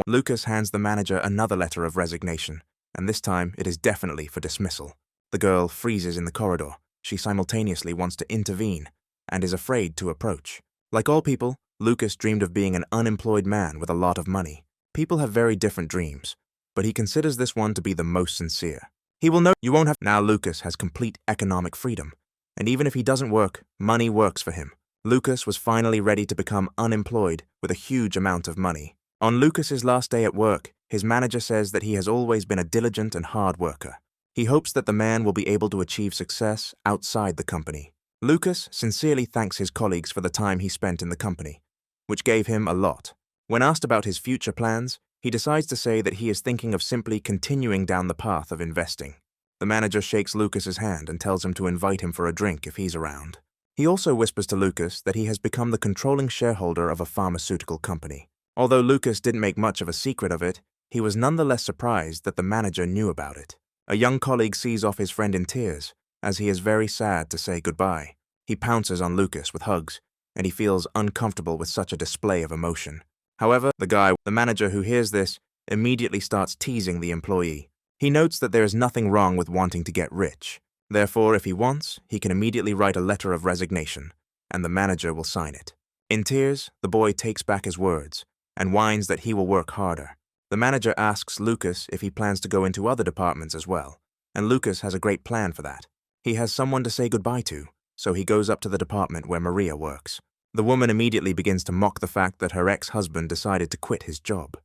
Lucas hands the manager another letter of resignation, and this time it is definitely for dismissal. The girl freezes in the corridor. She simultaneously wants to intervene and is afraid to approach. Like all people, Lucas dreamed of being an unemployed man with a lot of money. People have very different dreams, but he considers this one to be the most sincere. He will know you won't have. Now Lucas has complete economic freedom, and even if he doesn't work, money works for him. Lucas was finally ready to become unemployed with a huge amount of money. On Lucas's last day at work, his manager says that he has always been a diligent and hard worker. He hopes that the man will be able to achieve success outside the company. Lucas sincerely thanks his colleagues for the time he spent in the company, which gave him a lot. When asked about his future plans, he decides to say that he is thinking of simply continuing down the path of investing. The manager shakes Lucas's hand and tells him to invite him for a drink if he's around. He also whispers to Lucas that he has become the controlling shareholder of a pharmaceutical company. Although Lucas didn't make much of a secret of it, he was nonetheless surprised that the manager knew about it. A young colleague sees off his friend in tears, as he is very sad to say goodbye. He pounces on Lucas with hugs, and he feels uncomfortable with such a display of emotion. However, the manager who hears this, immediately starts teasing the employee. He notes that there is nothing wrong with wanting to get rich. Therefore, if he wants, he can immediately write a letter of resignation, and the manager will sign it. In tears, the boy takes back his words, and whines that he will work harder. The manager asks Lucas if he plans to go into other departments as well, and Lucas has a great plan for that. He has someone to say goodbye to, so he goes up to the department where Maria works. The woman immediately begins to mock the fact that her ex-husband decided to quit his job.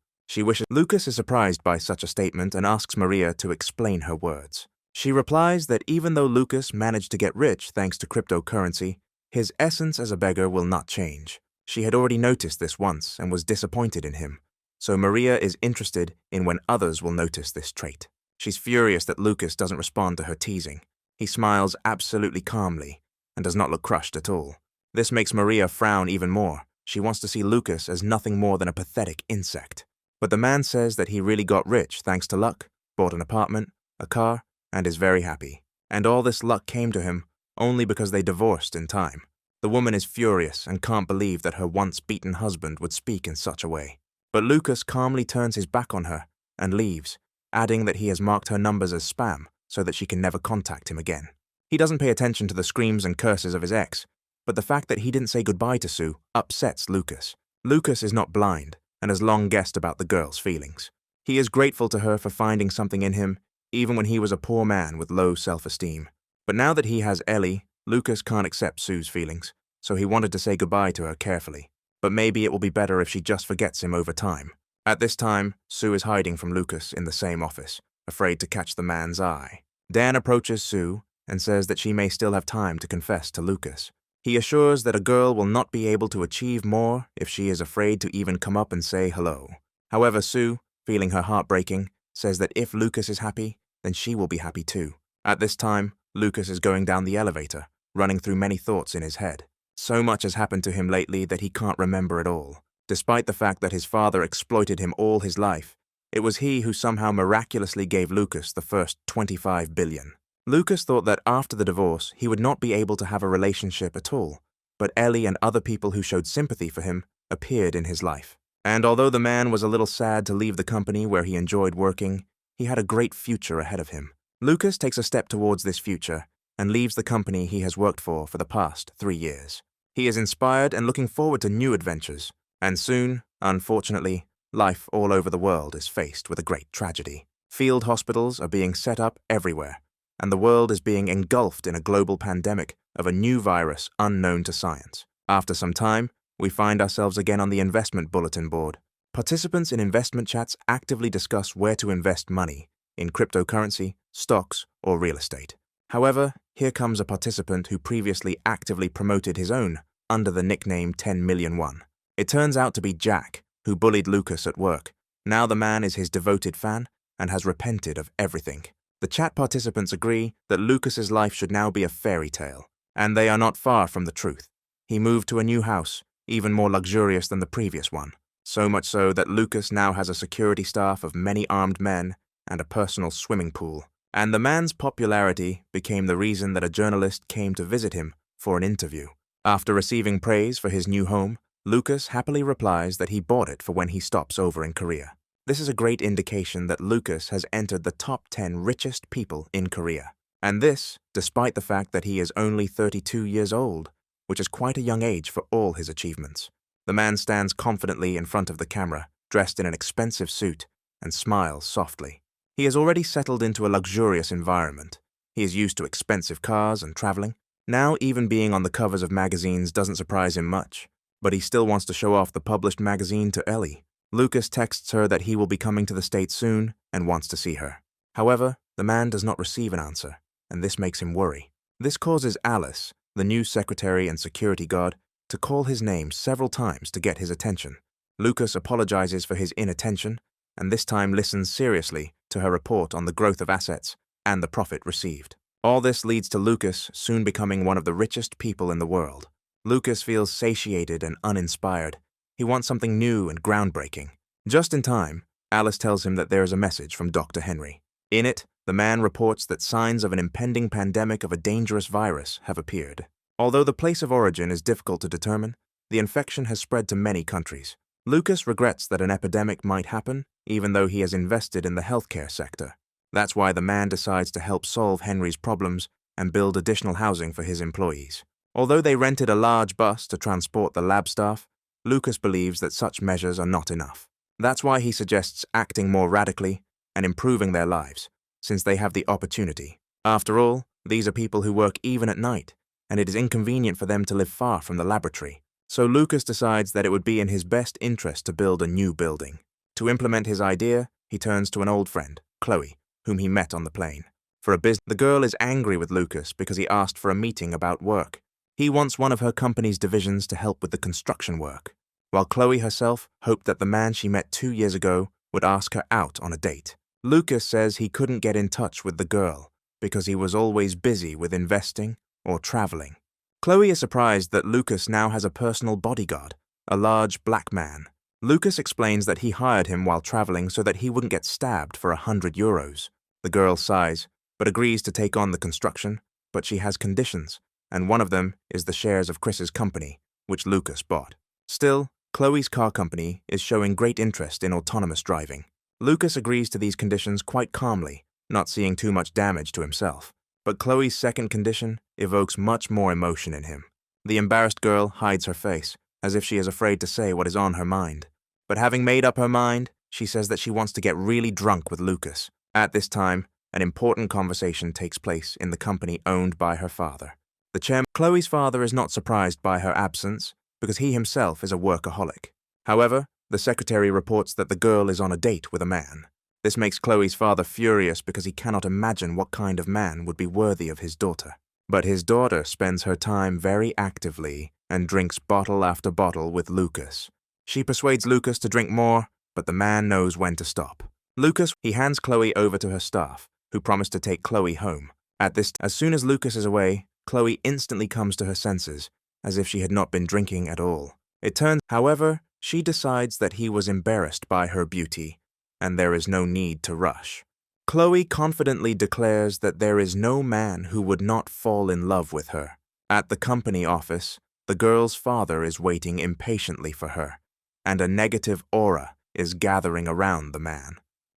Lucas is surprised by such a statement and asks Maria to explain her words. She replies that even though Lucas managed to get rich thanks to cryptocurrency, his essence as a beggar will not change. She had already noticed this once and was disappointed in him, so Maria is interested in when others will notice this trait. She's furious that Lucas doesn't respond to her teasing. He smiles absolutely calmly and does not look crushed at all. This makes Maria frown even more. She wants to see Lucas as nothing more than a pathetic insect. But the man says that he really got rich thanks to luck, bought an apartment, a car, and is very happy. And all this luck came to him only because they divorced in time. The woman is furious and can't believe that her once beaten husband would speak in such a way. But Lucas calmly turns his back on her and leaves, adding that he has marked her numbers as spam so that she can never contact him again. He doesn't pay attention to the screams and curses of his ex, but the fact that he didn't say goodbye to Sue upsets Lucas. Lucas is not blind and has long guessed about the girl's feelings. He is grateful to her for finding something in him, even when he was a poor man with low self-esteem. But now that he has Ellie, Lucas can't accept Sue's feelings, so he wanted to say goodbye to her carefully. But maybe it will be better if she just forgets him over time. At this time, Sue is hiding from Lucas in the same office, afraid to catch the man's eye. Dan approaches Sue and says that she may still have time to confess to Lucas. He assures that a girl will not be able to achieve more if she is afraid to even come up and say hello. However, Sue, feeling her heart breaking, says that if Lucas is happy, then she will be happy too. At this time, Lucas is going down the elevator, running through many thoughts in his head. So much has happened to him lately that he can't remember it all. Despite the fact that his father exploited him all his life, it was he who somehow miraculously gave Lucas the first 25 billion. Lucas thought that after the divorce, he would not be able to have a relationship at all, but Ellie and other people who showed sympathy for him appeared in his life. And although the man was a little sad to leave the company where he enjoyed working, he had a great future ahead of him. Lucas takes a step towards this future and leaves the company he has worked for the past 3 years. He is inspired and looking forward to new adventures, and soon, unfortunately, life all over the world is faced with a great tragedy. Field hospitals are being set up everywhere, and the world is being engulfed in a global pandemic of a new virus unknown to science. After some time, we find ourselves again on the investment bulletin board. Participants in investment chats actively discuss where to invest money, in cryptocurrency, stocks, or real estate. However, here comes a participant who previously actively promoted his own under the nickname 10 million one. It turns out to be Jack, who bullied Lucas at work. Now the man is his devoted fan and has repented of everything. The chat participants agree that Lucas's life should now be a fairy tale, and they are not far from the truth. He moved to a new house, even more luxurious than the previous one, so much so that Lucas now has a security staff of many armed men and a personal swimming pool. And the man's popularity became the reason that a journalist came to visit him for an interview. After receiving praise for his new home, Lucas happily replies that he bought it for when he stops over in Korea. This is a great indication that Lucas has entered the top 10 richest people in Korea. And this, despite the fact that he is only 32 years old, which is quite a young age for all his achievements. The man stands confidently in front of the camera, dressed in an expensive suit, and smiles softly. He has already settled into a luxurious environment. He is used to expensive cars and traveling. Now even being on the covers of magazines doesn't surprise him much, but he still wants to show off the published magazine to Ellie. Lucas texts her that he will be coming to the States soon and wants to see her. However, the man does not receive an answer, and this makes him worry. This causes Alice, the new secretary and security guard, to call his name several times to get his attention. Lucas apologizes for his inattention, and this time listens seriously to her report on the growth of assets and the profit received. All this leads to Lucas soon becoming one of the richest people in the world. Lucas feels satiated and uninspired. He wants something new and groundbreaking. Just in time, Alice tells him that there is a message from Dr. Henry. In it, the man reports that signs of an impending pandemic of a dangerous virus have appeared. Although the place of origin is difficult to determine, the infection has spread to many countries. Lucas regrets that an epidemic might happen, even though he has invested in the healthcare sector. That's why the man decides to help solve Henry's problems and build additional housing for his employees. Although they rented a large bus to transport the lab staff, Lucas believes that such measures are not enough. That's why he suggests acting more radically and improving their lives, since they have the opportunity. After all, these are people who work even at night, and it is inconvenient for them to live far from the laboratory. So Lucas decides that it would be in his best interest to build a new building. To implement his idea, he turns to an old friend, Chloe, whom he met on the plane. For a business, the girl is angry with Lucas because he asked for a meeting about work. He wants one of her company's divisions to help with the construction work, while Chloe herself hoped that the man she met 2 years ago would ask her out on a date. Lucas says he couldn't get in touch with the girl because he was always busy with investing or traveling. Chloe is surprised that Lucas now has a personal bodyguard, a large black man. Lucas explains that he hired him while traveling so that he wouldn't get stabbed for €100. The girl sighs, but agrees to take on the construction, but she has conditions, and one of them is the shares of Chris's company, which Lucas bought. Still, Chloe's car company is showing great interest in autonomous driving. Lucas agrees to these conditions quite calmly, not seeing too much damage to himself. But Chloe's second condition evokes much more emotion in him. The embarrassed girl hides her face, as if she is afraid to say what is on her mind. But having made up her mind, she says that she wants to get really drunk with Lucas. At this time, an important conversation takes place in the company owned by her father. The chairman, Chloe's father, is not surprised by her absence because he himself is a workaholic. However, the secretary reports that the girl is on a date with a man. This makes Chloe's father furious because he cannot imagine what kind of man would be worthy of his daughter. But his daughter spends her time very actively and drinks bottle after bottle with Lucas. She persuades Lucas to drink more, but the man knows when to stop. He hands Chloe over to her staff, who promise to take Chloe home. As soon as Lucas is away, Chloe instantly comes to her senses, as if she had not been drinking at all. However, she decides that he was embarrassed by her beauty, and there is no need to rush. Chloe confidently declares that there is no man who would not fall in love with her. At the company office, the girl's father is waiting impatiently for her, and a negative aura is gathering around the man.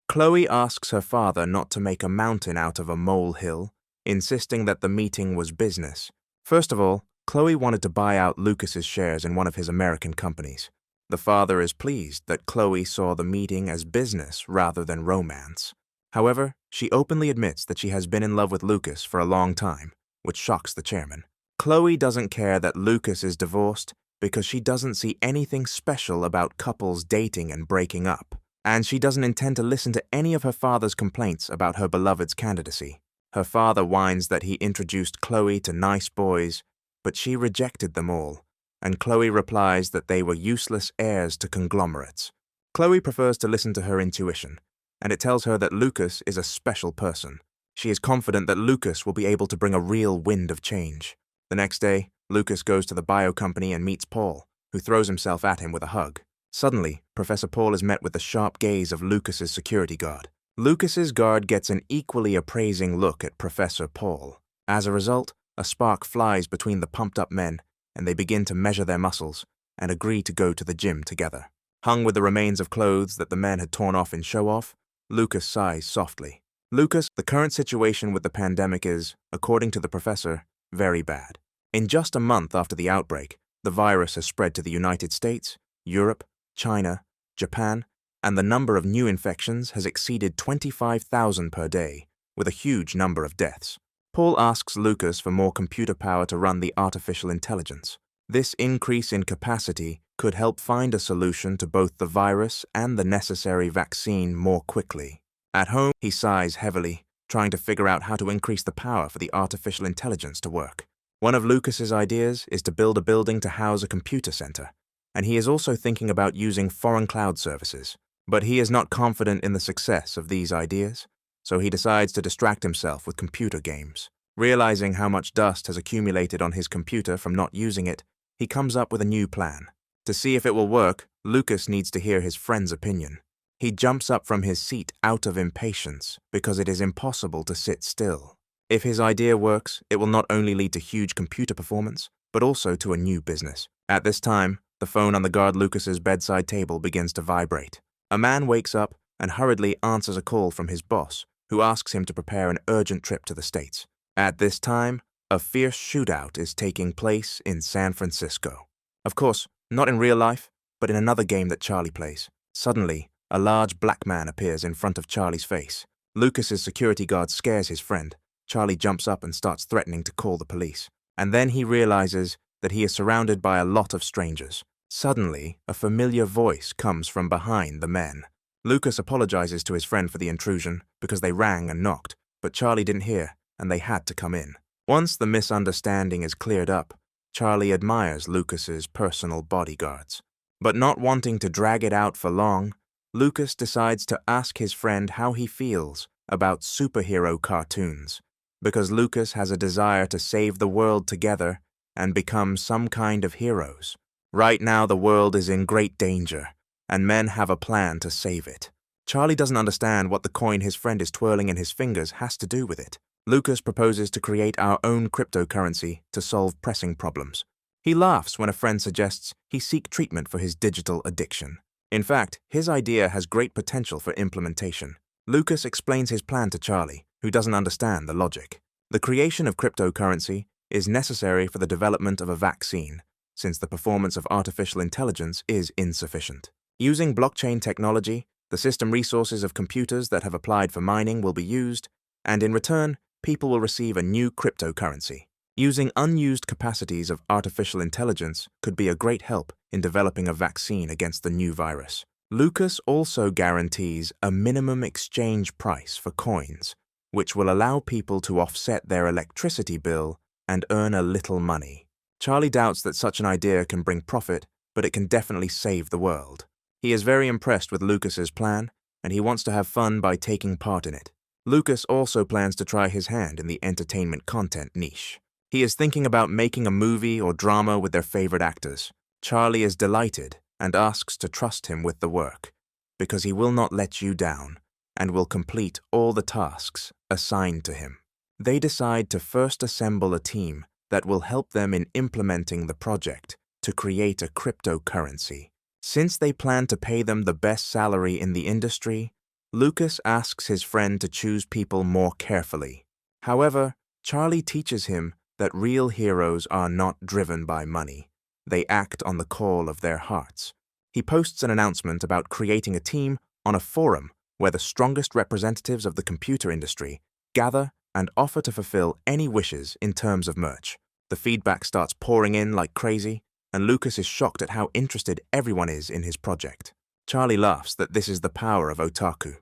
Chloe asks her father not to make a mountain out of a molehill, insisting that the meeting was business. First of all, Chloe wanted to buy out Lucas's shares in one of his American companies. The father is pleased that Chloe saw the meeting as business rather than romance. However, she openly admits that she has been in love with Lucas for a long time, which shocks the chairman. Chloe doesn't care that Lucas is divorced because she doesn't see anything special about couples dating and breaking up, and she doesn't intend to listen to any of her father's complaints about her beloved's candidacy. Her father whines that he introduced Chloe to nice boys, but she rejected them all, and Chloe replies that they were useless heirs to conglomerates. Chloe prefers to listen to her intuition, and it tells her that Lucas is a special person. She is confident that Lucas will be able to bring a real wind of change. The next day, Lucas goes to the bio company and meets Paul, who throws himself at him with a hug. Suddenly, Professor Paul is met with the sharp gaze of Lucas's security guard. Lucas's guard gets an equally appraising look at Professor Paul. As a result, a spark flies between the pumped-up men, and they begin to measure their muscles and agree to go to the gym together. Hung with the remains of clothes that the men had torn off in show-off, Lucas sighs softly. The current situation with the pandemic is, according to the professor, very bad. In just a month after the outbreak, the virus has spread to the United States, Europe, China, Japan, and the number of new infections has exceeded 25,000 per day, with a huge number of deaths. Paul asks Lucas for more computer power to run the artificial intelligence. This increase in capacity could help find a solution to both the virus and the necessary vaccine more quickly. At home, he sighs heavily, trying to figure out how to increase the power for the artificial intelligence to work. One of Lucas's ideas is to build a building to house a computer center, and he is also thinking about using foreign cloud services. But he is not confident in the success of these ideas, so he decides to distract himself with computer games. Realizing how much dust has accumulated on his computer from not using it, he comes up with a new plan. To see if it will work, Lucas needs to hear his friend's opinion. He jumps up from his seat out of impatience because it is impossible to sit still. If his idea works, it will not only lead to huge computer performance, but also to a new business. At this time, the phone on the guard Lucas's bedside table begins to vibrate. A man wakes up and hurriedly answers a call from his boss, who asks him to prepare an urgent trip to the States. At this time, a fierce shootout is taking place in San Francisco. Of course, not in real life, but in another game that Charlie plays. Suddenly, a large black man appears in front of Charlie's face. Lucas's security guard scares his friend. Charlie jumps up and starts threatening to call the police. And then he realizes that he is surrounded by a lot of strangers. Suddenly, a familiar voice comes from behind the men. Lucas apologizes to his friend for the intrusion because they rang and knocked, but Charlie didn't hear, and they had to come in. Once the misunderstanding is cleared up, Charlie admires Lucas's personal bodyguards. But not wanting to drag it out for long, Lucas decides to ask his friend how he feels about superhero cartoons, because Lucas has a desire to save the world together and become some kind of heroes. Right now, the world is in great danger, and men have a plan to save it. Charlie doesn't understand what the coin his friend is twirling in his fingers has to do with it. Lucas proposes to create our own cryptocurrency to solve pressing problems. He laughs when a friend suggests he seek treatment for his digital addiction. In fact, his idea has great potential for implementation. Lucas explains his plan to Charlie, who doesn't understand the logic. The creation of cryptocurrency is necessary for the development of a vaccine, since the performance of artificial intelligence is insufficient. Using blockchain technology, the system resources of computers that have applied for mining will be used, and in return, people will receive a new cryptocurrency. Using unused capacities of artificial intelligence could be a great help in developing a vaccine against the new virus. Lucas also guarantees a minimum exchange price for coins, which will allow people to offset their electricity bill and earn a little money. Charlie doubts that such an idea can bring profit, but it can definitely save the world. He is very impressed with Lucas's plan, and he wants to have fun by taking part in it. Lucas also plans to try his hand in the entertainment content niche. He is thinking about making a movie or drama with their favorite actors. Charlie is delighted and asks to trust him with the work, because he will not let you down and will complete all the tasks assigned to him. They decide to first assemble a team that will help them in implementing the project to create a cryptocurrency. Since they plan to pay them the best salary in the industry, Lucas asks his friend to choose people more carefully. However, Charlie teaches him that real heroes are not driven by money. They act on the call of their hearts. He posts an announcement about creating a team on a forum where the strongest representatives of the computer industry gather and offer to fulfill any wishes in terms of merch. The feedback starts pouring in like crazy, and Lucas is shocked at how interested everyone is in his project. Charlie laughs that this is the power of otaku,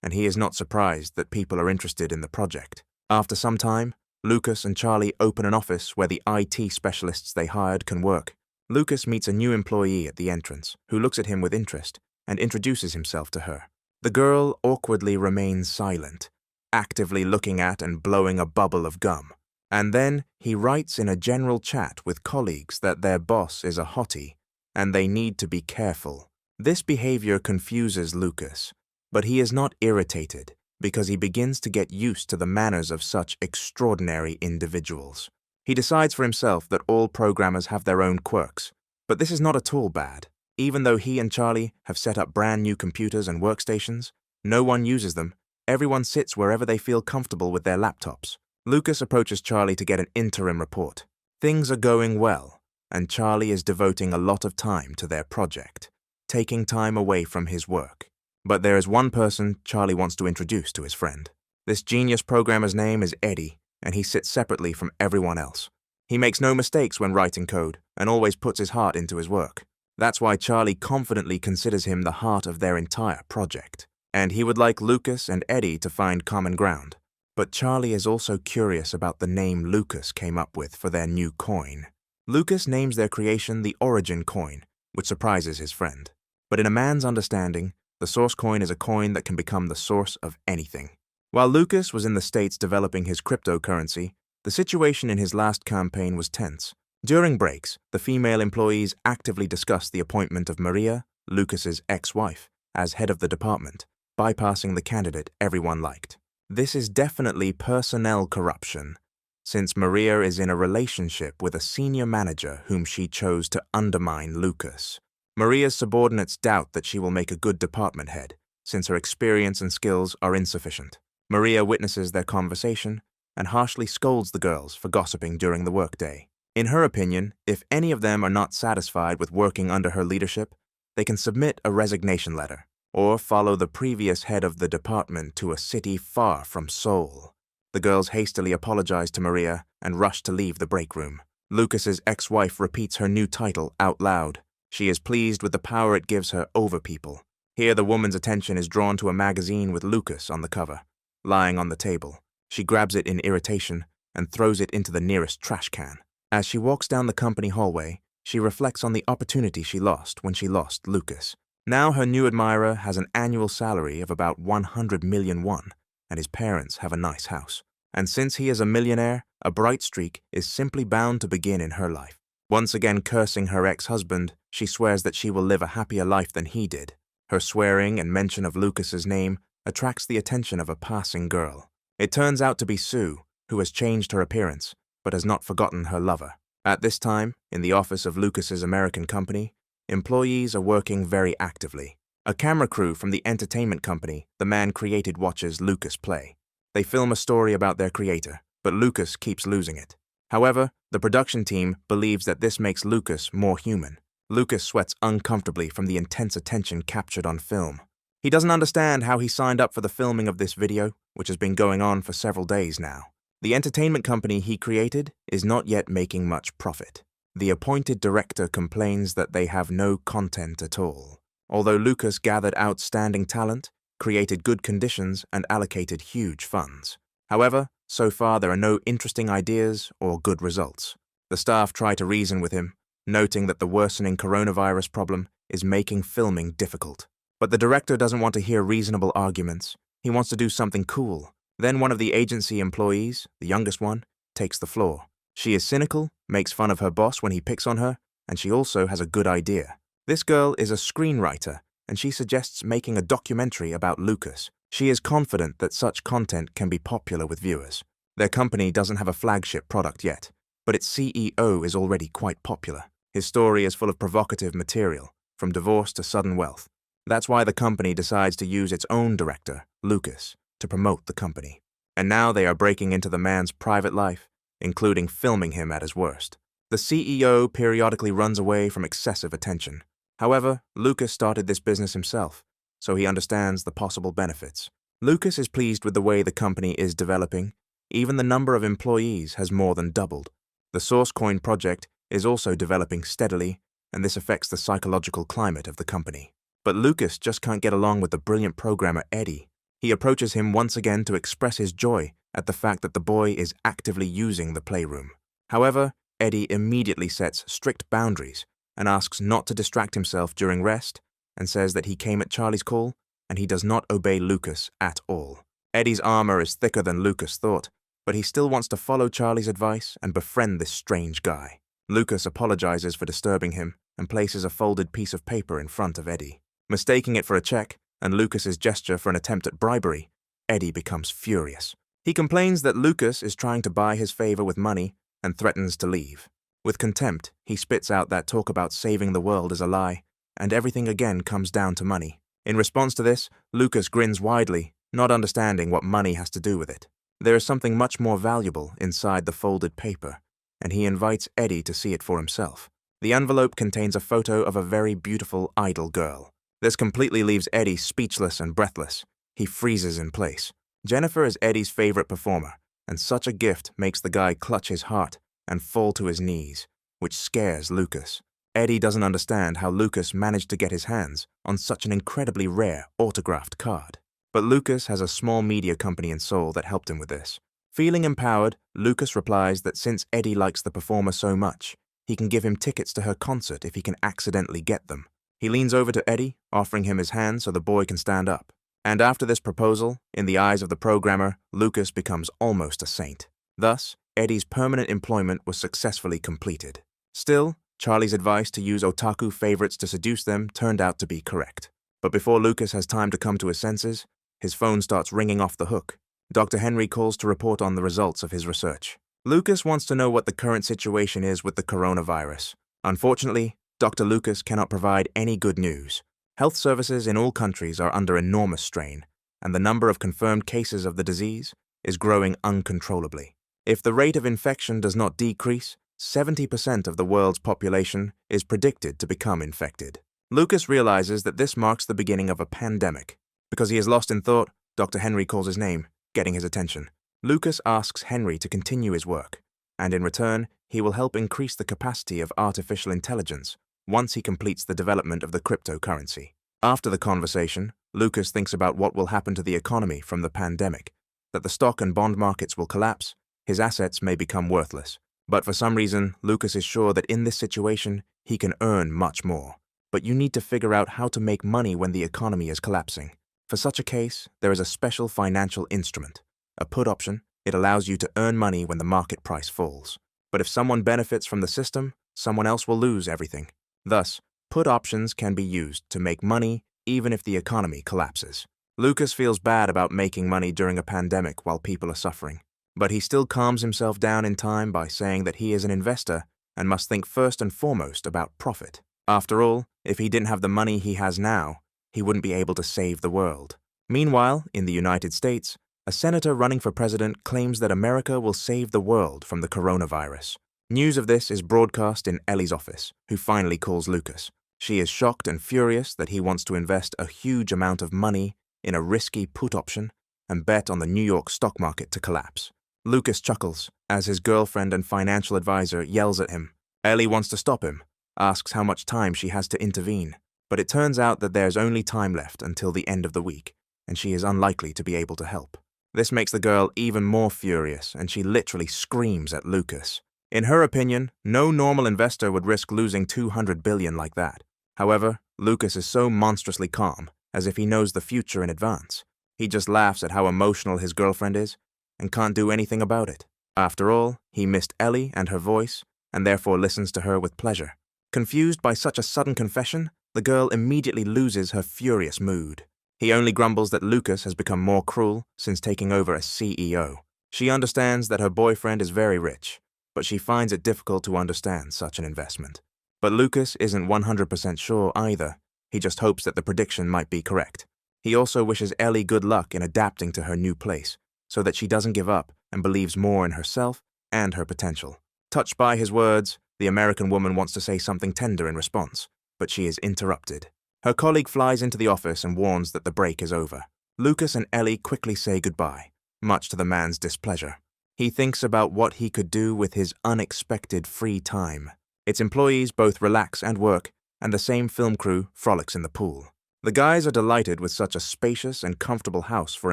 and he is not surprised that people are interested in the project. After some time, Lucas and Charlie open an office where the IT specialists they hired can work. Lucas meets a new employee at the entrance, who looks at him with interest and introduces himself to her. The girl awkwardly remains silent, actively looking at and blowing a bubble of gum. And then he writes in a general chat with colleagues that their boss is a hottie and they need to be careful. This behavior confuses Lucas, but he is not irritated because he begins to get used to the manners of such extraordinary individuals. He decides for himself that all programmers have their own quirks, but this is not at all bad. Even though he and Charlie have set up brand new computers and workstations, no one uses them. Everyone sits wherever they feel comfortable with their laptops. Lucas approaches Charlie to get an interim report. Things are going well, and Charlie is devoting a lot of time to their project, taking time away from his work. But there is one person Charlie wants to introduce to his friend. This genius programmer's name is Eddie, and he sits separately from everyone else. He makes no mistakes when writing code, and always puts his heart into his work. That's why Charlie confidently considers him the heart of their entire project, and he would like Lucas and Eddie to find common ground. But Charlie is also curious about the name Lucas came up with for their new coin. Lucas names their creation the Origin coin, which surprises his friend. But in a man's understanding, the source coin is a coin that can become the source of anything. While Lucas was in the States developing his cryptocurrency, the situation in his last campaign was tense. During breaks, the female employees actively discussed the appointment of Maria, Lucas's ex-wife, as head of the department, bypassing the candidate everyone liked. This is definitely personnel corruption, since Maria is in a relationship with a senior manager whom she chose to undermine Lucas. Maria's subordinates doubt that she will make a good department head, since her experience and skills are insufficient. Maria witnesses their conversation and harshly scolds the girls for gossiping during the workday. In her opinion, if any of them are not satisfied with working under her leadership, they can submit a resignation letter or follow the previous head of the department to a city far from Seoul. The girls hastily apologize to Maria and rush to leave the break room. Lucas's ex-wife repeats her new title out loud. She is pleased with the power it gives her over people. Here the woman's attention is drawn to a magazine with Lucas on the cover, lying on the table. She grabs it in irritation and throws it into the nearest trash can. As she walks down the company hallway, she reflects on the opportunity she lost when she lost Lucas. Now her new admirer has an annual salary of about 100 million won, and his parents have a nice house. And since he is a millionaire, a bright streak is simply bound to begin in her life. Once again cursing her ex-husband, she swears that she will live a happier life than he did. Her swearing and mention of Lucas's name attracts the attention of a passing girl. It turns out to be Sue, who has changed her appearance, but has not forgotten her lover. At this time, in the office of Lucas's American company, employees are working very actively. A camera crew from the entertainment company the man created watches Lucas play. They film a story about their creator, but Lucas keeps losing it. However, the production team believes that this makes Lucas more human. Lucas sweats uncomfortably from the intense attention captured on film. He doesn't understand how he signed up for the filming of this video, which has been going on for several days now. The entertainment company he created is not yet making much profit. The appointed director complains that they have no content at all. Although Lucas gathered outstanding talent, created good conditions, and allocated huge funds. However, so far there are no interesting ideas or good results. The staff try to reason with him, noting that the worsening coronavirus problem is making filming difficult. But the director doesn't want to hear reasonable arguments. He wants to do something cool. Then one of the agency employees, the youngest one, takes the floor. She is cynical, makes fun of her boss when he picks on her, and she also has a good idea. This girl is a screenwriter, and she suggests making a documentary about Lucas. She is confident that such content can be popular with viewers. Their company doesn't have a flagship product yet, but its CEO is already quite popular. His story is full of provocative material, from divorce to sudden wealth. That's why the company decides to use its own director, Lucas, to promote the company. And now they are breaking into the man's private life, including filming him at his worst. The CEO periodically runs away from excessive attention. However, Lucas started this business himself, so he understands the possible benefits. Lucas is pleased with the way the company is developing. Even the number of employees has more than doubled. The SourceCoin project is also developing steadily, and this affects the psychological climate of the company. But Lucas just can't get along with the brilliant programmer Eddie. He approaches him once again to express his joy at the fact that the boy is actively using the playroom. However, Eddie immediately sets strict boundaries and asks not to distract himself during rest, and says that he came at Charlie's call and he does not obey Lucas at all. Eddie's armor is thicker than Lucas thought, but he still wants to follow Charlie's advice and befriend this strange guy. Lucas apologizes for disturbing him and places a folded piece of paper in front of Eddie. Mistaking it for a check and Lucas's gesture for an attempt at bribery, Eddie becomes furious. He complains that Lucas is trying to buy his favor with money and threatens to leave. With contempt, he spits out that talk about saving the world is a lie, and everything again comes down to money. In response to this, Lucas grins widely, not understanding what money has to do with it. There is something much more valuable inside the folded paper, and he invites Eddie to see it for himself. The envelope contains a photo of a very beautiful idol girl. This completely leaves Eddie speechless and breathless. He freezes in place. Jennifer is Eddie's favorite performer, and such a gift makes the guy clutch his heart and fall to his knees, which scares Lucas. Eddie doesn't understand how Lucas managed to get his hands on such an incredibly rare autographed card. But Lucas has a small media company in Seoul that helped him with this. Feeling empowered, Lucas replies that since Eddie likes the performer so much, he can give him tickets to her concert if he can accidentally get them. He leans over to Eddie, offering him his hand so the boy can stand up. And after this proposal, in the eyes of the programmer, Lucas becomes almost a saint. Thus, Eddie's permanent employment was successfully completed. Still, Charlie's advice to use otaku favorites to seduce them turned out to be correct. But before Lucas has time to come to his senses, his phone starts ringing off the hook. Dr. Henry calls to report on the results of his research. Lucas wants to know what the current situation is with the coronavirus. Unfortunately, Dr. Lucas cannot provide any good news. Health services in all countries are under enormous strain, and the number of confirmed cases of the disease is growing uncontrollably. If the rate of infection does not decrease, 70% of the world's population is predicted to become infected. Lucas realizes that this marks the beginning of a pandemic. Because he is lost in thought, Dr. Henry calls his name, getting his attention. Lucas asks Henry to continue his work, and in return, he will help increase the capacity of artificial intelligence once he completes the development of the cryptocurrency. After the conversation, Lucas thinks about what will happen to the economy from the pandemic, that the stock and bond markets will collapse, his assets may become worthless. But for some reason, Lucas is sure that in this situation, he can earn much more. But you need to figure out how to make money when the economy is collapsing. For such a case, there is a special financial instrument, a put option. It allows you to earn money when the market price falls. But if someone benefits from the system, someone else will lose everything. Thus, put options can be used to make money even if the economy collapses. Lucas feels bad about making money during a pandemic while people are suffering. But he still calms himself down in time by saying that he is an investor and must think first and foremost about profit. After all, if he didn't have the money he has now, he wouldn't be able to save the world. Meanwhile, in the United States, a senator running for president claims that America will save the world from the coronavirus. News of this is broadcast in Ellie's office, who finally calls Lucas. She is shocked and furious that he wants to invest a huge amount of money in a risky put option and bet on the New York stock market to collapse. Lucas chuckles as his girlfriend and financial advisor yells at him. Ellie wants to stop him, asks how much time she has to intervene, but it turns out that there's only time left until the end of the week, and she is unlikely to be able to help. This makes the girl even more furious, and she literally screams at Lucas. In her opinion, no normal investor would risk losing $200 billion like that. However, Lucas is so monstrously calm, as if he knows the future in advance. He just laughs at how emotional his girlfriend is, and can't do anything about it. After all, he missed Ellie and her voice, and therefore listens to her with pleasure. Confused by such a sudden confession, the girl immediately loses her furious mood. He only grumbles that Lucas has become more cruel since taking over as CEO. She understands that her boyfriend is very rich, but she finds it difficult to understand such an investment. But Lucas isn't 100% sure either. He just hopes that the prediction might be correct. He also wishes Ellie good luck in adapting to her new place, so that she doesn't give up and believes more in herself and her potential. Touched by his words, the American woman wants to say something tender in response, but she is interrupted. Her colleague flies into the office and warns that the break is over. Lucas and Ellie quickly say goodbye, much to the man's displeasure. He thinks about what he could do with his unexpected free time. Its employees both relax and work, and the same film crew frolics in the pool. The guys are delighted with such a spacious and comfortable house for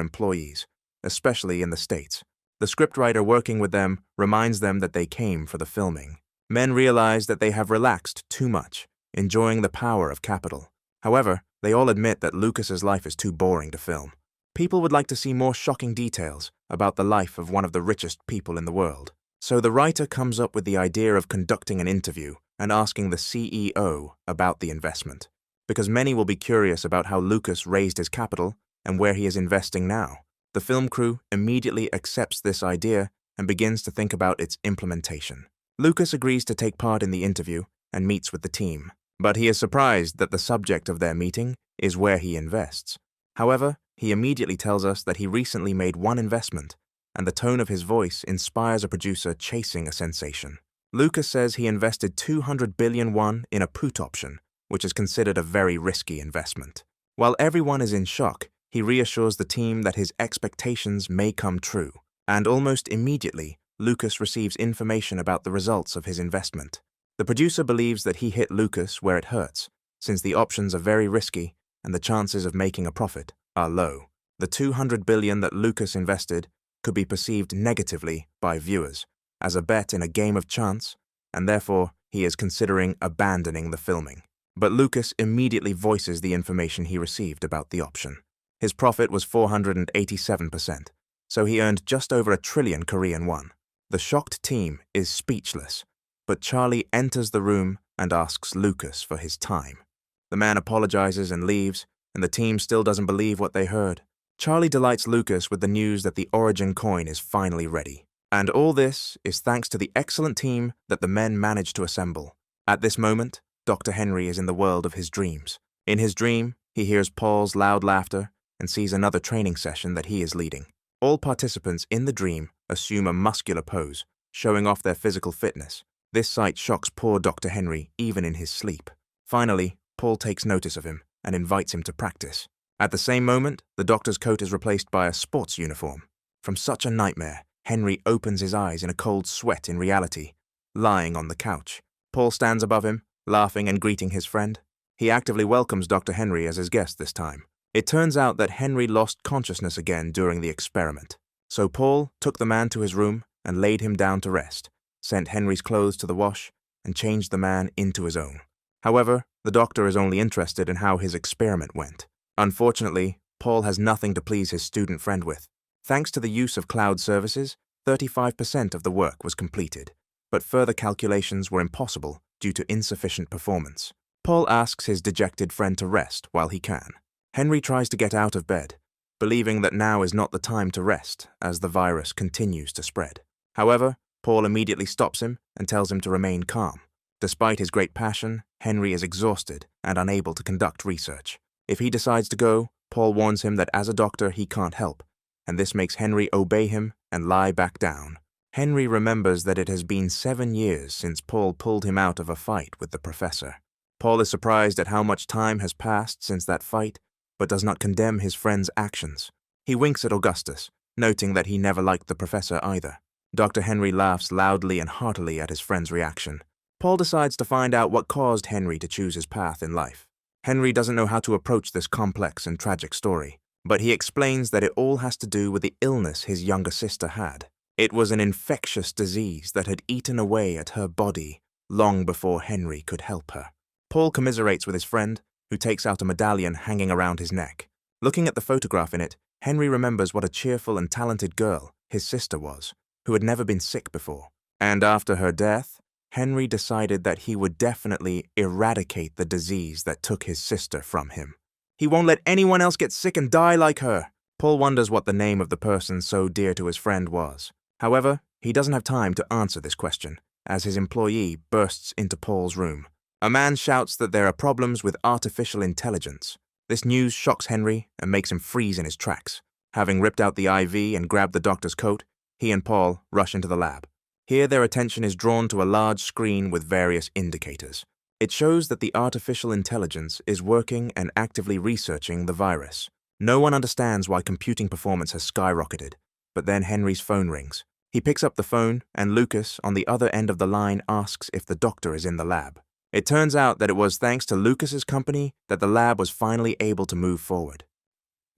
employees, especially in the States. The scriptwriter working with them reminds them that they came for the filming. Men realize that they have relaxed too much, enjoying the power of capital. However, they all admit that Lucas's life is too boring to film. People would like to see more shocking details about the life of one of the richest people in the world. So the writer comes up with the idea of conducting an interview and asking the CEO about the investment, because many will be curious about how Lucas raised his capital and where he is investing now. The film crew immediately accepts this idea and begins to think about its implementation. Lucas agrees to take part in the interview and meets with the team, but he is surprised that the subject of their meeting is where he invests. However, he immediately tells us that he recently made one investment, and the tone of his voice inspires a producer chasing a sensation. Lucas says he invested 200 billion won in a put option, which is considered a very risky investment. While everyone is in shock, he reassures the team that his expectations may come true, and almost immediately, Lucas receives information about the results of his investment. The producer believes that he hit Lucas where it hurts, since the options are very risky and the chances of making a profit are low. The $200 billion that Lucas invested could be perceived negatively by viewers as a bet in a game of chance, and therefore he is considering abandoning the filming. But Lucas immediately voices the information he received about the option. His profit was 487%, so he earned just over 1 trillion Korean won. The shocked team is speechless, but Charlie enters the room and asks Lucas for his time. The man apologizes and leaves, and the team still doesn't believe what they heard. Charlie delights Lucas with the news that the origin coin is finally ready. And all this is thanks to the excellent team that the men managed to assemble. At this moment, Dr. Henry is in the world of his dreams. In his dream, he hears Paul's loud laughter and sees another training session that he is leading. All participants in the dream assume a muscular pose, showing off their physical fitness. This sight shocks poor Dr. Henry even in his sleep. Finally, Paul takes notice of him and invites him to practice. At the same moment, the doctor's coat is replaced by a sports uniform. From such a nightmare, Henry opens his eyes in a cold sweat in reality, lying on the couch. Paul stands above him, laughing and greeting his friend. He actively welcomes Dr. Henry as his guest this time. It turns out that Henry lost consciousness again during the experiment. So Paul took the man to his room and laid him down to rest, sent Henry's clothes to the wash, and changed the man into his own. However, the doctor is only interested in how his experiment went. Unfortunately, Paul has nothing to please his student friend with. Thanks to the use of cloud services, 35% of the work was completed, but further calculations were impossible due to insufficient performance. Paul asks his dejected friend to rest while he can. Henry tries to get out of bed, believing that now is not the time to rest as the virus continues to spread. However, Paul immediately stops him and tells him to remain calm. Despite his great passion, Henry is exhausted and unable to conduct research. If he decides to go, Paul warns him that as a doctor he can't help, and this makes Henry obey him and lie back down. Henry remembers that it has been 7 years since Paul pulled him out of a fight with the professor. Paul is surprised at how much time has passed since that fight, but does not condemn his friend's actions. He winks at Augustus, noting that he never liked the professor either. Dr. Henry laughs loudly and heartily at his friend's reaction. Paul decides to find out what caused Henry to choose his path in life. Henry doesn't know how to approach this complex and tragic story, but he explains that it all has to do with the illness his younger sister had. It was an infectious disease that had eaten away at her body long before Henry could help her. Paul commiserates with his friend, who takes out a medallion hanging around his neck. Looking at the photograph in it, Henry remembers what a cheerful and talented girl his sister was, who had never been sick before. And after her death, Henry decided that he would definitely eradicate the disease that took his sister from him. He won't let anyone else get sick and die like her. Paul wonders what the name of the person so dear to his friend was. However, he doesn't have time to answer this question, as his employee bursts into Paul's room. A man shouts that there are problems with artificial intelligence. This news shocks Henry and makes him freeze in his tracks. Having ripped out the IV and grabbed the doctor's coat, he and Paul rush into the lab. Here their attention is drawn to a large screen with various indicators. It shows that the artificial intelligence is working and actively researching the virus. No one understands why computing performance has skyrocketed, but then Henry's phone rings. He picks up the phone, and Lucas, on the other end of the line, asks if the doctor is in the lab. It turns out that it was thanks to Lucas's company that the lab was finally able to move forward.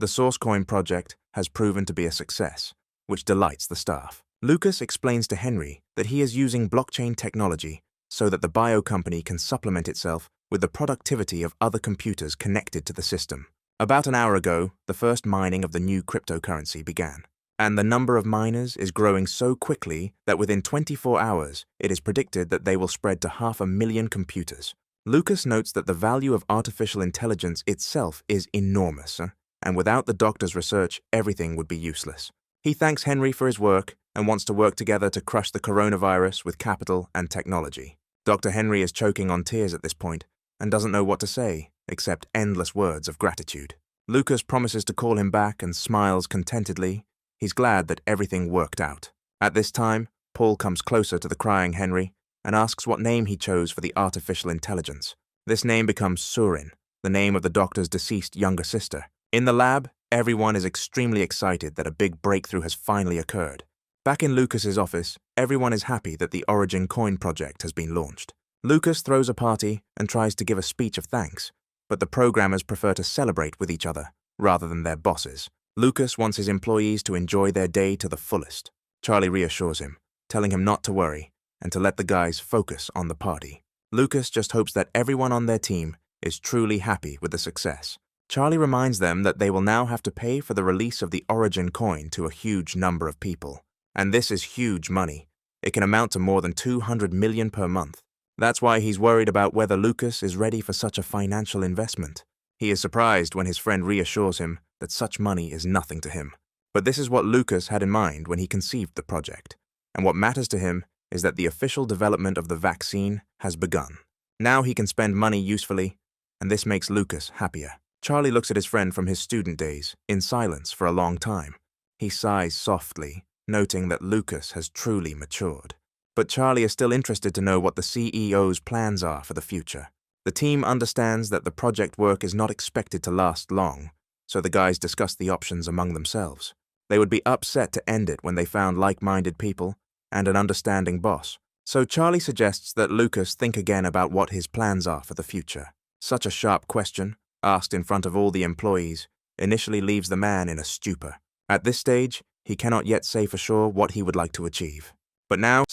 The SourceCoin project has proven to be a success, which delights the staff. Lucas explains to Henry that he is using blockchain technology so that the bio company can supplement itself with the productivity of other computers connected to the system. About an hour ago, the first mining of the new cryptocurrency began, and the number of miners is growing so quickly that within 24 hours, it is predicted that they will spread to 500,000 computers. Lucas notes that the value of artificial intelligence itself is enormous, and without the doctor's research, everything would be useless. He thanks Henry for his work and wants to work together to crush the coronavirus with capital and technology. Dr. Henry is choking on tears at this point and doesn't know what to say, except endless words of gratitude. Lucas promises to call him back and smiles contentedly. He's glad that everything worked out. At this time, Paul comes closer to the crying Henry and asks what name he chose for the artificial intelligence. This name becomes Surin, the name of the doctor's deceased younger sister. In the lab, everyone is extremely excited that a big breakthrough has finally occurred. Back in Lucas's office, everyone is happy that the Origin Coin project has been launched. Lucas throws a party and tries to give a speech of thanks, but the programmers prefer to celebrate with each other rather than their bosses. Lucas wants his employees to enjoy their day to the fullest. Charlie reassures him, telling him not to worry and to let the guys focus on the party. Lucas just hopes that everyone on their team is truly happy with the success. Charlie reminds them that they will now have to pay for the release of the Origin coin to a huge number of people. And this is huge money. It can amount to more than 200 million per month. That's why he's worried about whether Lucas is ready for such a financial investment. He is surprised when his friend reassures him that such money is nothing to him. But this is what Lucas had in mind when he conceived the project. And what matters to him is that the official development of the vaccine has begun. Now he can spend money usefully, and this makes Lucas happier. Charlie looks at his friend from his student days in silence for a long time. He sighs softly, noting that Lucas has truly matured. But Charlie is still interested to know what the CEO's plans are for the future. The team understands that the project work is not expected to last long, so the guys discuss the options among themselves. They would be upset to end it when they found like-minded people and an understanding boss. So Charlie suggests that Lucas think again about what his plans are for the future. Such a sharp question, asked in front of all the employees, initially leaves the man in a stupor. At this stage, he cannot yet say for sure what he would like to achieve. But now,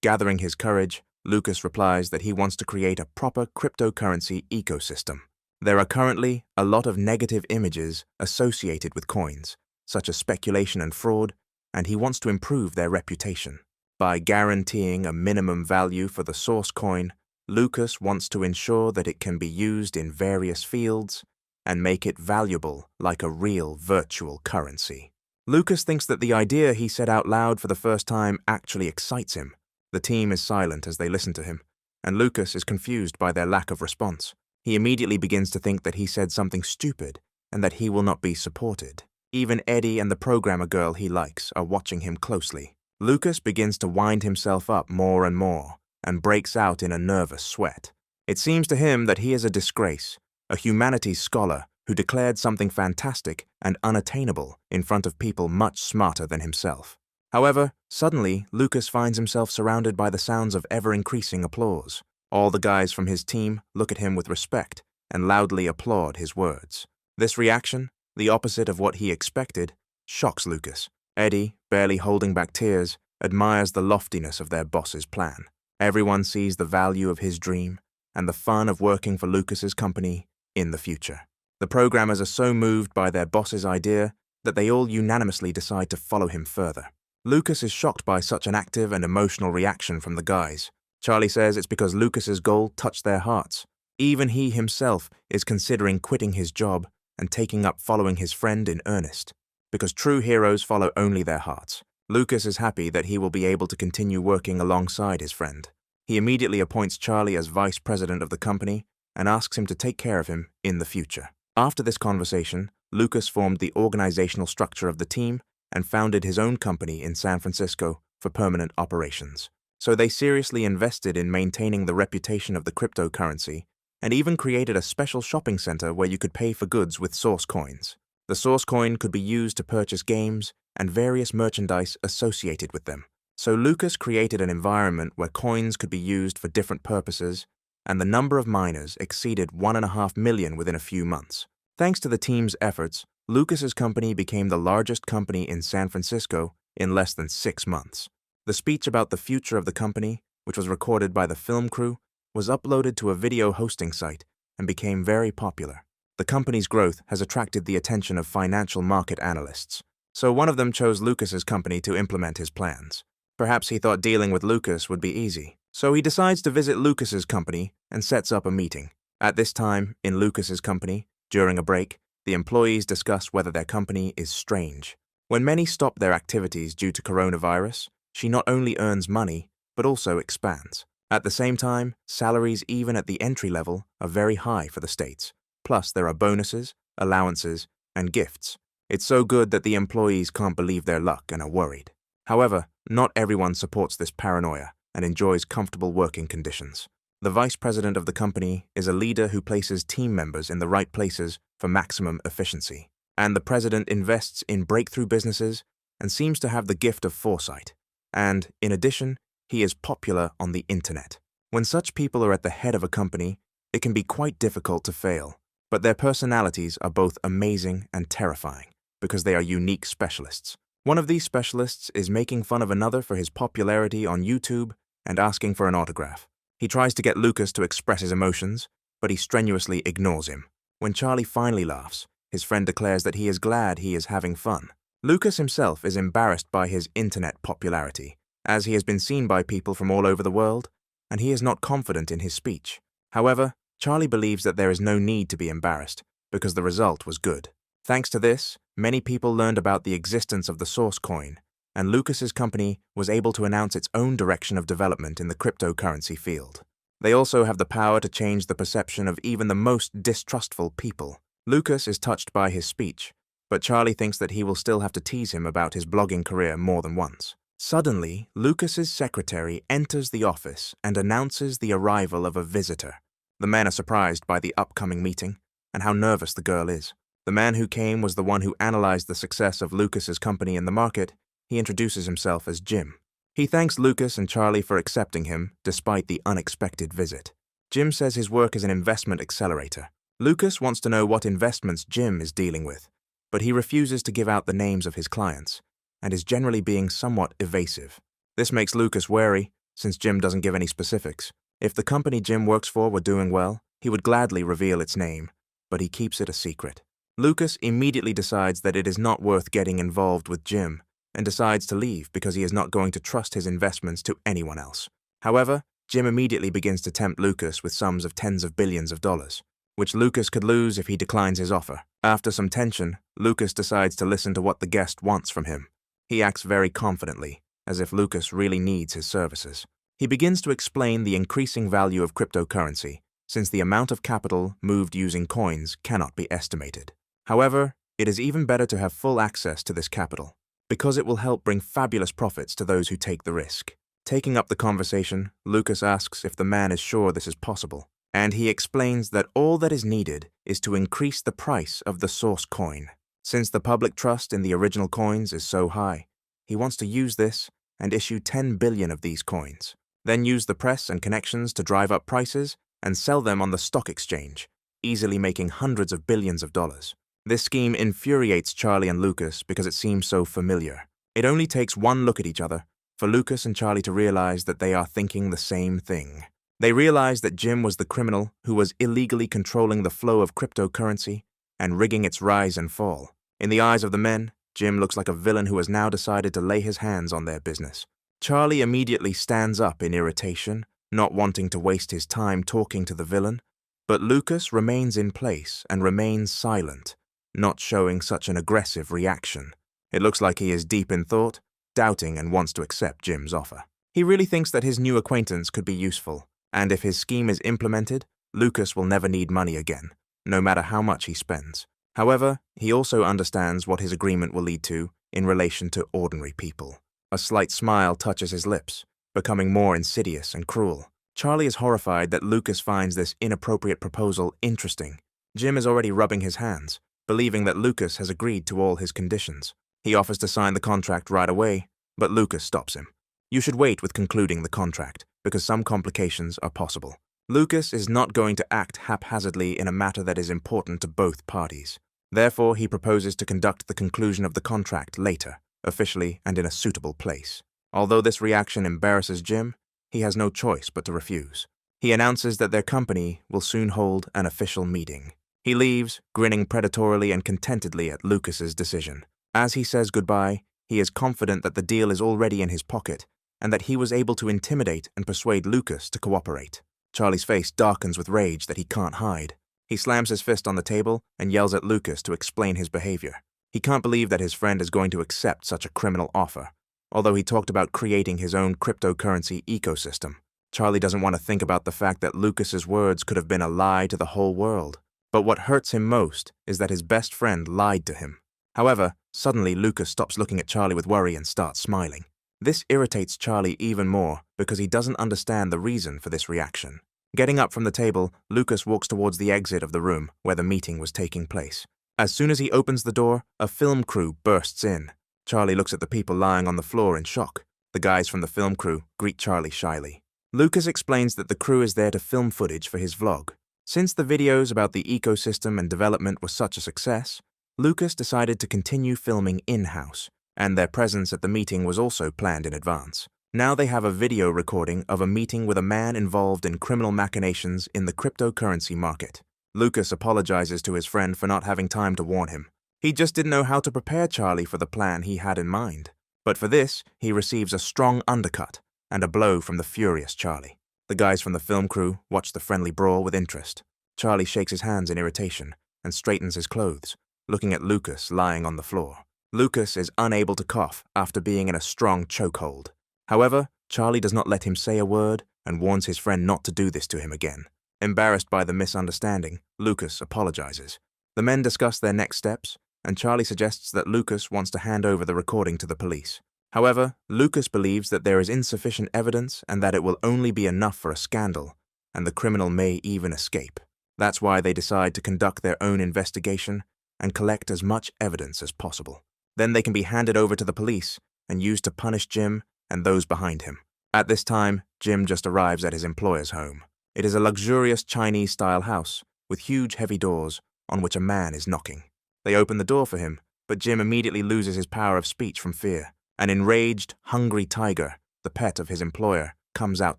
gathering his courage, Lucas replies that he wants to create a proper cryptocurrency ecosystem. There are currently a lot of negative images associated with coins, such as speculation and fraud, and he wants to improve their reputation. By guaranteeing a minimum value for the source coin, Lucas wants to ensure that it can be used in various fields and make it valuable like a real virtual currency. Lucas thinks that the idea he said out loud for the first time actually excites him. The team is silent as they listen to him, and Lucas is confused by their lack of response. He immediately begins to think that he said something stupid and that he will not be supported. Even Eddie and the programmer girl he likes are watching him closely. Lucas begins to wind himself up more and more and breaks out in a nervous sweat. It seems to him that he is a disgrace, a humanities scholar who declared something fantastic and unattainable in front of people much smarter than himself. However, suddenly, Lucas finds himself surrounded by the sounds of ever-increasing applause. All the guys from his team look at him with respect and loudly applaud his words. This reaction, the opposite of what he expected, shocks Lucas. Eddie, barely holding back tears, admires the loftiness of their boss's plan. Everyone sees the value of his dream and the fun of working for Lucas's company in the future. The programmers are so moved by their boss's idea that they all unanimously decide to follow him further. Lucas is shocked by such an active and emotional reaction from the guys. Charlie says it's because Lucas's goal touched their hearts. Even he himself is considering quitting his job and taking up following his friend in earnest. Because true heroes follow only their hearts. Lucas is happy that he will be able to continue working alongside his friend. He immediately appoints Charlie as vice president of the company and asks him to take care of him in the future. After this conversation, Lucas formed the organizational structure of the team and founded his own company in San Francisco for permanent operations. So they seriously invested in maintaining the reputation of the cryptocurrency and even created a special shopping center where you could pay for goods with source coins. The source coin could be used to purchase games and various merchandise associated with them. So Lucas created an environment where coins could be used for different purposes, and the number of miners exceeded 1.5 million within a few months. Thanks to the team's efforts, Lucas's company became the largest company in San Francisco in less than 6 months. The speech about the future of the company, which was recorded by the film crew, was uploaded to a video hosting site and became very popular. The company's growth has attracted the attention of financial market analysts, so one of them chose Lucas's company to implement his plans. Perhaps he thought dealing with Lucas would be easy, so he decides to visit Lucas's company and sets up a meeting. At this time, in Lucas's company, during a break, the employees discuss whether their company is strange. When many stop their activities due to coronavirus, she not only earns money, but also expands. At the same time, salaries even at the entry level are very high for the States. Plus, there are bonuses, allowances, and gifts. It's so good that the employees can't believe their luck and are worried. However, not everyone supports this paranoia and enjoys comfortable working conditions. The vice president of the company is a leader who places team members in the right places for maximum efficiency. And the president invests in breakthrough businesses and seems to have the gift of foresight. And, in addition, he is popular on the internet. When such people are at the head of a company, it can be quite difficult to fail. But their personalities are both amazing and terrifying. because they are unique specialists. One of these specialists is making fun of another for his popularity on YouTube and asking for an autograph. He tries to get Lucas to express his emotions, but he strenuously ignores him. When Charlie finally laughs, his friend declares that he is glad he is having fun. Lucas himself is embarrassed by his internet popularity, as he has been seen by people from all over the world, and he is not confident in his speech. However, Charlie believes that there is no need to be embarrassed, because the result was good. Thanks to this, many people learned about the existence of the source coin, and Lucas's company was able to announce its own direction of development in the cryptocurrency field. They also have the power to change the perception of even the most distrustful people. Lucas is touched by his speech, but Charlie thinks that he will still have to tease him about his blogging career more than once. Suddenly, Lucas's secretary enters the office and announces the arrival of a visitor. The men are surprised by the upcoming meeting and how nervous the girl is. The man who came was the one who analyzed the success of Lucas's company in the market. He introduces himself as Jim. He thanks Lucas and Charlie for accepting him despite the unexpected visit. Jim says his work is an investment accelerator. Lucas wants to know what investments Jim is dealing with, but he refuses to give out the names of his clients and is generally being somewhat evasive. This makes Lucas wary, since Jim doesn't give any specifics. If the company Jim works for were doing well, he would gladly reveal its name, but he keeps it a secret. Lucas immediately decides that it is not worth getting involved with Jim and decides to leave because he is not going to trust his investments to anyone else. However, Jim immediately begins to tempt Lucas with sums of tens of billions of dollars, which Lucas could lose if he declines his offer. After some tension, Lucas decides to listen to what the guest wants from him. He acts very confidently, as if Lucas really needs his services. He begins to explain the increasing value of cryptocurrency, since the amount of capital moved using coins cannot be estimated. However, it is even better to have full access to this capital, because it will help bring fabulous profits to those who take the risk. Taking up the conversation, Lucas asks if the man is sure this is possible, and he explains that all that is needed is to increase the price of the source coin. Since the public trust in the original coins is so high, he wants to use this and issue 10 billion of these coins, then use the press and connections to drive up prices and sell them on the stock exchange, easily making hundreds of billions of dollars. This scheme infuriates Charlie and Lucas because it seems so familiar. It only takes one look at each other for Lucas and Charlie to realize that they are thinking the same thing. They realize that Jim was the criminal who was illegally controlling the flow of cryptocurrency and rigging its rise and fall. In the eyes of the men, Jim looks like a villain who has now decided to lay his hands on their business. Charlie immediately stands up in irritation, not wanting to waste his time talking to the villain, but Lucas remains in place and remains silent, not showing such an aggressive reaction. It looks like he is deep in thought, doubting and wants to accept Jim's offer. He really thinks that his new acquaintance could be useful, and if his scheme is implemented, Lucas will never need money again, no matter how much he spends. However, he also understands what his agreement will lead to in relation to ordinary people. A slight smile touches his lips, becoming more insidious and cruel. Charlie is horrified that Lucas finds this inappropriate proposal interesting. Jim is already rubbing his hands, believing that Lucas has agreed to all his conditions. He offers to sign the contract right away, but Lucas stops him. You should wait with concluding the contract, because some complications are possible. Lucas is not going to act haphazardly in a matter that is important to both parties. Therefore, he proposes to conduct the conclusion of the contract later, officially and in a suitable place. Although this reaction embarrasses Jim, he has no choice but to refuse. He announces that their company will soon hold an official meeting. He leaves, grinning predatorily and contentedly at Lucas's decision. As he says goodbye, he is confident that the deal is already in his pocket and that he was able to intimidate and persuade Lucas to cooperate. Charlie's face darkens with rage that he can't hide. He slams his fist on the table and yells at Lucas to explain his behavior. He can't believe that his friend is going to accept such a criminal offer. Although he talked about creating his own cryptocurrency ecosystem, Charlie doesn't want to think about the fact that Lucas's words could have been a lie to the whole world. But what hurts him most is that his best friend lied to him. However, suddenly Lucas stops looking at Charlie with worry and starts smiling. This irritates Charlie even more because he doesn't understand the reason for this reaction. Getting up from the table, Lucas walks towards the exit of the room where the meeting was taking place. As soon as he opens the door, a film crew bursts in. Charlie looks at the people lying on the floor in shock. The guys from the film crew greet Charlie shyly. Lucas explains that the crew is there to film footage for his vlog. Since the videos about the ecosystem and development were such a success, Lucas decided to continue filming in-house, and their presence at the meeting was also planned in advance. Now they have a video recording of a meeting with a man involved in criminal machinations in the cryptocurrency market. Lucas apologizes to his friend for not having time to warn him. He just didn't know how to prepare Charlie for the plan he had in mind. But for this, he receives a strong undercut and a blow from the furious Charlie. The guys from the film crew watch the friendly brawl with interest. Charlie shakes his hands in irritation and straightens his clothes, looking at Lucas lying on the floor. Lucas is unable to cough after being in a strong chokehold. However, Charlie does not let him say a word and warns his friend not to do this to him again. Embarrassed by the misunderstanding, Lucas apologizes. The men discuss their next steps, and Charlie suggests that Lucas wants to hand over the recording to the police. However, Lucas believes that there is insufficient evidence and that it will only be enough for a scandal, and the criminal may even escape. That's why they decide to conduct their own investigation and collect as much evidence as possible. Then they can be handed over to the police and used to punish Jim and those behind him. At this time, Jim just arrives at his employer's home. It is a luxurious Chinese-style house with huge heavy doors on which a man is knocking. They open the door for him, but Jim immediately loses his power of speech from fear. An enraged, hungry tiger, the pet of his employer, comes out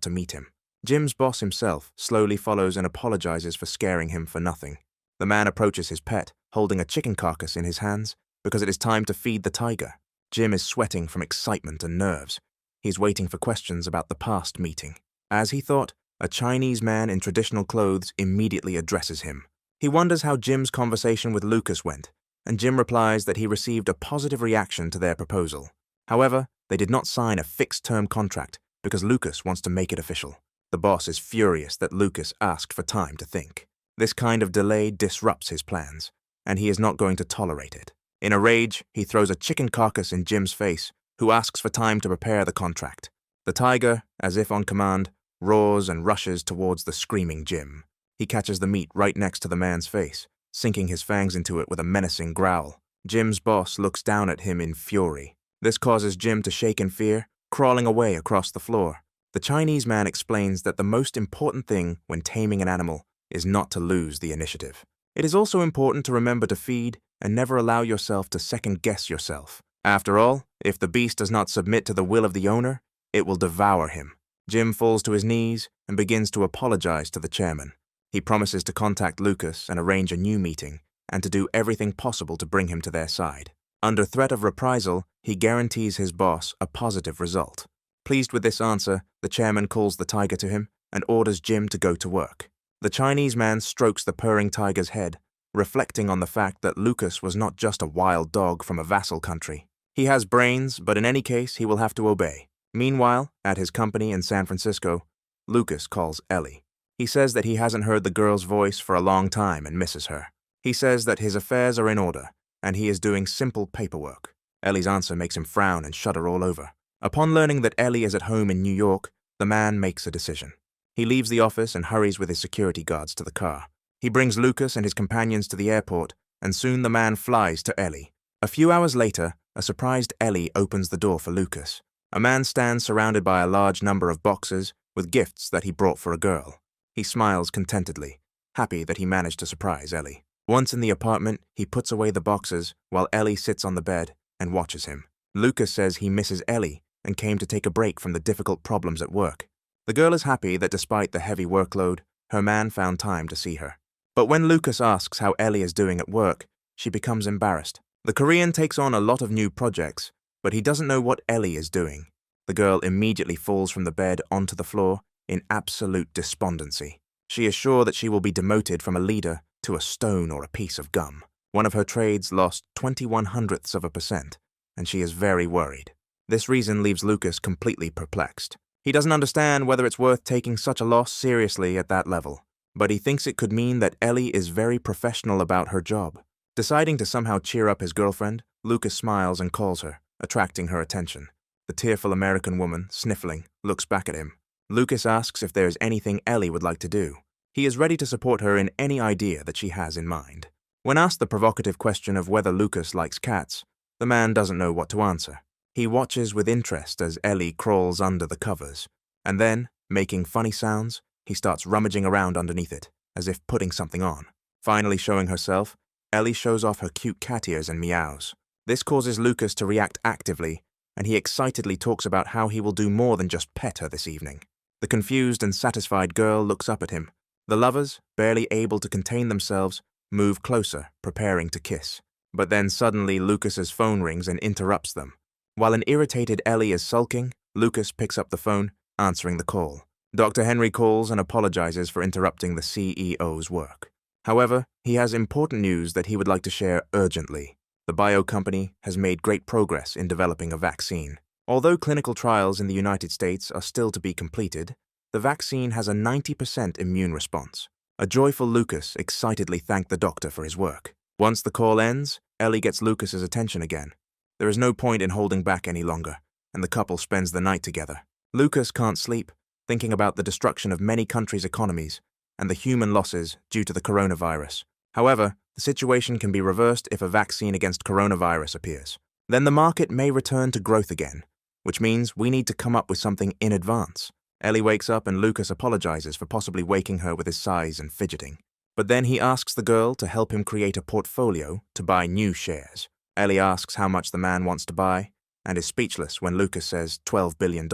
to meet him. Jim's boss himself slowly follows and apologizes for scaring him for nothing. The man approaches his pet, holding a chicken carcass in his hands, because it is time to feed the tiger. Jim is sweating from excitement and nerves. He's waiting for questions about the past meeting. As he thought, a Chinese man in traditional clothes immediately addresses him. He wonders how Jim's conversation with Lucas went, and Jim replies that he received a positive reaction to their proposal. However, they did not sign a fixed-term contract because Lucas wants to make it official. The boss is furious that Lucas asked for time to think. This kind of delay disrupts his plans, and he is not going to tolerate it. In a rage, he throws a chicken carcass in Jim's face, who asks for time to prepare the contract. The tiger, as if on command, roars and rushes towards the screaming Jim. He catches the meat right next to the man's face, sinking his fangs into it with a menacing growl. Jim's boss looks down at him in fury. This causes Jim to shake in fear, crawling away across the floor. The Chinese man explains that the most important thing when taming an animal is not to lose the initiative. It is also important to remember to feed and never allow yourself to second-guess yourself. After all, if the beast does not submit to the will of the owner, it will devour him. Jim falls to his knees and begins to apologize to the chairman. He promises to contact Lucas and arrange a new meeting, and to do everything possible to bring him to their side. Under threat of reprisal, he guarantees his boss a positive result. Pleased with this answer, the chairman calls the tiger to him and orders Jim to go to work. The Chinese man strokes the purring tiger's head, reflecting on the fact that Lucas was not just a wild dog from a vassal country. He has brains, but in any case, he will have to obey. Meanwhile, at his company in San Francisco, Lucas calls Ellie. He says that he hasn't heard the girl's voice for a long time and misses her. He says that his affairs are in order, and he is doing simple paperwork. Ellie's answer makes him frown and shudder all over. Upon learning that Ellie is at home in New York, the man makes a decision. He leaves the office and hurries with his security guards to the car. He brings Lucas and his companions to the airport, and soon the man flies to Ellie. A few hours later, a surprised Ellie opens the door for Lucas. A man stands surrounded by a large number of boxes with gifts that he brought for a girl. He smiles contentedly, happy that he managed to surprise Ellie. Once in the apartment, he puts away the boxes while Ellie sits on the bed and watches him. Lucas says he misses Ellie and came to take a break from the difficult problems at work. The girl is happy that despite the heavy workload, her man found time to see her. But when Lucas asks how Ellie is doing at work, she becomes embarrassed. The Korean takes on a lot of new projects, but he doesn't know what Ellie is doing. The girl immediately falls from the bed onto the floor in absolute despondency. She is sure that she will be demoted from a leader to a stone or a piece of gum. One of her trades lost 0.21%, and she is very worried. This reason leaves Lucas completely perplexed. He doesn't understand whether it's worth taking such a loss seriously at that level, but he thinks it could mean that Ellie is very professional about her job. Deciding to somehow cheer up his girlfriend, Lucas smiles and calls her, attracting her attention. The tearful American woman, sniffling, looks back at him. Lucas asks if there is anything Ellie would like to do. He is ready to support her in any idea that she has in mind. When asked the provocative question of whether Lucas likes cats, the man doesn't know what to answer. He watches with interest as Ellie crawls under the covers, and then, making funny sounds, he starts rummaging around underneath it, as if putting something on. Finally showing herself, Ellie shows off her cute cat ears and meows. This causes Lucas to react actively, and he excitedly talks about how he will do more than just pet her this evening. The confused and satisfied girl looks up at him. The lovers, barely able to contain themselves, move closer, preparing to kiss. But then suddenly Lucas's phone rings and interrupts them. While an irritated Ellie is sulking, Lucas picks up the phone, answering the call. Dr. Henry calls and apologizes for interrupting the CEO's work. However, he has important news that he would like to share urgently. The bio company has made great progress in developing a vaccine. Although clinical trials in the United States are still to be completed, the vaccine has a 90% immune response. A joyful Lucas excitedly thanked the doctor for his work. Once the call ends, Ellie gets Lucas's attention again. There is no point in holding back any longer, and the couple spends the night together. Lucas can't sleep, thinking about the destruction of many countries' economies and the human losses due to the coronavirus. However, the situation can be reversed if a vaccine against coronavirus appears. Then the market may return to growth again, which means we need to come up with something in advance. Ellie wakes up and Lucas apologizes for possibly waking her with his sighs and fidgeting. But then he asks the girl to help him create a portfolio to buy new shares. Ellie asks how much the man wants to buy, and is speechless when Lucas says $12 billion.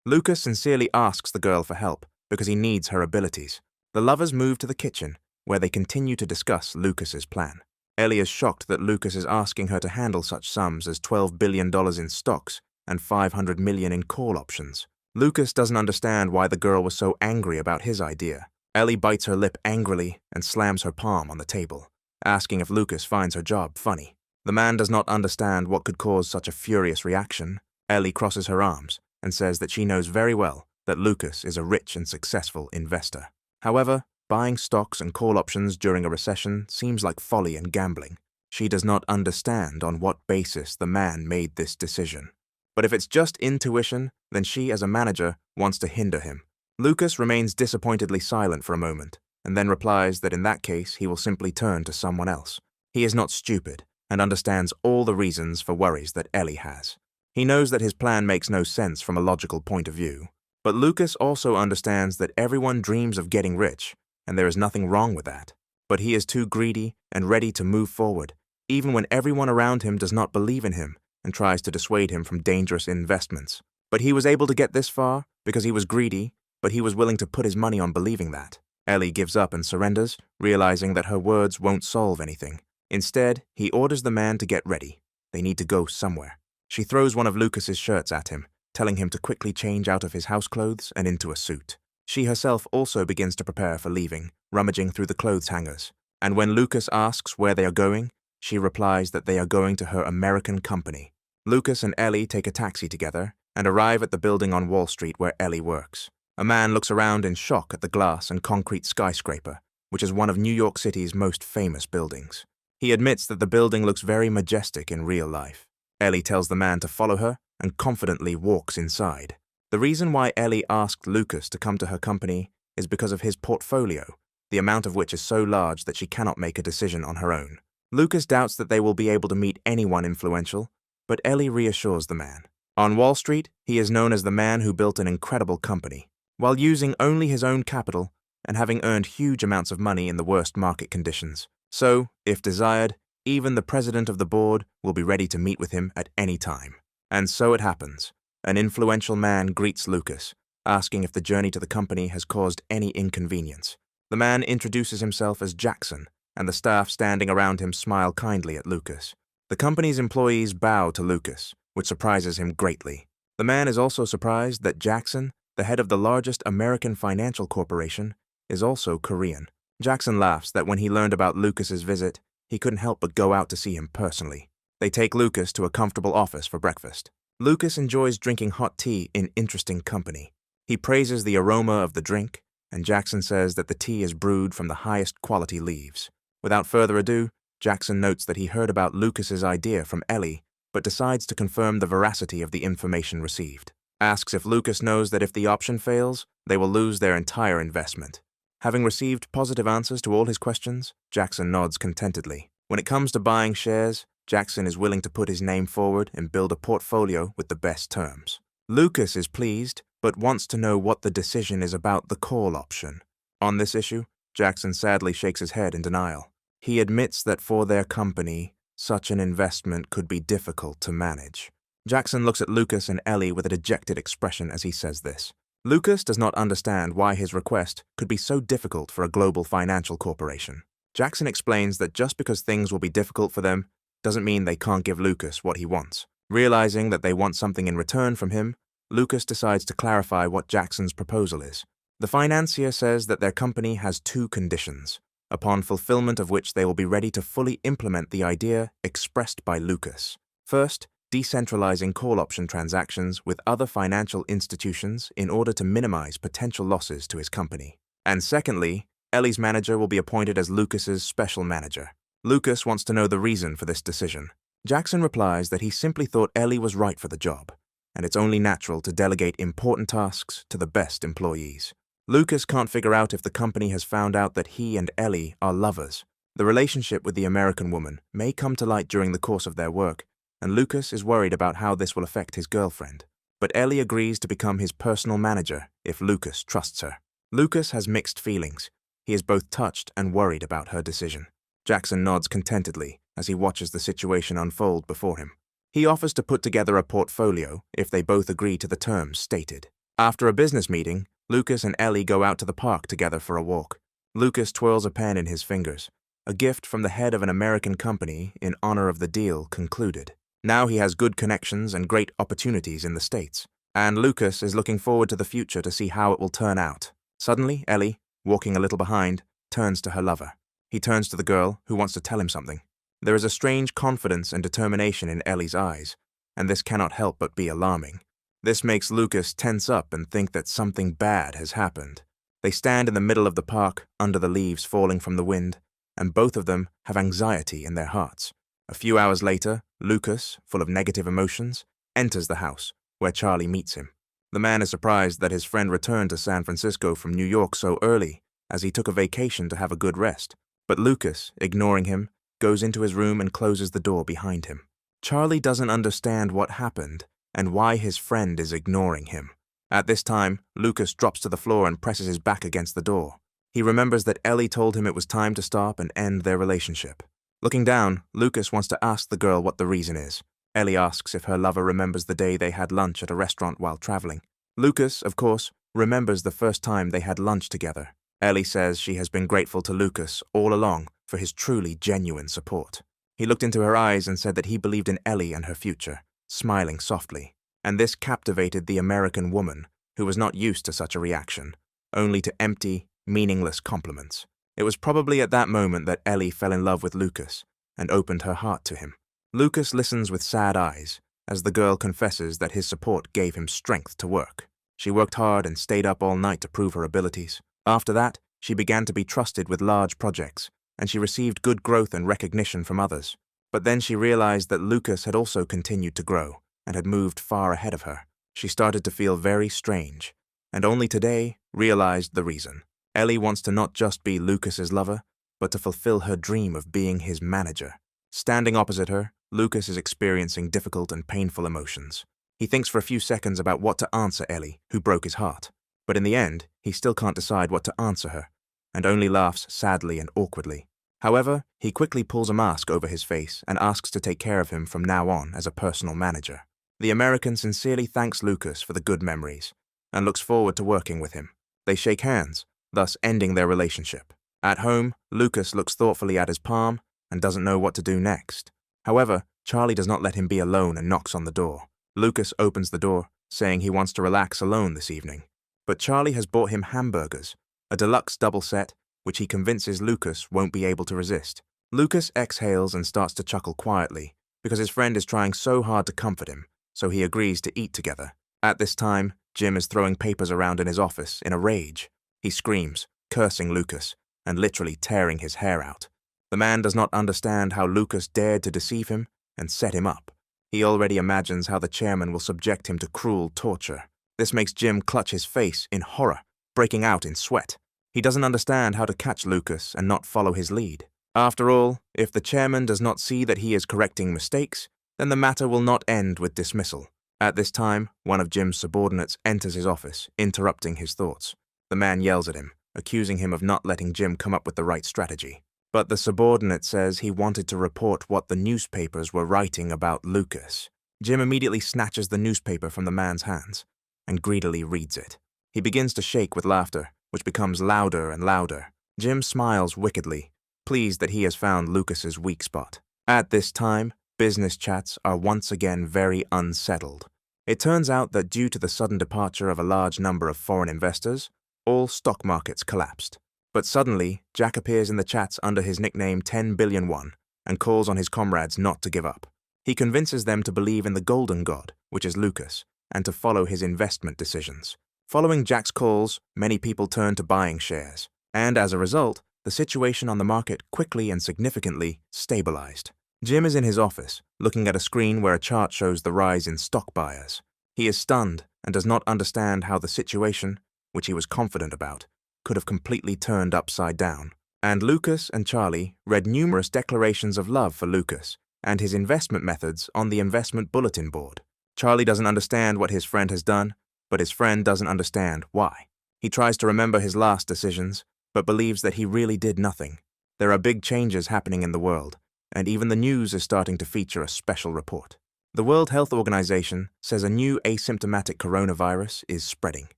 Lucas sincerely asks the girl for help because he needs her abilities. The lovers move to the kitchen, where they continue to discuss Lucas's plan. Ellie is shocked that Lucas is asking her to handle such sums as $12 billion in stocks and $500 million in call options. Lucas doesn't understand why the girl was so angry about his idea. Ellie bites her lip angrily and slams her palm on the table, asking if Lucas finds her job funny. The man does not understand what could cause such a furious reaction. Ellie crosses her arms and says that she knows very well that Lucas is a rich and successful investor. However, buying stocks and call options during a recession seems like folly and gambling. She does not understand on what basis the man made this decision. But if it's just intuition, then she, as a manager, wants to hinder him. Lucas remains disappointedly silent for a moment, and then replies that in that case he will simply turn to someone else. He is not stupid, and understands all the reasons for worries that Ellie has. He knows that his plan makes no sense from a logical point of view. But Lucas also understands that everyone dreams of getting rich, and there is nothing wrong with that. But he is too greedy and ready to move forward, even when everyone around him does not believe in him and tries to dissuade him from dangerous investments. But he was able to get this far because he was greedy, but he was willing to put his money on believing that. Ellie gives up and surrenders, realizing that her words won't solve anything. Instead, he orders the man to get ready. They need to go somewhere. She throws one of Lucas's shirts at him, telling him to quickly change out of his house clothes and into a suit. She herself also begins to prepare for leaving, rummaging through the clothes hangers. And when Lucas asks where they are going, she replies that they are going to her American company. Lucas and Ellie take a taxi together and arrive at the building on Wall Street where Ellie works. A man looks around in shock at the glass and concrete skyscraper, which is one of New York City's most famous buildings. He admits that the building looks very majestic in real life. Ellie tells the man to follow her and confidently walks inside. The reason why Ellie asked Lucas to come to her company is because of his portfolio, the amount of which is so large that she cannot make a decision on her own. Lucas doubts that they will be able to meet anyone influential, but Ellie reassures the man. On Wall Street, he is known as the man who built an incredible company, while using only his own capital and having earned huge amounts of money in the worst market conditions. So, if desired, even the president of the board will be ready to meet with him at any time. And so it happens. An influential man greets Lucas, asking if the journey to the company has caused any inconvenience. The man introduces himself as Jackson, and the staff standing around him smile kindly at Lucas. The company's employees bow to Lucas, which surprises him greatly. The man is also surprised that Jackson, the head of the largest American financial corporation, is also Korean. Jackson laughs that when he learned about Lucas's visit, he couldn't help but go out to see him personally. They take Lucas to a comfortable office for breakfast. Lucas enjoys drinking hot tea in interesting company. He praises the aroma of the drink, and Jackson says that the tea is brewed from the highest quality leaves. Without further ado, Jackson notes that he heard about Lucas's idea from Ellie, but decides to confirm the veracity of the information received. Asks if Lucas knows that if the option fails, they will lose their entire investment. Having received positive answers to all his questions, Jackson nods contentedly. When it comes to buying shares, Jackson is willing to put his name forward and build a portfolio with the best terms. Lucas is pleased, but wants to know what the decision is about the call option. On this issue, Jackson sadly shakes his head in denial. He admits that for their company, such an investment could be difficult to manage. Jackson looks at Lucas and Ellie with a dejected expression as he says this. Lucas does not understand why his request could be so difficult for a global financial corporation. Jackson explains that just because things will be difficult for them doesn't mean they can't give Lucas what he wants. Realizing that they want something in return from him, Lucas decides to clarify what Jackson's proposal is. The financier says that their company has 2 conditions, upon fulfillment of which they will be ready to fully implement the idea expressed by Lucas. First, decentralizing call option transactions with other financial institutions in order to minimize potential losses to his company. And secondly, Ellie's manager will be appointed as Lucas's special manager. Lucas wants to know the reason for this decision. Jackson replies that he simply thought Ellie was right for the job, and it's only natural to delegate important tasks to the best employees. Lucas can't figure out if the company has found out that he and Ellie are lovers. The relationship with the American woman may come to light during the course of their work, and Lucas is worried about how this will affect his girlfriend. But Ellie agrees to become his personal manager if Lucas trusts her. Lucas has mixed feelings. He is both touched and worried about her decision. Jackson nods contentedly as he watches the situation unfold before him. He offers to put together a portfolio if they both agree to the terms stated. After a business meeting, Lucas and Ellie go out to the park together for a walk. Lucas twirls a pen in his fingers, a gift from the head of an American company in honor of the deal concluded. Now he has good connections and great opportunities in the States, and Lucas is looking forward to the future to see how it will turn out. Suddenly, Ellie, walking a little behind, turns to her lover. He turns to the girl, who wants to tell him something. There is a strange confidence and determination in Ellie's eyes, and this cannot help but be alarming. This makes Lucas tense up and think that something bad has happened. They stand in the middle of the park, under the leaves falling from the wind, and both of them have anxiety in their hearts. A few hours later, Lucas, full of negative emotions, enters the house, where Charlie meets him. The man is surprised that his friend returned to San Francisco from New York so early, as he took a vacation to have a good rest. But Lucas, ignoring him, goes into his room and closes the door behind him. Charlie doesn't understand what happened and why his friend is ignoring him. At this time, Lucas drops to the floor and presses his back against the door. He remembers that Ellie told him it was time to stop and end their relationship. Looking down, Lucas wants to ask the girl what the reason is. Ellie asks if her lover remembers the day they had lunch at a restaurant while traveling. Lucas, of course, remembers the first time they had lunch together. Ellie says she has been grateful to Lucas all along for his truly genuine support. He looked into her eyes and said that he believed in Ellie and her future, smiling softly. And this captivated the American woman, who was not used to such a reaction, only to empty, meaningless compliments. It was probably at that moment that Ellie fell in love with Lucas and opened her heart to him. Lucas listens with sad eyes as the girl confesses that his support gave him strength to work. She worked hard and stayed up all night to prove her abilities. After that, she began to be trusted with large projects, and she received good growth and recognition from others. But then she realized that Lucas had also continued to grow and had moved far ahead of her. She started to feel very strange, and only today realized the reason. Ellie wants to not just be Lucas's lover, but to fulfill her dream of being his manager. Standing opposite her, Lucas is experiencing difficult and painful emotions. He thinks for a few seconds about what to answer Ellie, who broke his heart. But in the end, he still can't decide what to answer her, and only laughs sadly and awkwardly. However, he quickly pulls a mask over his face and asks to take care of him from now on as a personal manager. The American sincerely thanks Lucas for the good memories, and looks forward to working with him. They shake hands, thus ending their relationship. At home, Lucas looks thoughtfully at his palm and doesn't know what to do next. However, Charlie does not let him be alone and knocks on the door. Lucas opens the door, saying he wants to relax alone this evening. But Charlie has bought him hamburgers, a deluxe double set, which he convinces Lucas won't be able to resist. Lucas exhales and starts to chuckle quietly, because his friend is trying so hard to comfort him, so he agrees to eat together. At this time, Jim is throwing papers around in his office in a rage. He screams, cursing Lucas, and literally tearing his hair out. The man does not understand how Lucas dared to deceive him and set him up. He already imagines how the chairman will subject him to cruel torture. This makes Jim clutch his face in horror, breaking out in sweat. He doesn't understand how to catch Lucas and not follow his lead. After all, if the chairman does not see that he is correcting mistakes, then the matter will not end with dismissal. At this time, one of Jim's subordinates enters his office, interrupting his thoughts. The man yells at him, accusing him of not letting Jim come up with the right strategy. But the subordinate says he wanted to report what the newspapers were writing about Lucas. Jim immediately snatches the newspaper from the man's hands and greedily reads it. He begins to shake with laughter, which becomes louder and louder. Jim smiles wickedly, pleased that he has found Lucas's weak spot. At this time, business chats are once again very unsettled. It turns out that due to the sudden departure of a large number of foreign investors, all stock markets collapsed. But suddenly, Jack appears in the chats under his nickname 10 billion won and calls on his comrades not to give up. He convinces them to believe in the golden god, which is Lucas, and to follow his investment decisions. Following Jack's calls, many people turn to buying shares, and as a result, the situation on the market quickly and significantly stabilized. Jim is in his office, looking at a screen where a chart shows the rise in stock buyers. He is stunned and does not understand how the situation, which he was confident about, could have completely turned upside down. And Lucas and Charlie read numerous declarations of love for Lucas and his investment methods on the investment bulletin board. Charlie doesn't understand what his friend has done, but his friend doesn't understand why. He tries to remember his last decisions, but believes that he really did nothing. There are big changes happening in the world, and even the news is starting to feature a special report. The World Health Organization says a new asymptomatic coronavirus is spreading.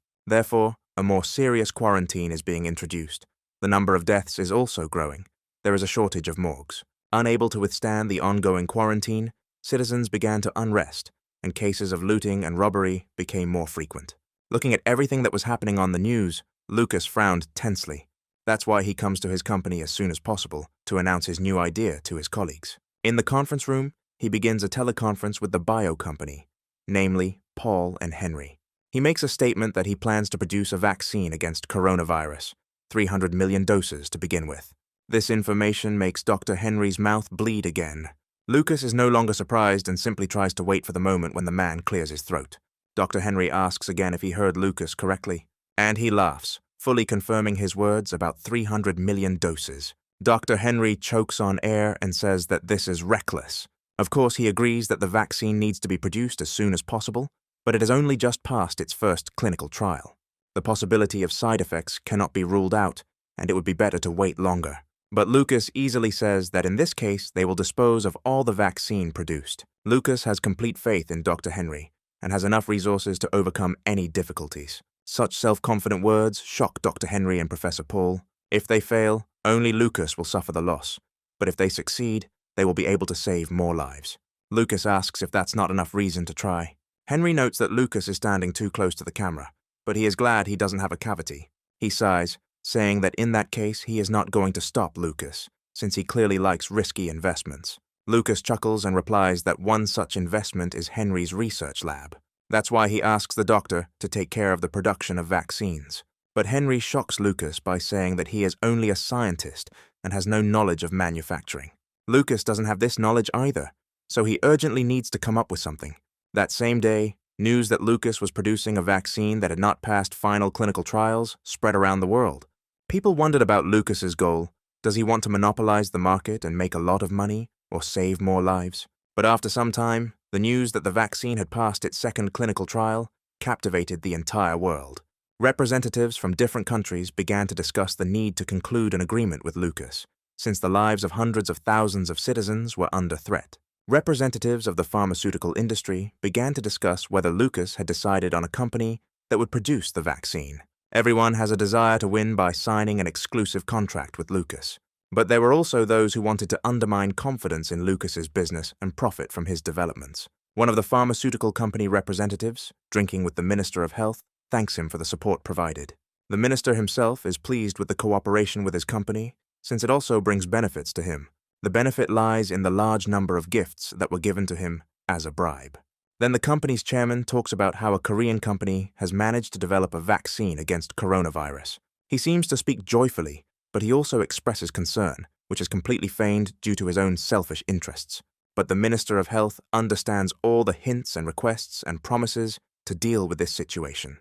Therefore, a more serious quarantine is being introduced. The number of deaths is also growing. There is a shortage of morgues. Unable to withstand the ongoing quarantine, citizens began to unrest, and cases of looting and robbery became more frequent. Looking at everything that was happening on the news, Lucas frowned tensely. That's why he comes to his company as soon as possible to announce his new idea to his colleagues. In the conference room, he begins a teleconference with the bio company, namely Paul and Henry. He makes a statement that he plans to produce a vaccine against coronavirus, 300 million doses to begin with. This information makes Dr. Henry's mouth bleed again. Lucas is no longer surprised and simply tries to wait for the moment when the man clears his throat. Dr. Henry asks again if he heard Lucas correctly, and he laughs, fully confirming his words about 300 million doses. Dr. Henry chokes on air and says that this is reckless. Of course, he agrees that the vaccine needs to be produced as soon as possible, but it has only just passed its first clinical trial. The possibility of side effects cannot be ruled out, and it would be better to wait longer. But Lucas easily says that in this case, they will dispose of all the vaccine produced. Lucas has complete faith in Dr. Henry and has enough resources to overcome any difficulties. Such self-confident words shock Dr. Henry and Professor Paul. If they fail, only Lucas will suffer the loss. But if they succeed, they will be able to save more lives. Lucas asks if that's not enough reason to try. Henry notes that Lucas is standing too close to the camera, but he is glad he doesn't have a cavity. He sighs, saying that in that case he is not going to stop Lucas, since he clearly likes risky investments. Lucas chuckles and replies that one such investment is Henry's research lab. That's why he asks the doctor to take care of the production of vaccines. But Henry shocks Lucas by saying that he is only a scientist and has no knowledge of manufacturing. Lucas doesn't have this knowledge either, so he urgently needs to come up with something. That same day, news that Lucas was producing a vaccine that had not passed final clinical trials spread around the world. People wondered about Lucas's goal. Does he want to monopolize the market and make a lot of money, or save more lives? But after some time, the news that the vaccine had passed its second clinical trial captivated the entire world. Representatives from different countries began to discuss the need to conclude an agreement with Lucas, since the lives of hundreds of thousands of citizens were under threat. Representatives of the pharmaceutical industry began to discuss whether Lucas had decided on a company that would produce the vaccine. Everyone has a desire to win by signing an exclusive contract with Lucas. But there were also those who wanted to undermine confidence in Lucas's business and profit from his developments. One of the pharmaceutical company representatives, drinking with the Minister of Health, thanks him for the support provided. The minister himself is pleased with the cooperation with his company, since it also brings benefits to him. The benefit lies in the large number of gifts that were given to him as a bribe. Then the company's chairman talks about how a Korean company has managed to develop a vaccine against coronavirus. He seems to speak joyfully, but he also expresses concern, which is completely feigned due to his own selfish interests. But the Minister of Health understands all the hints and requests and promises to deal with this situation.